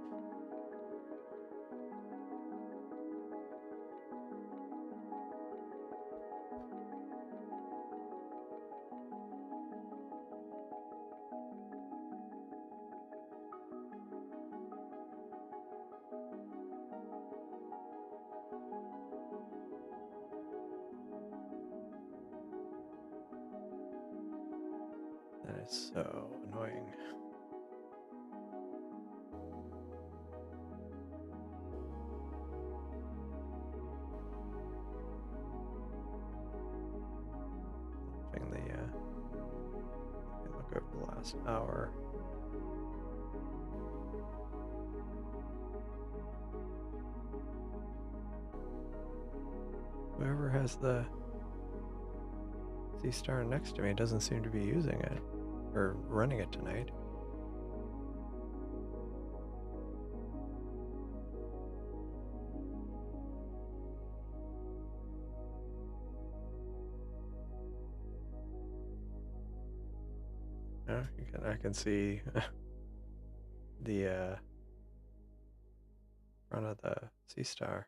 That is so annoying. Watching the, look over the last hour. Whoever has the Seestar next to me doesn't seem to be using it, or running it tonight. Oh, I can see the front of the Seestar.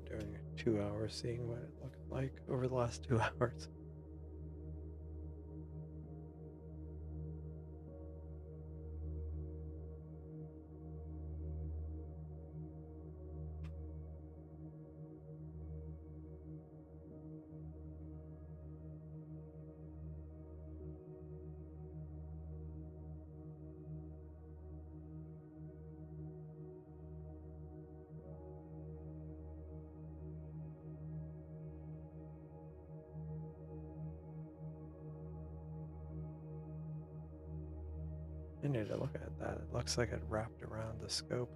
Doing 2 hours, seeing what it looked like over the last 2 hours. I need to look at that. It looks like it wrapped around the scope.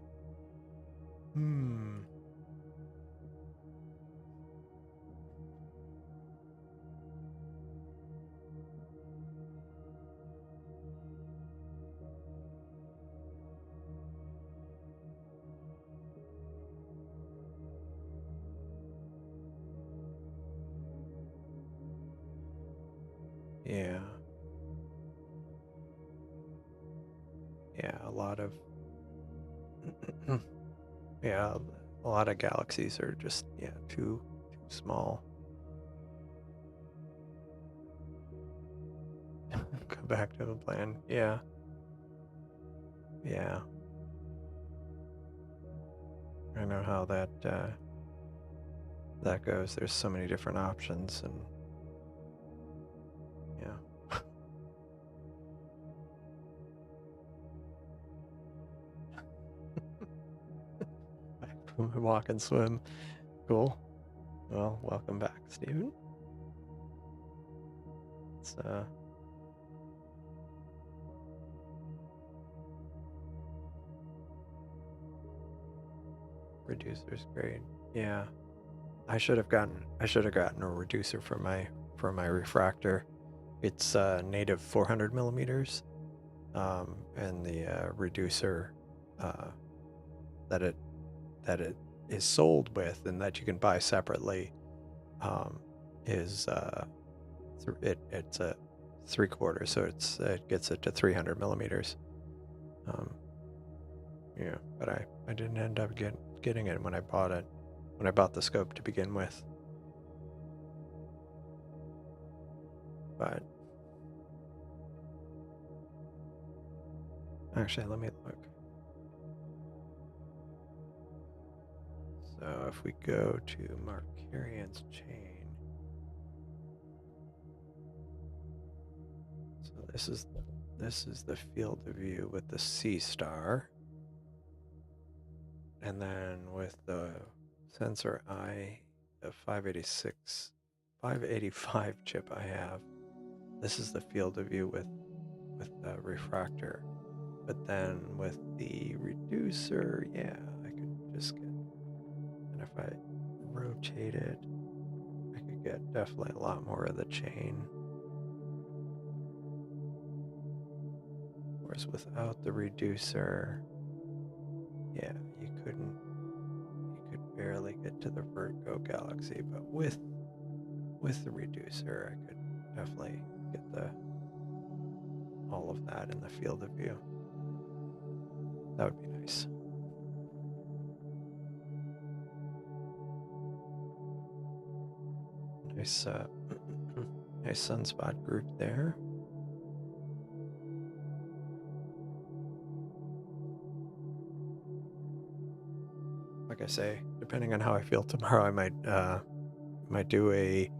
Yeah. Yeah, a lot of yeah, a lot of galaxies are just too small. Go back to the plan. Yeah. Yeah. I know how that that goes. There's so many different options, and yeah. Back from my walk and swim. Cool. Well, welcome back, Steven. It's reducer's great. Yeah. I should have gotten a reducer for my refractor. It's native 400 millimeters, and the reducer that it is sold with and that you can buy separately is it's a 3/4, so it gets it to 300 millimeters. Yeah, but I didn't end up getting it when I bought the scope to begin with. But actually, let me look. So if we go to Markarian's chain, so this is the field of view with the Seestar, and then with the sensor I, the 585 chip I have, this is the field of view with the refractor. But then with the reducer, yeah, I could just get, and if I rotate it, I could get definitely a lot more of the chain. Whereas without the reducer, yeah, you could barely get to the Virgo galaxy, but with the reducer, I could definitely get all of that in the field of view. That would be nice. Nice, nice sunspot group there. Like I say, depending on how I feel tomorrow, I might do a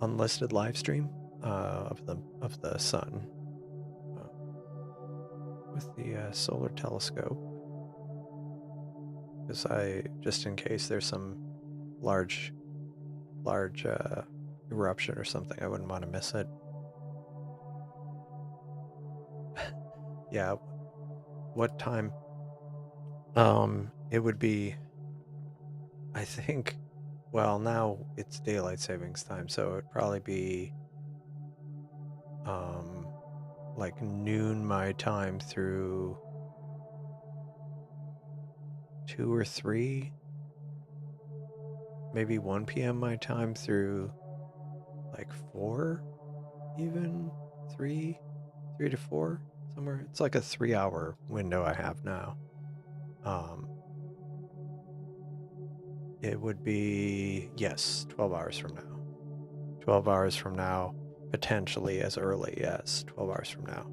unlisted live stream of the sun with the solar telescope, because just in case there's some large eruption or something, I wouldn't want to miss it. Yeah, what time? It would be, I think, well, now it's daylight savings time, so it'd probably be like noon my time through 2 or 3, maybe 1 p.m. my time through like 4, even 3 to 4, somewhere. It's like a 3-hour window I have now. It would be, yes, 12 hours from now. 12 hours from now, potentially as early as 12 hours from now.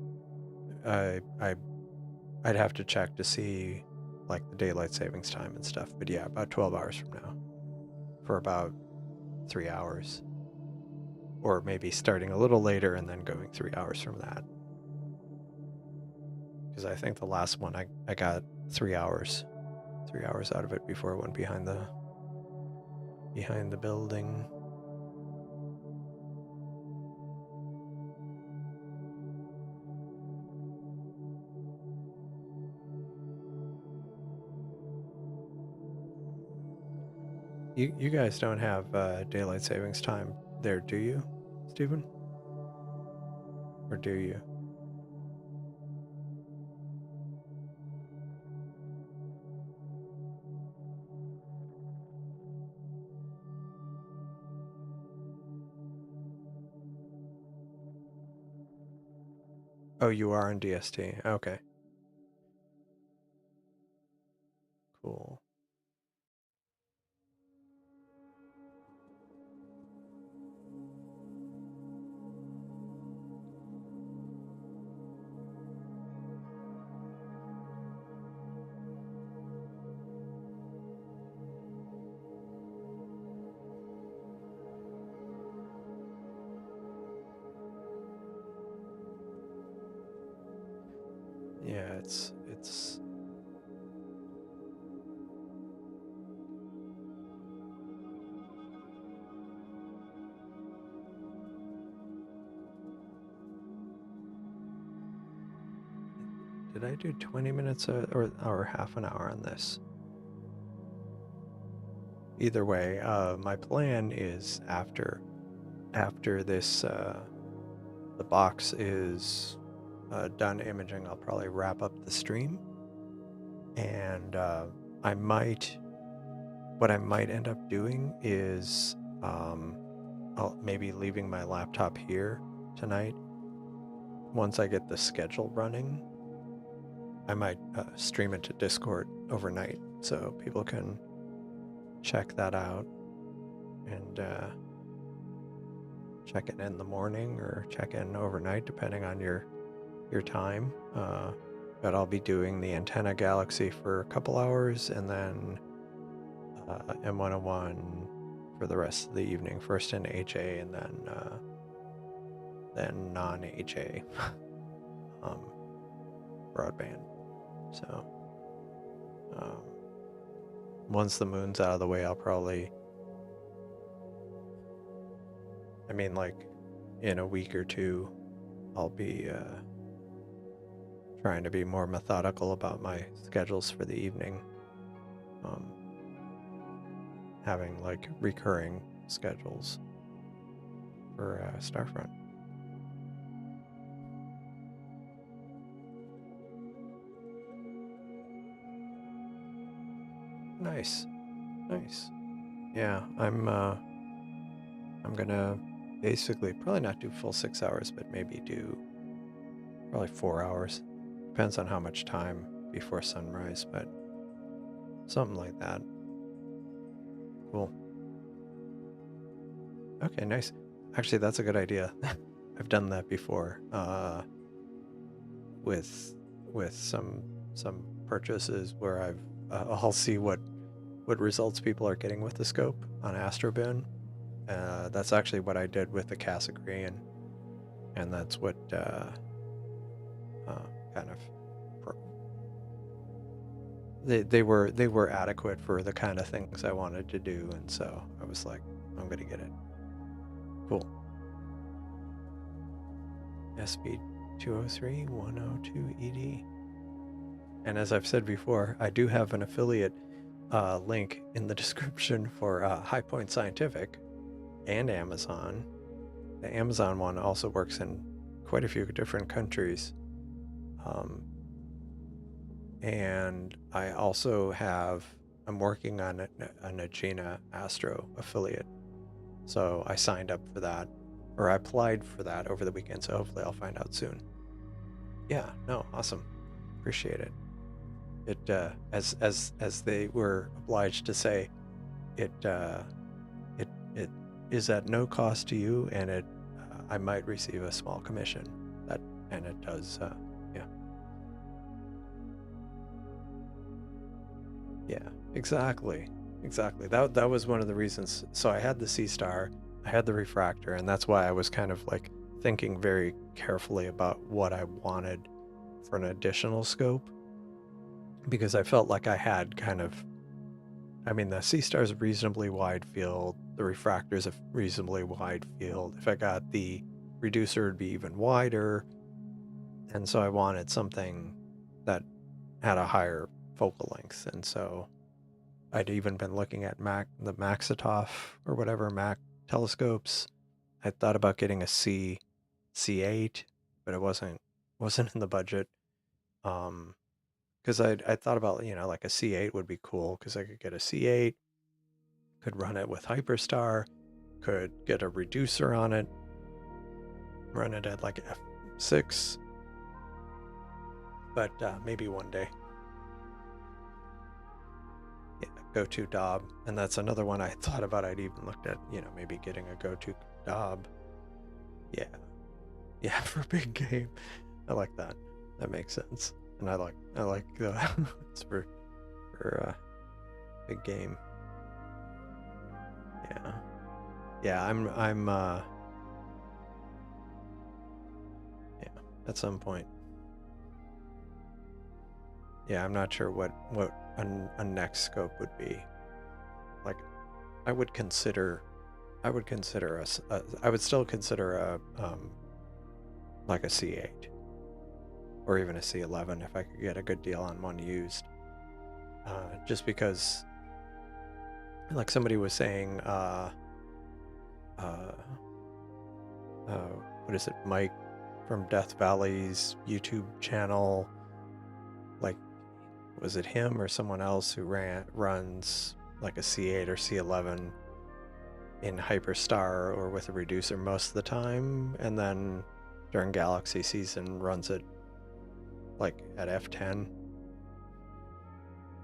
I'd have to check to see like the daylight savings time and stuff, but yeah, about 12 hours from now for about 3 hours, or maybe starting a little later and then going 3 hours from that, because I think the last one I got 3 hours out of it before it went behind the building. You guys don't have daylight savings time there, do you, Stephen? Or do you? Oh, you are on DST. Okay. Cool. Yeah, it's did I do 20 minutes or half an hour on this? Either way, my plan is after this, the box is done imaging, I'll probably wrap up the stream, and what I might end up doing is I'll maybe leaving my laptop here tonight. Once I get the schedule running, I might stream it to Discord overnight so people can check that out and check it in the morning or check in overnight, depending on your time. But I'll be doing the antenna galaxy for a couple hours, and then M101 for the rest of the evening. First in HA, and then non-HA broadband. So once the moon's out of the way, I'll probably, I mean, like in a week or two, I'll be trying to be more methodical about my schedules for the evening. Having like recurring schedules for Starfront. Nice. Yeah, I'm gonna basically probably not do full 6 hours, but maybe do probably 4 hours. Depends on how much time before sunrise, but something like that. Cool. Okay, nice. Actually, that's a good idea. I've done that before with some purchases where I'll see what results people are getting with the scope on Astroboon. That's actually what I did with the Cassegrain, and that's what kind of they were adequate for the kind of things I wanted to do, and so I was like, I'm gonna get it. Cool. SB 203-102 ED. And as I've said before, I do have an affiliate link in the description for High Point Scientific and Amazon. The Amazon one also works in quite a few different countries. And I also I'm working on an Agena Astro affiliate. So I signed up for that, or I applied for that over the weekend, so hopefully I'll find out soon. Yeah, no, awesome. Appreciate it. It as they were obliged to say, it is at no cost to you, and I might receive a small commission. And it does, yeah. Yeah, exactly. That was one of the reasons. So I had the Seestar, I had the refractor, and that's why I was kind of like thinking very carefully about what I wanted for an additional scope, because I felt like I had kind of, I mean, the Seestar is a reasonably wide field, the refractor is a reasonably wide field. If I got the reducer, it'd be even wider, and so I wanted something that had a higher focal length. And so I'd even been looking at the Maxitoff or whatever Mac telescopes. I thought about getting a C8, but it wasn't in the budget. Because I thought about, like a C8 would be cool, because I could get a C8, could run it with Hyperstar, could get a reducer on it, run it at like F6, but maybe one day. Yeah, go-to Dob, and that's another one I thought about. I'd even looked at, maybe getting a go-to Dob. Yeah, for a big game. I like that. That makes sense. And I like it's for big game. Yeah, I'm yeah, at some point. Yeah, I'm not sure what a next scope would be. Like, I would still consider like a C8 or even a C11 if I could get a good deal on one used. Just because, like somebody was saying, what is it, Mike from Death Valley's YouTube channel, like, was it him or someone else who runs like a C8 or C11 in Hyperstar or with a reducer most of the time, and then during Galaxy season runs it like at F10.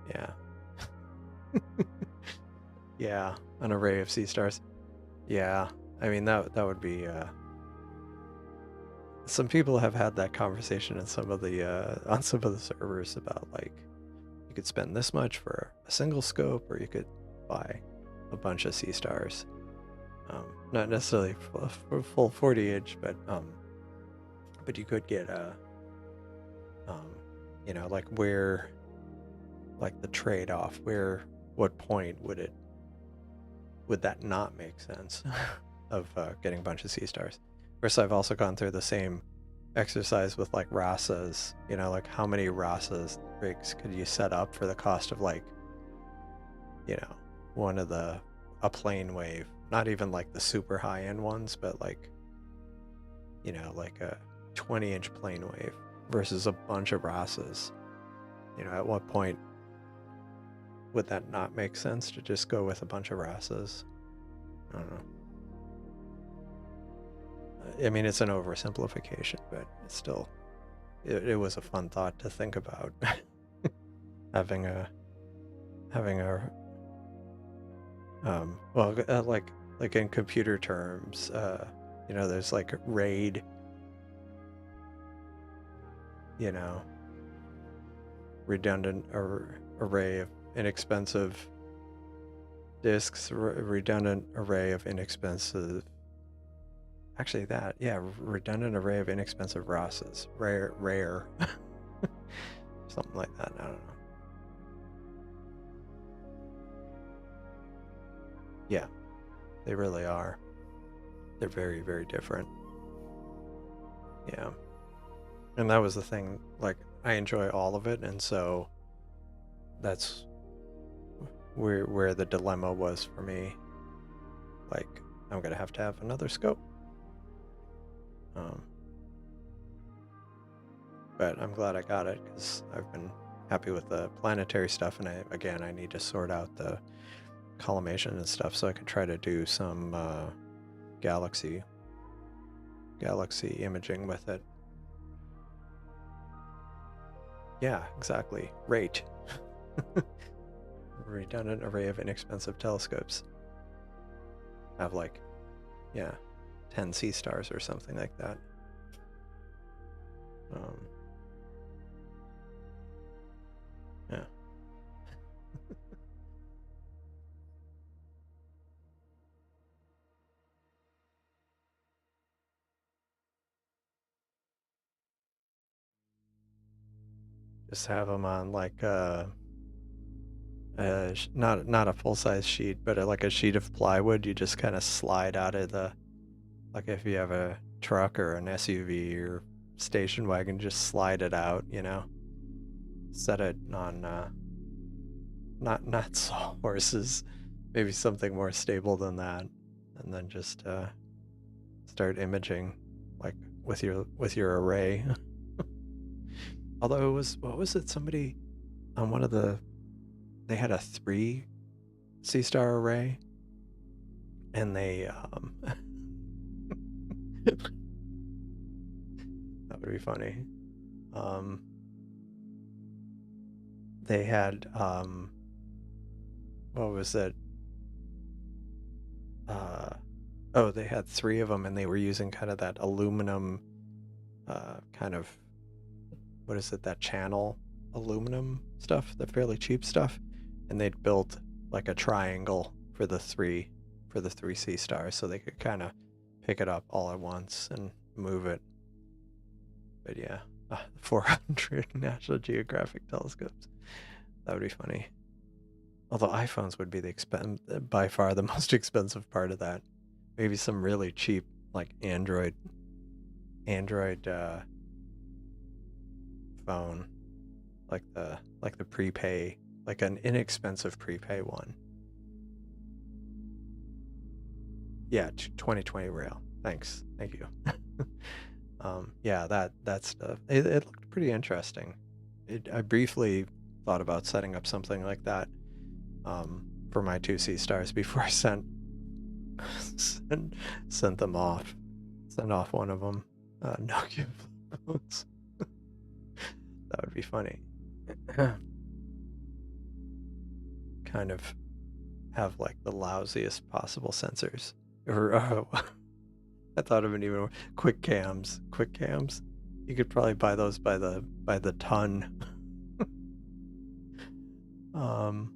Yeah. Yeah, an array of Seestars. Yeah, I mean that would be. Some people have had that conversation in some of the on some of the servers about, like, you could spend this much for a single scope, or you could buy a bunch of Seestars. Not necessarily for full 40-inch, but you could get a, you know, like where, like the trade-off, what point would that not make sense of getting a bunch of Seestars? Of course, I've also gone through the same exercise with like Rasas, you know, like how many Rasas rigs could you set up for the cost of, like, you know, a plane wave, not even like the super high-end ones, but like, you know, like a 20-inch plane wave versus a bunch of Rasas. You know, at what point would that not make sense to just go with a bunch of Rasas? I don't know. I mean, it's an oversimplification, but it's still, it was a fun thought to think about. having a well, like in computer terms, you know, there's like RAID, you know, redundant array of inexpensive disks, redundant array of inexpensive, actually that, yeah, redundant array of inexpensive Rasas, rare, something like that, I don't know. Yeah, they really are. They're very, very different. Yeah. And that was the thing, like, I enjoy all of it, and so that's where the dilemma was for me. Like, I'm gonna have to have another scope. But I'm glad I got it, because I've been happy with the planetary stuff, and I need to sort out the collimation and stuff so I can try to do some galaxy imaging with it. Yeah, exactly. Rate. Redundant array of inexpensive telescopes. Have like, yeah, 10 Seestars or something like that. Yeah. Just have them on like not a full-size sheet, but like a sheet of plywood. You just kind of slide out of the, like if you have a truck or an SUV or station wagon, just slide it out, you know, set it on not sawhorses, maybe something more stable than that, and then just start imaging like with your array. Although what was it, somebody on one of they had a 3 Seestar array, and they that would be funny. They had what was it? Oh, they had 3 of them, and they were using kind of that aluminum, kind of, what is it, that channel aluminum stuff, the fairly cheap stuff, and they'd built like a triangle for the 3 Seestars, so they could kind of pick it up all at once and move it. But yeah, 400 National Geographic telescopes. That would be funny. Although iPhones would be by far the most expensive part of that. Maybe some really cheap, like Android phone, like the prepay, like an inexpensive prepay one. Yeah, 2020 rail. Thanks. Thank you. Yeah, that stuff. It looked pretty interesting. I briefly thought about setting up something like that for my two Seestars before I sent them off. Send off one of them. Nokia phones. That would be funny. Kind of have like the lousiest possible sensors. Or I thought of it even more. Quick cams. Quick cams. You could probably buy those by the ton. Of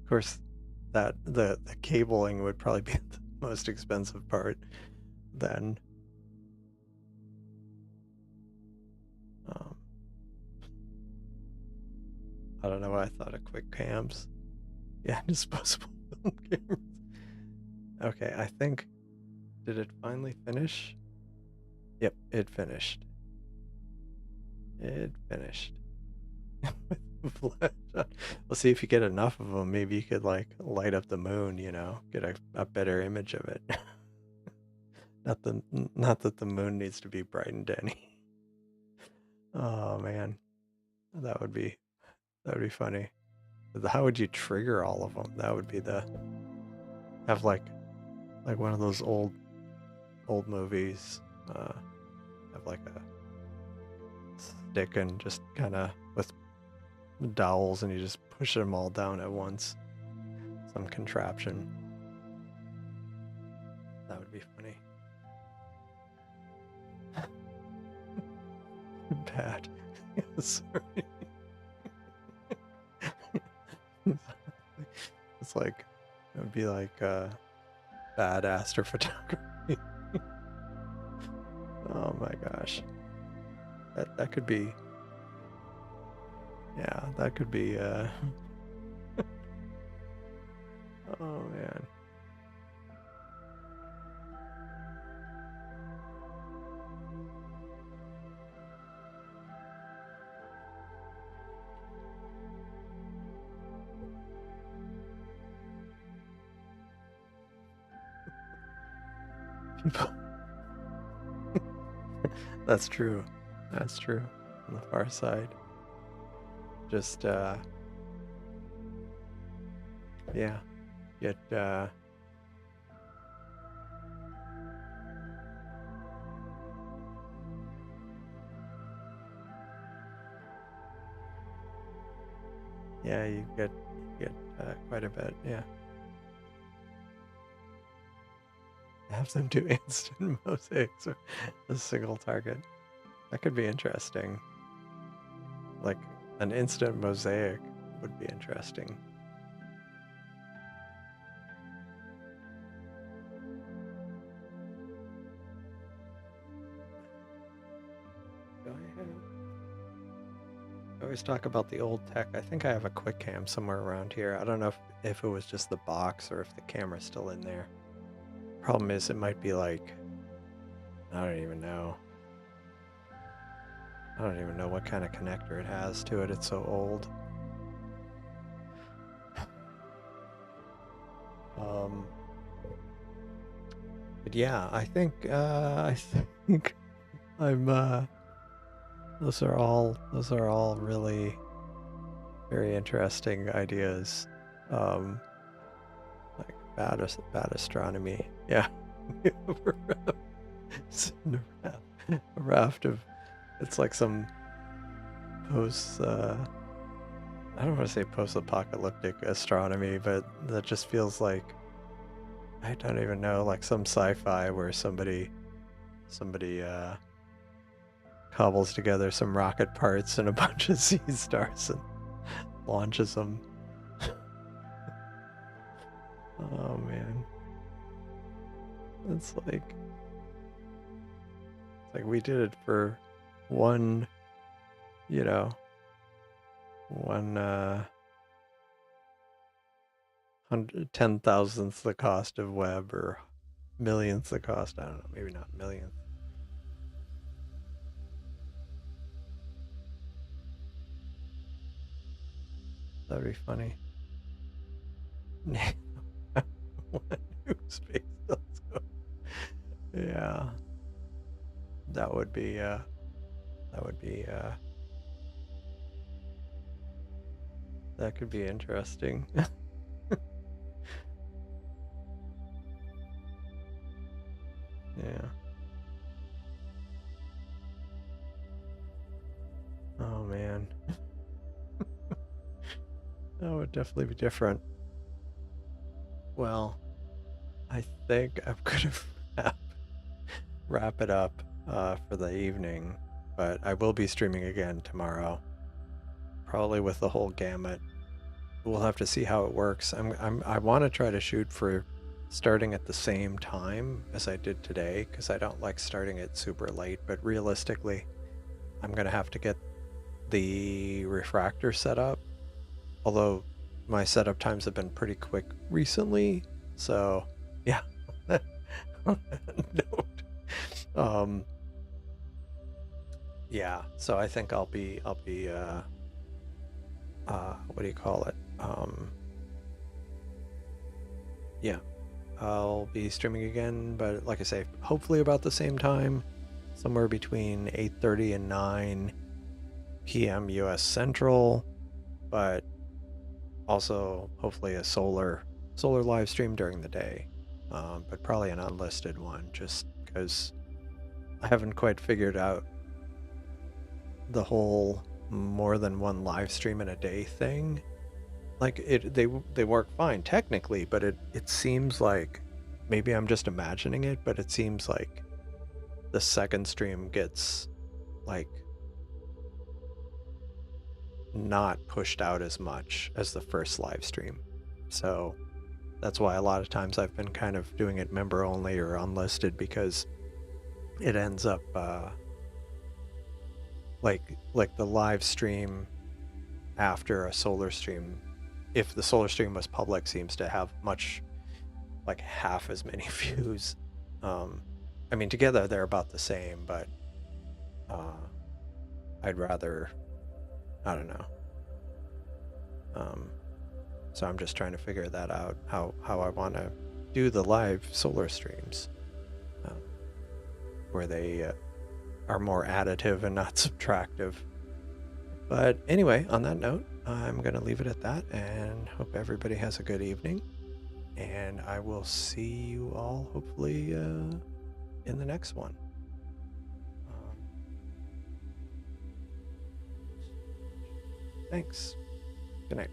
course, that the cabling would probably be the most expensive part. Then, I don't know why I thought of quick cams. Yeah, disposable film cameras. Okay, I think. Did it finally finish? Yep, it finished. It finished. We'll see if you get enough of them. Maybe you could like light up the moon, you know, get a better image of it. Not that the moon needs to be brightened any. Oh man, that would be funny. How would you trigger all of them? That would be have like one of those old movies. Have like a stick and just kind of with dowels, and you just push them all down at once. Some contraption. That would be funny. Bad. Sorry. It's like, it would be like bad astrophotography. Oh my gosh. That could be, yeah, that could be oh man. That's true. That's true. On the far side. Just yeah. Get yeah, you get quite a bit, yeah. Have them do instant mosaics or a single target. That could be interesting. Like an instant mosaic would be interesting. I always talk about the old tech. I think I have a quick cam somewhere around here. I don't know if it was just the box or if the camera's still in there. Problem is, it might be like, I don't even know. I don't even know what kind of connector it has to it. It's so old. But yeah, I think I'm those are all really very interesting ideas. Like bad astronomy. Yeah. A raft of, it's like some I don't want to say post-apocalyptic astronomy, but that just feels like, I don't even know, like some sci-fi where somebody cobbles together some rocket parts and a bunch of sea stars and launches them. Oh man. It's like we did it for one, you know, one 10,000th the cost of Webb, or millionth the cost. I don't know, maybe not millionth. that'd be funny. One new space telescope. Yeah, that would be that could be interesting. Yeah. Oh man. That would definitely be different. Well, I think I'm gonna wrap it up for the evening, but I will be streaming again tomorrow, probably with the whole gamut. We'll have to see how it works. I want to try to shoot for starting at the same time as I did today, because I don't like starting it super late, but realistically, I'm gonna have to get the refractor set up, although my setup times have been pretty quick recently, so yeah. On that note, yeah, so I think I'll be what do you call it? Yeah, I'll be streaming again, but like I say, hopefully about the same time, somewhere between 8:30 and 9 p.m. US Central, but also hopefully a solar live stream during the day, but probably an unlisted one, just because I haven't quite figured out the whole more than one live stream in a day thing. Like they work fine technically, but it seems like, maybe I'm just imagining it, but it seems like the second stream gets like not pushed out as much as the first live stream. So that's why a lot of times I've been kind of doing it member only or unlisted, because it ends up like the live stream after a solar stream, if the solar stream was public, seems to have much, like half as many views. I mean, together they're about the same, but I'd rather, I don't know. So I'm just trying to figure that out, how I want to do the live solar streams, where they are more additive and not subtractive. But anyway, on that note, I'm going to leave it at that and hope everybody has a good evening. And I will see you all hopefully in the next one. Thanks. Good night.